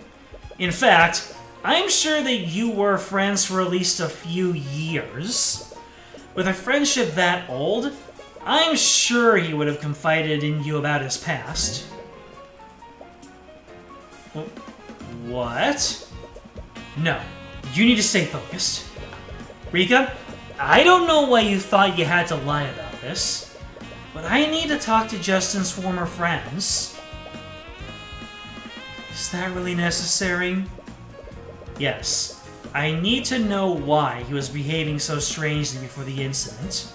In fact, I'm sure that you were friends for at least a few years. With a friendship that old, I'm sure he would have confided in you about his past. What? No, you need to stay focused. Rika, I don't know why you thought you had to lie about this, but I need to talk to Justin's former friends. Is that really necessary? Yes, I need to know why he was behaving so strangely before the incident.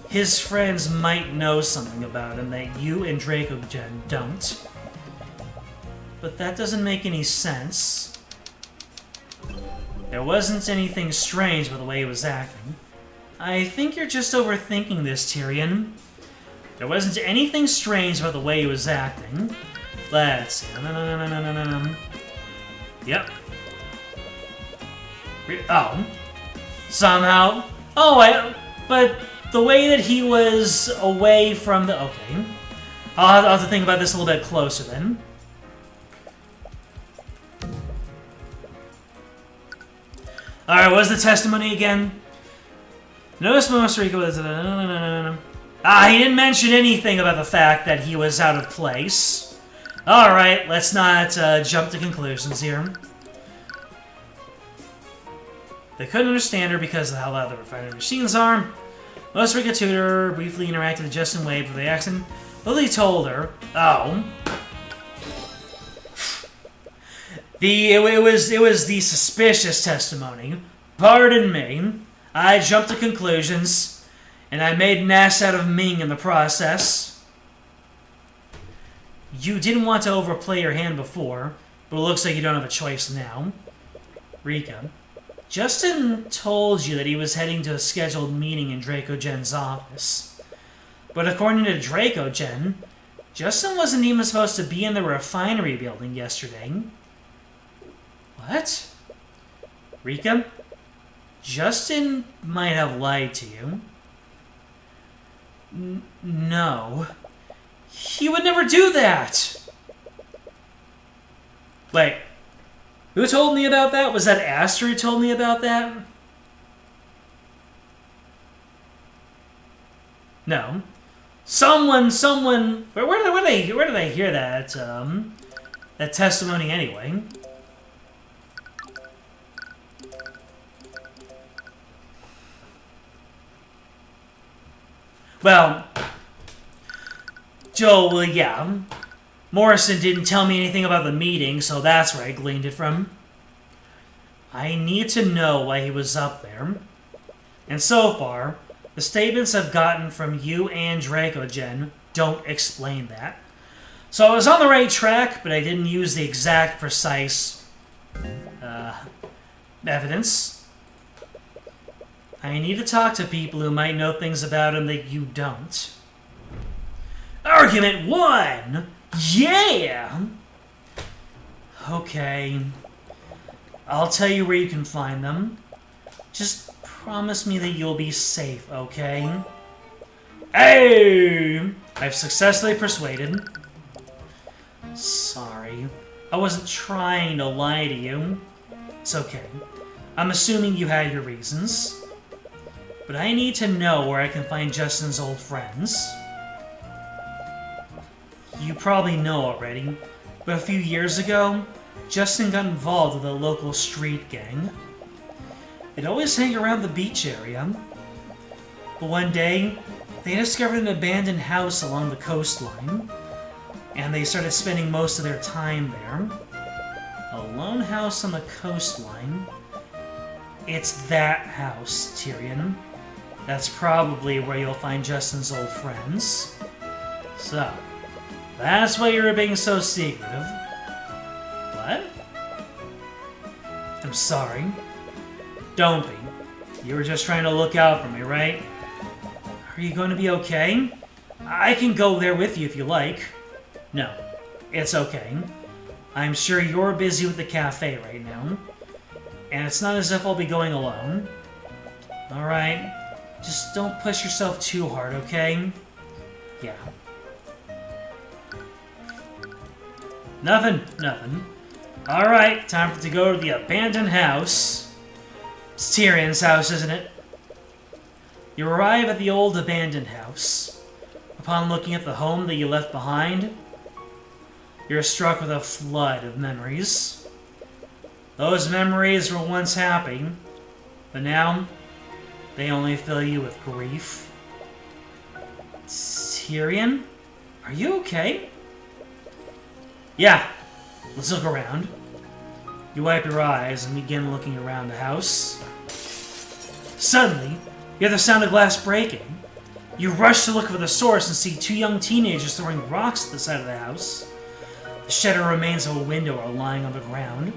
His friends might know something about him that you and Dracogen don't. But that doesn't make any sense. There wasn't anything strange with the way he was acting. I think you're just overthinking this, Tyrion. There wasn't anything strange about the way he was acting. Let's see. Yep. Oh. Somehow. Oh, but the way that he was away from the... Okay. I'll have to think about this a little bit closer then. Alright, what was the testimony again? Notice most Rico was... he didn't mention anything about the fact that he was out of place. Alright, let's not jump to conclusions here. They couldn't understand her because of how loud the refinery machines are. Most Rika Tutor briefly interacted with Justin Wade for the accident. Lily told her... Oh. It was the suspicious testimony. Pardon me. I jumped to conclusions, and I made an ass out of Ming in the process. You didn't want to overplay your hand before, but it looks like you don't have a choice now. Rika, Justin told you that he was heading to a scheduled meeting in Dracogen's office. But according to Dracogen, Justin wasn't even supposed to be in the refinery building yesterday. What? Rika? Justin might have lied to you. No. He would never do that! Wait. Who told me about that? Was that Aster who told me about that? No. Someone... Where did I hear that, that testimony anyway? Well, yeah. Morrison didn't tell me anything about the meeting, so that's where I gleaned it from. I need to know why he was up there. And so far, the statements I've gotten from you and Dracogen don't explain that. So I was on the right track, but I didn't use the exact, precise, evidence. I need to talk to people who might know things about him that you don't. Argument 1! Yeah! Okay. I'll tell you where you can find them. Just promise me that you'll be safe, okay? Hey! I've successfully persuaded. Sorry. I wasn't trying to lie to you. It's okay. I'm assuming you had your reasons. But I need to know where I can find Justin's old friends. You probably know already, but a few years ago, Justin got involved with a local street gang. They'd always hang around the beach area. But one day, they discovered an abandoned house along the coastline, and they started spending most of their time there. A lone house on the coastline. It's that house, Tyrion. That's probably where you'll find Justin's old friends. So, that's why you were being so secretive. What? I'm sorry. Don't be. You were just trying to look out for me, right? Are you going to be okay? I can go there with you if you like. No, it's okay. I'm sure you're busy with the cafe right now. And it's not as if I'll be going alone. Alright, just don't push yourself too hard, okay? Yeah. Nothing. Alright, time to go to the abandoned house. It's Tyrion's house, isn't it? You arrive at the old abandoned house. Upon looking at the home that you left behind, you're struck with a flood of memories. Those memories were once happy, but now they only fill you with grief. Tyrion? Are you okay? Yeah. Let's look around. You wipe your eyes and begin looking around the house. Suddenly, you hear the sound of glass breaking. You rush to look for the source and see two young teenagers throwing rocks at the side of the house. The shattered remains of a window are lying on the ground.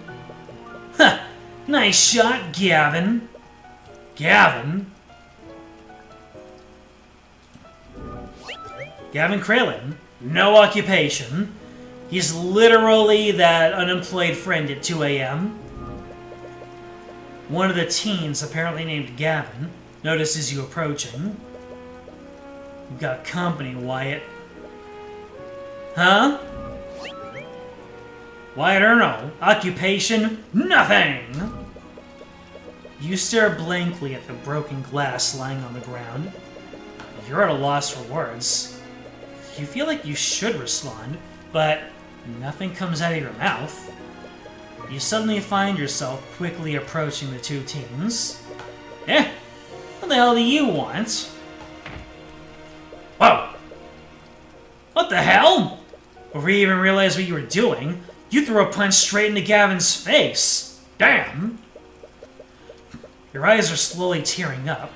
Ha! Nice shot, Gavin. Gavin? Gavin Kralin. No occupation. He's literally that unemployed friend at 2 a.m. One of the teens, apparently named Gavin, notices you approaching. You've got company, Wyatt. Huh? Wyatt Erno. Occupation? Nothing! You stare blankly at the broken glass lying on the ground. You're at a loss for words. You feel like you should respond, but nothing comes out of your mouth. You suddenly find yourself quickly approaching the two teens. Eh? What the hell do you want? Whoa! What the hell? Before you even realized what you were doing, you threw a punch straight into Gavin's face. Damn! Your eyes are slowly tearing up.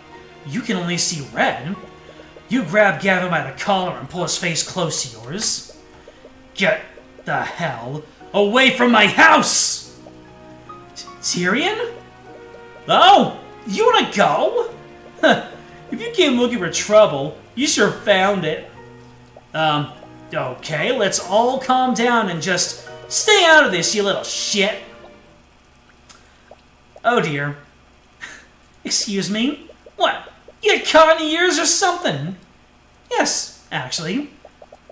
You can only see red. You grab Gavin by the collar and pull his face close to yours. Get the hell away from my house! Tyrion? Oh, you wanna go? If you came looking for trouble, you sure found it. Okay, let's all calm down and just stay out of this, you little shit. Oh dear. Excuse me? What? You got caught in the ears or something? Yes, actually.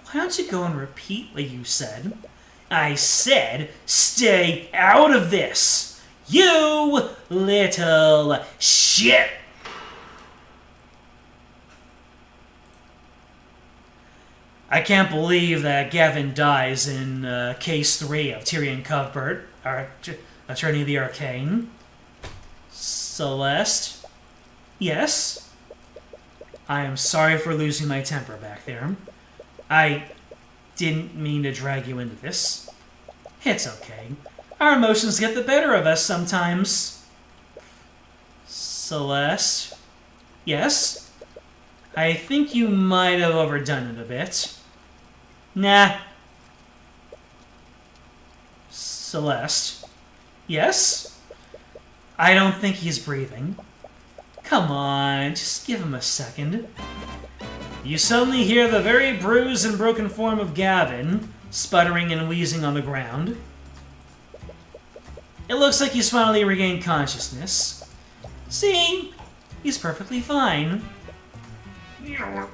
Why don't you go and repeat what you said? I said, stay out of this! You little shit! I can't believe that Gavin dies in Case 3 of Tyrion Cuthbert, our attorney of the Arcane. Celeste? Yes? I am sorry for losing my temper back there. I didn't mean to drag you into this. It's okay. Our emotions get the better of us sometimes. Celeste? Yes? I think you might have overdone it a bit. Nah. Celeste? Yes? I don't think he's breathing. Come on, just give him a second. You suddenly hear the very bruised and broken form of Gavin, sputtering and wheezing on the ground. It looks like he's finally regained consciousness. See? He's perfectly fine. You're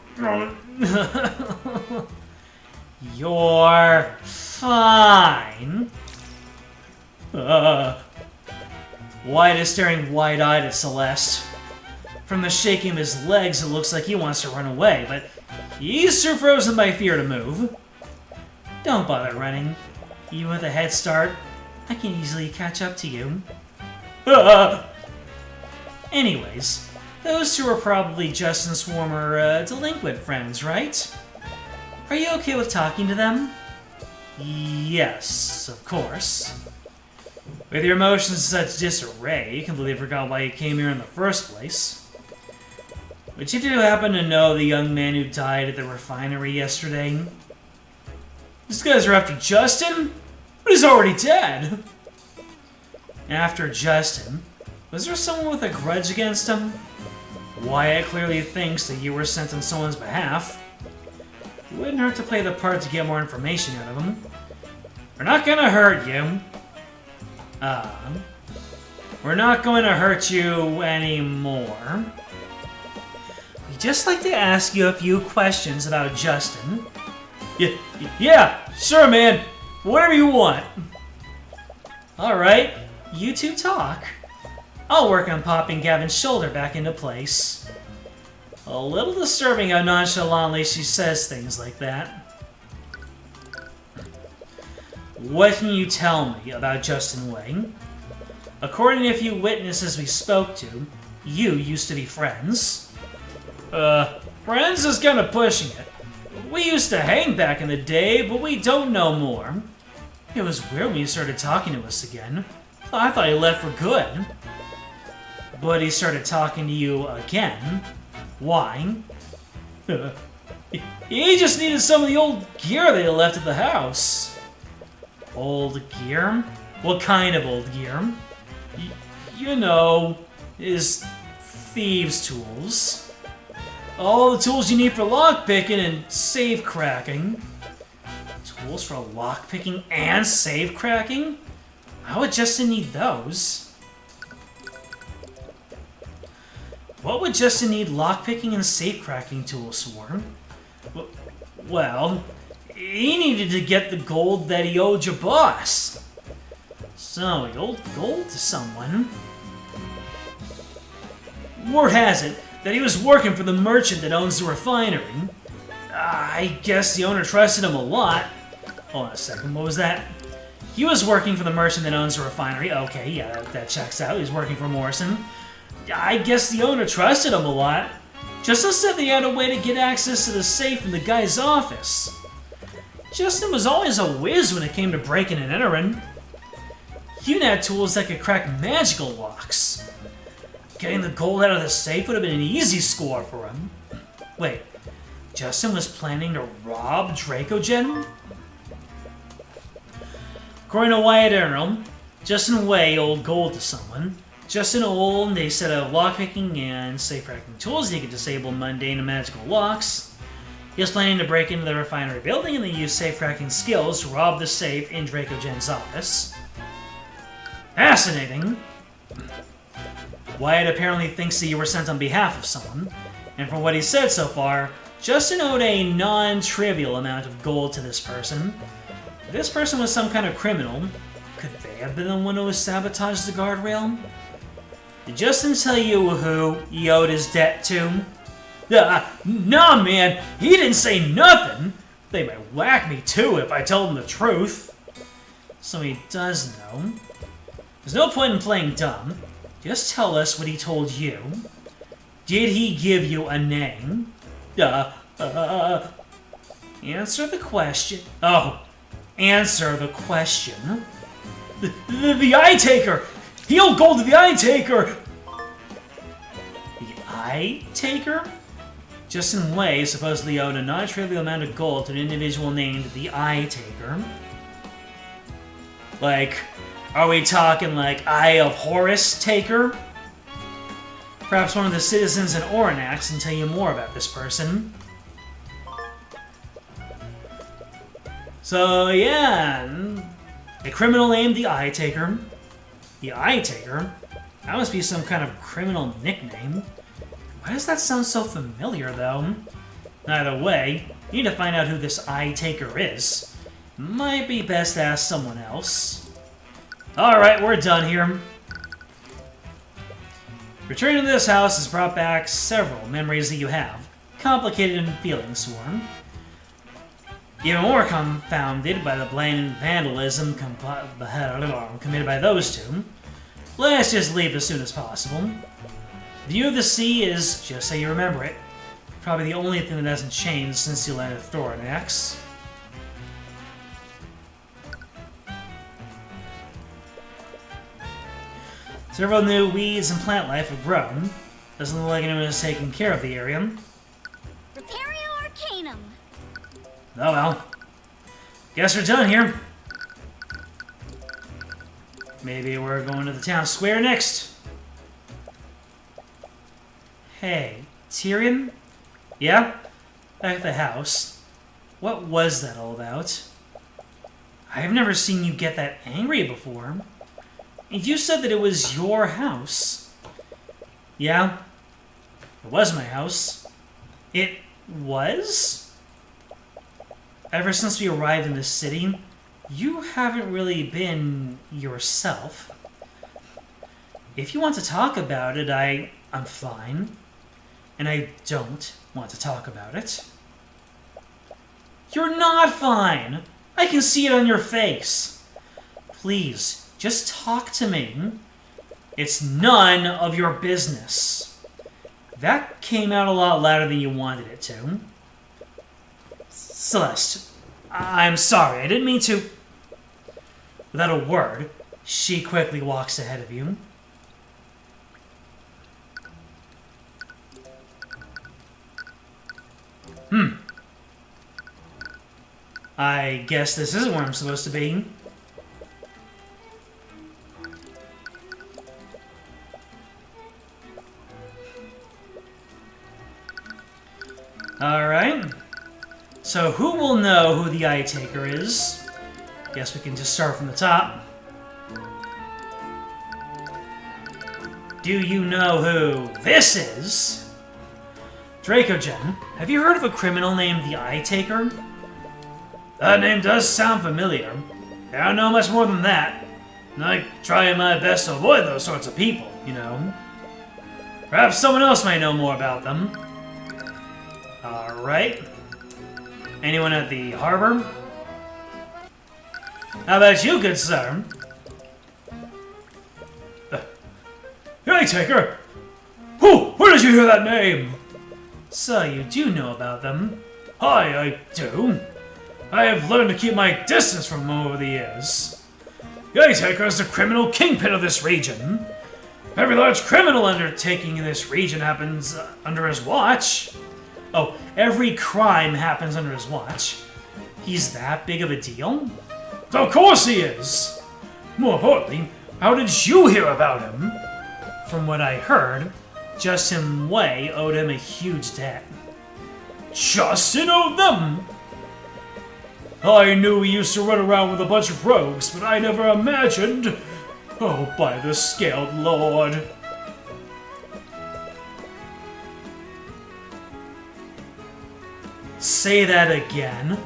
fine. Wyatt is staring wide-eyed at Celeste. From the shaking of his legs, it looks like he wants to run away, but he's too frozen by fear to move. Don't bother running. Even with a head start, I can easily catch up to you. Anyways, those two are probably Justin's former delinquent friends, right? Are you okay with talking to them? Yes, of course. With your emotions in such disarray, you completely forgot why you came here in the first place. But you do happen to know the young man who died at the refinery yesterday? These guys are after Justin? But he's already dead! After Justin? Was there someone with a grudge against him? Wyatt clearly thinks that you were sent on someone's behalf. It wouldn't hurt to play the part to get more information out of him. We're not gonna hurt you. We're not going to hurt you anymore. We'd just like to ask you a few questions about Justin. Yeah, sure, man. Whatever you want. Alright, you two talk. I'll work on popping Gavin's shoulder back into place. A little disturbing how nonchalantly she says things like that. What can you tell me about Justin Wang? According to a few witnesses we spoke to, you used to be friends. Friends is kinda pushing it. We used to hang back in the day, but we don't know more. It was weird when you started talking to us again. I thought he left for good. But he started talking to you again. Why? He just needed some of the old gear that he left at the house. Old gear? What kind of old gear? You know, his thieves' tools. All the tools you need for lockpicking and safe cracking. Tools for lockpicking and safe cracking? How would Justin need those? What would Justin need lockpicking and safe cracking tools for? Well, he needed to get the gold that he owed your boss. So, he owed gold to someone. Word has it that he was working for the merchant that owns the refinery. I guess the owner trusted him a lot. Hold on a second, what was that? He was working for the merchant that owns the refinery. Okay, yeah, that checks out. He's working for Morrison. I guess the owner trusted him a lot. Justin said they had a way to get access to the safe in the guy's office. Justin was always a whiz when it came to breaking and entering. He even had tools that could crack magical locks. Getting the gold out of the safe would have been an easy score for him. Wait, Justin was planning to rob Dracogen? According to Wyatt Earl, Justin Way owed gold to someone. Justin owned a set of lockpicking and safe cracking tools that could disable mundane and magical locks. He was planning to break into the refinery building and then use safe cracking skills to rob the safe in Dracogen's office. Fascinating! Wyatt apparently thinks that you were sent on behalf of someone, and from what he said so far, Justin owed a non-trivial amount of gold to this person. If this person was some kind of criminal, could they have been the one who sabotaged the guardrail? Did Justin tell you who he owed his debt to? Nah, man, he didn't say nothing. They might whack me too if I told them the truth. So he does know. There's no point in playing dumb. Just tell us what he told you. Did he give you a name? Answer the question. Oh, answer the question. The Eye Taker! He owed gold to the Eye Taker! The Eye Taker? Justin Way supposedly owed a non-trivial amount of gold to an individual named the Eye Taker. Like, are we talking like Eye of Horus Taker? Perhaps one of the citizens in Oranax can tell you more about this person. So, yeah, a criminal named the Eye Taker. The Eye Taker? That must be some kind of criminal nickname. Why does that sound so familiar, though? Either way, you need to find out who this Eye Taker is. Might be best to ask someone else. Alright, we're done here. Returning to this house has brought back several memories that you have, complicated and feeling sworn. Even more confounded by the blatant vandalism committed by those two. Let's just leave as soon as possible. View of the sea is just how you remember it. Probably the only thing that hasn't changed since you landed Thorinx. Several new weeds and plant life have grown. Doesn't look like anyone is taking care of the area. Repario Arcanum. Oh well. Guess we're done here. Maybe we're going to the town square next. Hey, Tyrion? Yeah? Back at the house. What was that all about? I've never seen you get that angry before. And you said that it was your house. Yeah, it was my house. It was? Ever since we arrived in this city, you haven't really been yourself. If you want to talk about it, I'm fine. And I don't want to talk about it. You're not fine! I can see it on your face. Please, just talk to me. It's none of your business. That came out a lot louder than you wanted it to. Celeste, I'm sorry, I didn't mean to... Without a word, she quickly walks ahead of you. I guess this isn't where I'm supposed to be. Alright. So who will know who the Eye Taker is? Guess we can just start from the top. Do you know who this is? Dracogen, have you heard of a criminal named the Eye Taker? That name does sound familiar. I don't know much more than that. And I try my best to avoid those sorts of people, you know. Perhaps someone else may know more about them. Alright. Anyone at the harbor? How about you, good sir? Eye Taker! Where did you hear that name? So you do know about them. Hi, I do. I have learned to keep my distance from them over the years. The Eye Taker is the criminal kingpin of this region. Every large criminal undertaking in this region happens under his watch. Oh, every crime happens under his watch. He's that big of a deal? Of course he is! More importantly, how did you hear about him? From what I heard, Justin Way owed him a huge debt. Justin owed them? I knew he used to run around with a bunch of rogues, but I never imagined... Oh, by the scaled lord. Say that again.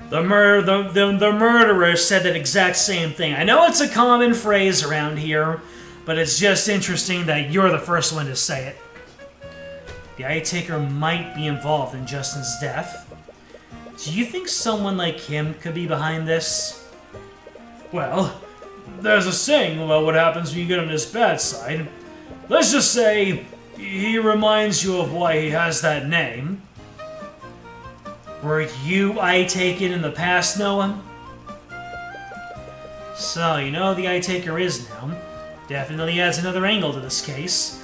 The murderer said that exact same thing. I know it's a common phrase around here, but it's just interesting that you're the first one to say it. The Eye Taker might be involved in Justin's death. Do you think someone like him could be behind this? Well, there's a saying about what happens when you get on his bad side. Let's just say he reminds you of why he has that name. Were you Eye Taken in the past, Noah? So, you know who the Eye Taker is now. Definitely adds another angle to this case.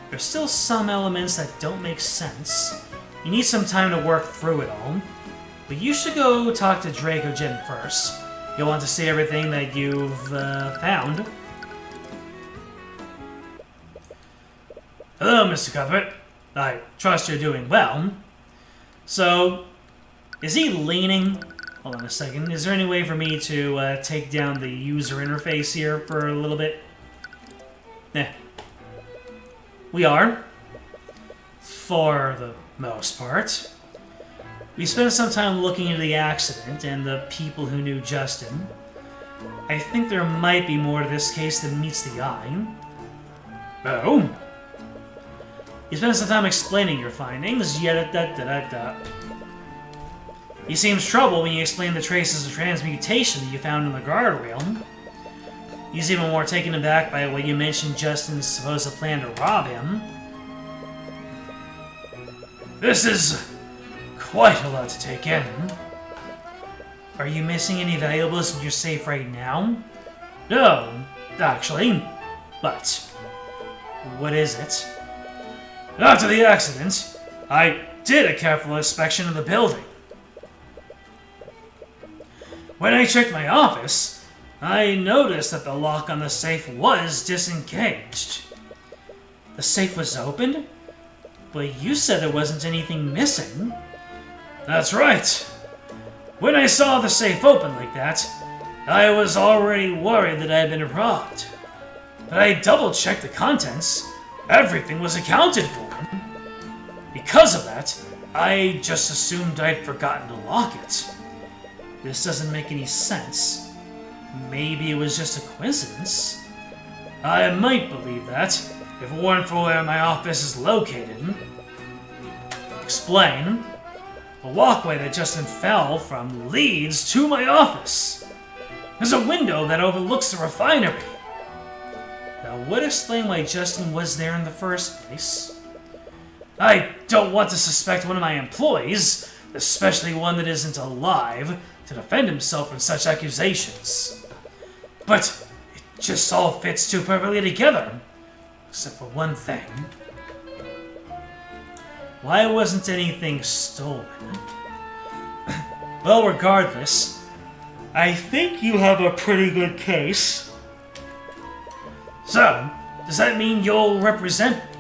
There's still some elements that don't make sense. You need some time to work through it all. But you should go talk to Dracogen first. You'll want to see everything that you've found. Hello, Mr. Cuthbert. I trust you're doing well. So, is he leaning? Hold on a second. Is there any way for me to take down the user interface here for a little bit? Yeah. We are. For the most part. We spent some time looking into the accident and the people who knew Justin. I think there might be more to this case than meets the eye. Oh? You spent some time explaining your findings, He seems troubled when you explain the traces of transmutation that you found in the guardrail. He's even more taken aback by what you mentioned Justin's supposed plan to rob him. This is quite a lot to take in. Are you missing any valuables in your safe right now? No, actually. But what is it? After the accident, I did a careful inspection of the building. When I checked my office, I noticed that the lock on the safe was disengaged. The safe was opened, but you said there wasn't anything missing. That's right. When I saw the safe open like that, I was already worried that I had been robbed. But I double-checked the contents. Everything was accounted for. Because of that, I just assumed I'd forgotten to lock it. This doesn't make any sense. Maybe it was just a coincidence. I might believe that, if it weren't for where my office is located. Explain. The walkway that Justin fell from leads to my office. There's a window that overlooks the refinery. That would explain why Justin was there in the first place. I don't want to suspect one of my employees, especially one that isn't alive, to defend himself from such accusations. But it just all fits too perfectly together, except for one thing. Why wasn't anything stolen? Well, regardless, I think you have a pretty good case. So, does that mean you'll represent me?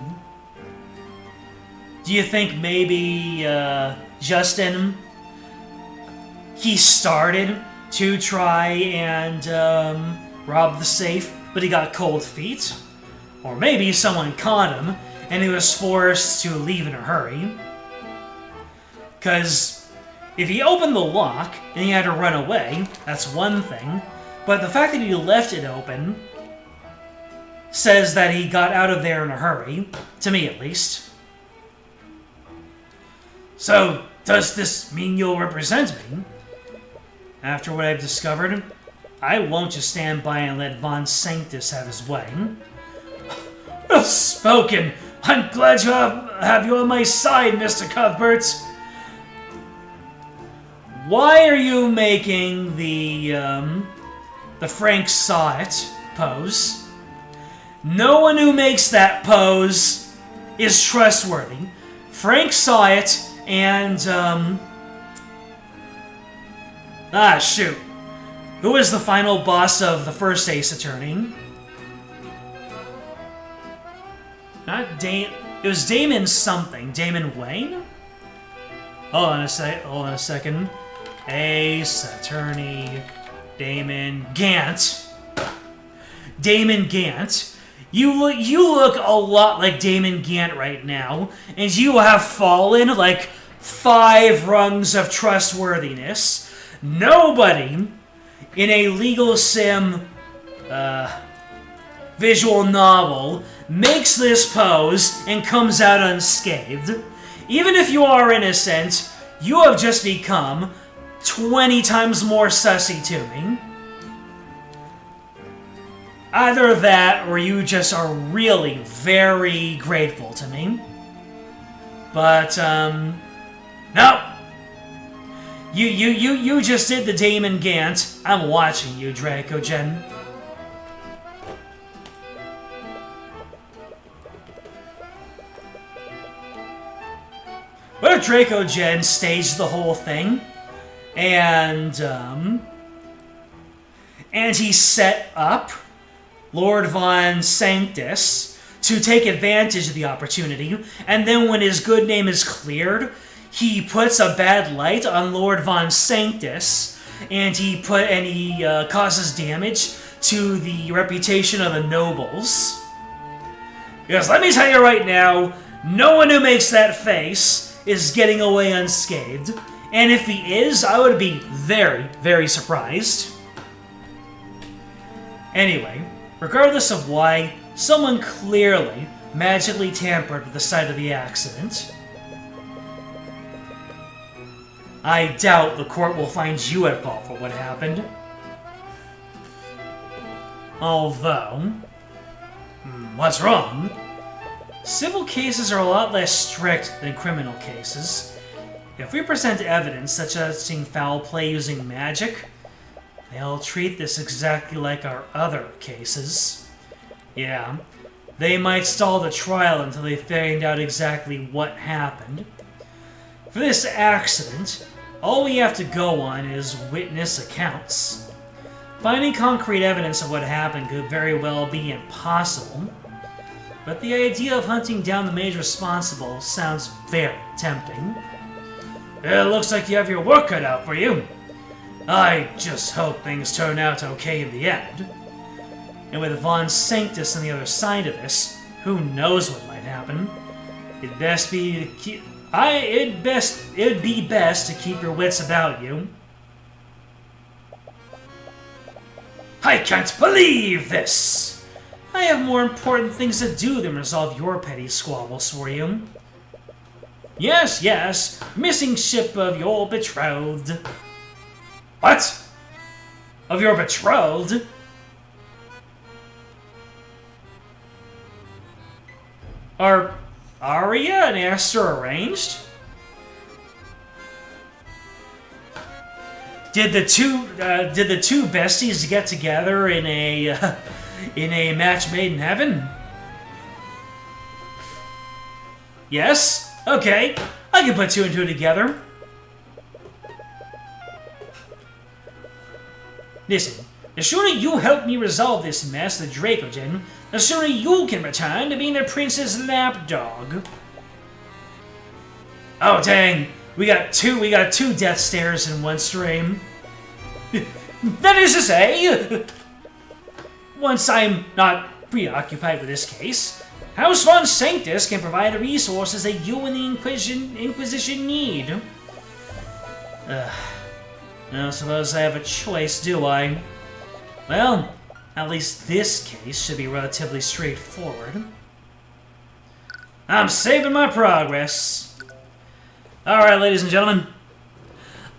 Do you think maybe, Justin, he started to try and, rob the safe, but he got cold feet? Or maybe someone caught him, and he was forced to leave in a hurry? Because if he opened the lock, and he had to run away, that's one thing, but the fact that he left it open says that he got out of there in a hurry, to me at least. So, does this mean you'll represent me? After what I've discovered, I won't just stand by and let Von Sanctus have his way. Well spoken! I'm glad to have you on my side, Mr. Cuthbert! Why are you making the Frank saw it pose? No one who makes that pose is trustworthy. Frank saw it, and, shoot. Who was the final boss of the first Ace Attorney? Not Dame... It was Damon something. Damon Wayne? Hold on a second. Ace Attorney... Damon Gant. Damon Gant. You look a lot like Damon Gant right now, and you have fallen like 5 rungs of trustworthiness. Nobody in a legal sim visual novel makes this pose and comes out unscathed. Even if you are innocent, you have just become 20 times more sussy to me. Either that, or you just are really very grateful to me. But, no. You just did the Damon Gant. I'm watching you, Dracogen. What if Dracogen staged the whole thing? And he set up Lord Von Sanctus to take advantage of the opportunity, and then when his good name is cleared, he puts a bad light on Lord Von Sanctus, and he causes damage to the reputation of the nobles. Because let me tell you right now, no one who makes that face is getting away unscathed, and if he is, I would be very, very surprised. Anyway, regardless of why, someone clearly magically tampered with the site of the accident. I doubt the court will find you at fault for what happened. Although... what's wrong? Civil cases are a lot less strict than criminal cases. If we present evidence such as seeing foul play using magic, they'll treat this exactly like our other cases. Yeah, they might stall the trial until they find out exactly what happened. For this accident, all we have to go on is witness accounts. Finding concrete evidence of what happened could very well be impossible, but the idea of hunting down the mage responsible sounds very tempting. It looks like you have your work cut out for you. I just hope things turn out okay in the end. And with Von Sanctus on the other side of this, who knows what might happen? It'd be best to keep your wits about you. I can't believe this! I have more important things to do than resolve your petty squabbles for you. Yes, yes, missing ship of your betrothed. What? Of your betrothed? Are Arya and Aster arranged? Did the two besties get together in a match made in heaven? Yes? Okay, I can put two and two together. Listen, the sooner you help me resolve this mess with Dracogen, the sooner you can return to being the prince's lapdog. Oh dang, we got two death stares in one stream. That is to say, once I'm not preoccupied with this case, House Von Sanctus can provide the resources that you and the Inquisition need. I don't suppose I have a choice, do I? Well, at least this case should be relatively straightforward. I'm saving my progress. Alright, ladies and gentlemen.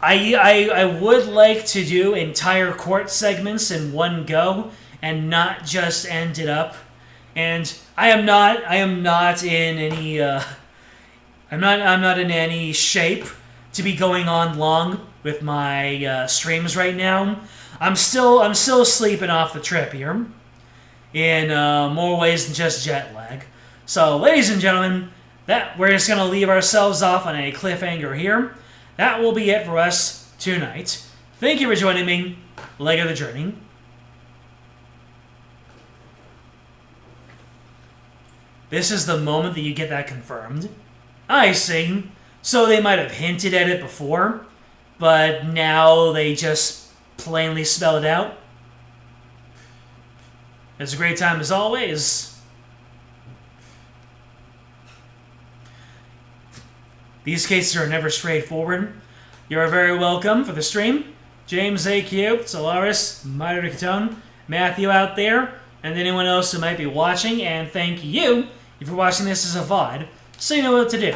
I would like to do entire court segments in one go and not just end it up. And I am not in any I'm not in any shape to be going on long with my streams right now. I'm still sleeping off the trip here in more ways than just jet lag. So, ladies and gentlemen, we're just gonna leave ourselves off on a cliffhanger here. That will be it for us tonight. Thank you for joining me. Leg of the journey. This is the moment that you get that confirmed. I see. So they might have hinted at it before, but now they just plainly spell it out. It's a great time as always. These cases are never straightforward. You are very welcome for the stream. James A. Cube, Solaris, Mitre Catone, Matthew out there, and anyone else who might be watching, and thank you if you're watching this as a VOD, so you know what to do.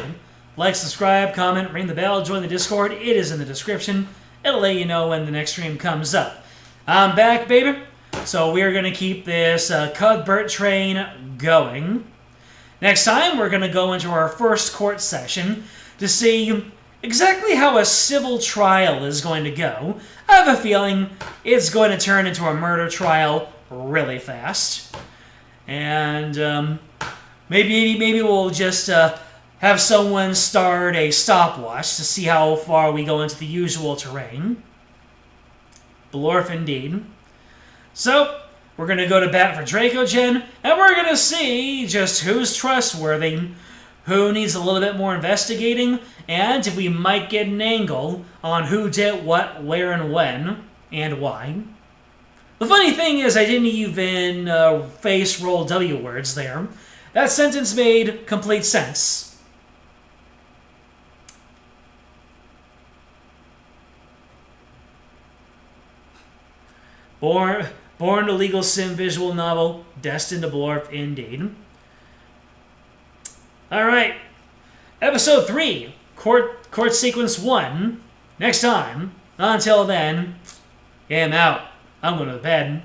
Like, subscribe, comment, ring the bell, join the Discord. It is in the description. It'll let you know when the next stream comes up. I'm back, baby. So we're going to keep this Cuthbert train going. Next time, we're going to go into our first court session to see exactly how a civil trial is going to go. I have a feeling it's going to turn into a murder trial really fast. And maybe we'll just have someone start a stopwatch to see how far we go into the usual terrain. Blorf indeed. So, we're going to go to bat for Dracogen, and we're going to see just who's trustworthy, who needs a little bit more investigating, and if we might get an angle on who did what, where, and when, and why. The funny thing is I didn't even face roll W words there. That sentence made complete sense. Born to legal sim visual novel, destined to Blorf indeed. Alright. Episode 3, Court Sequence 1, next time. Until then, I'm out. I'm going to bed.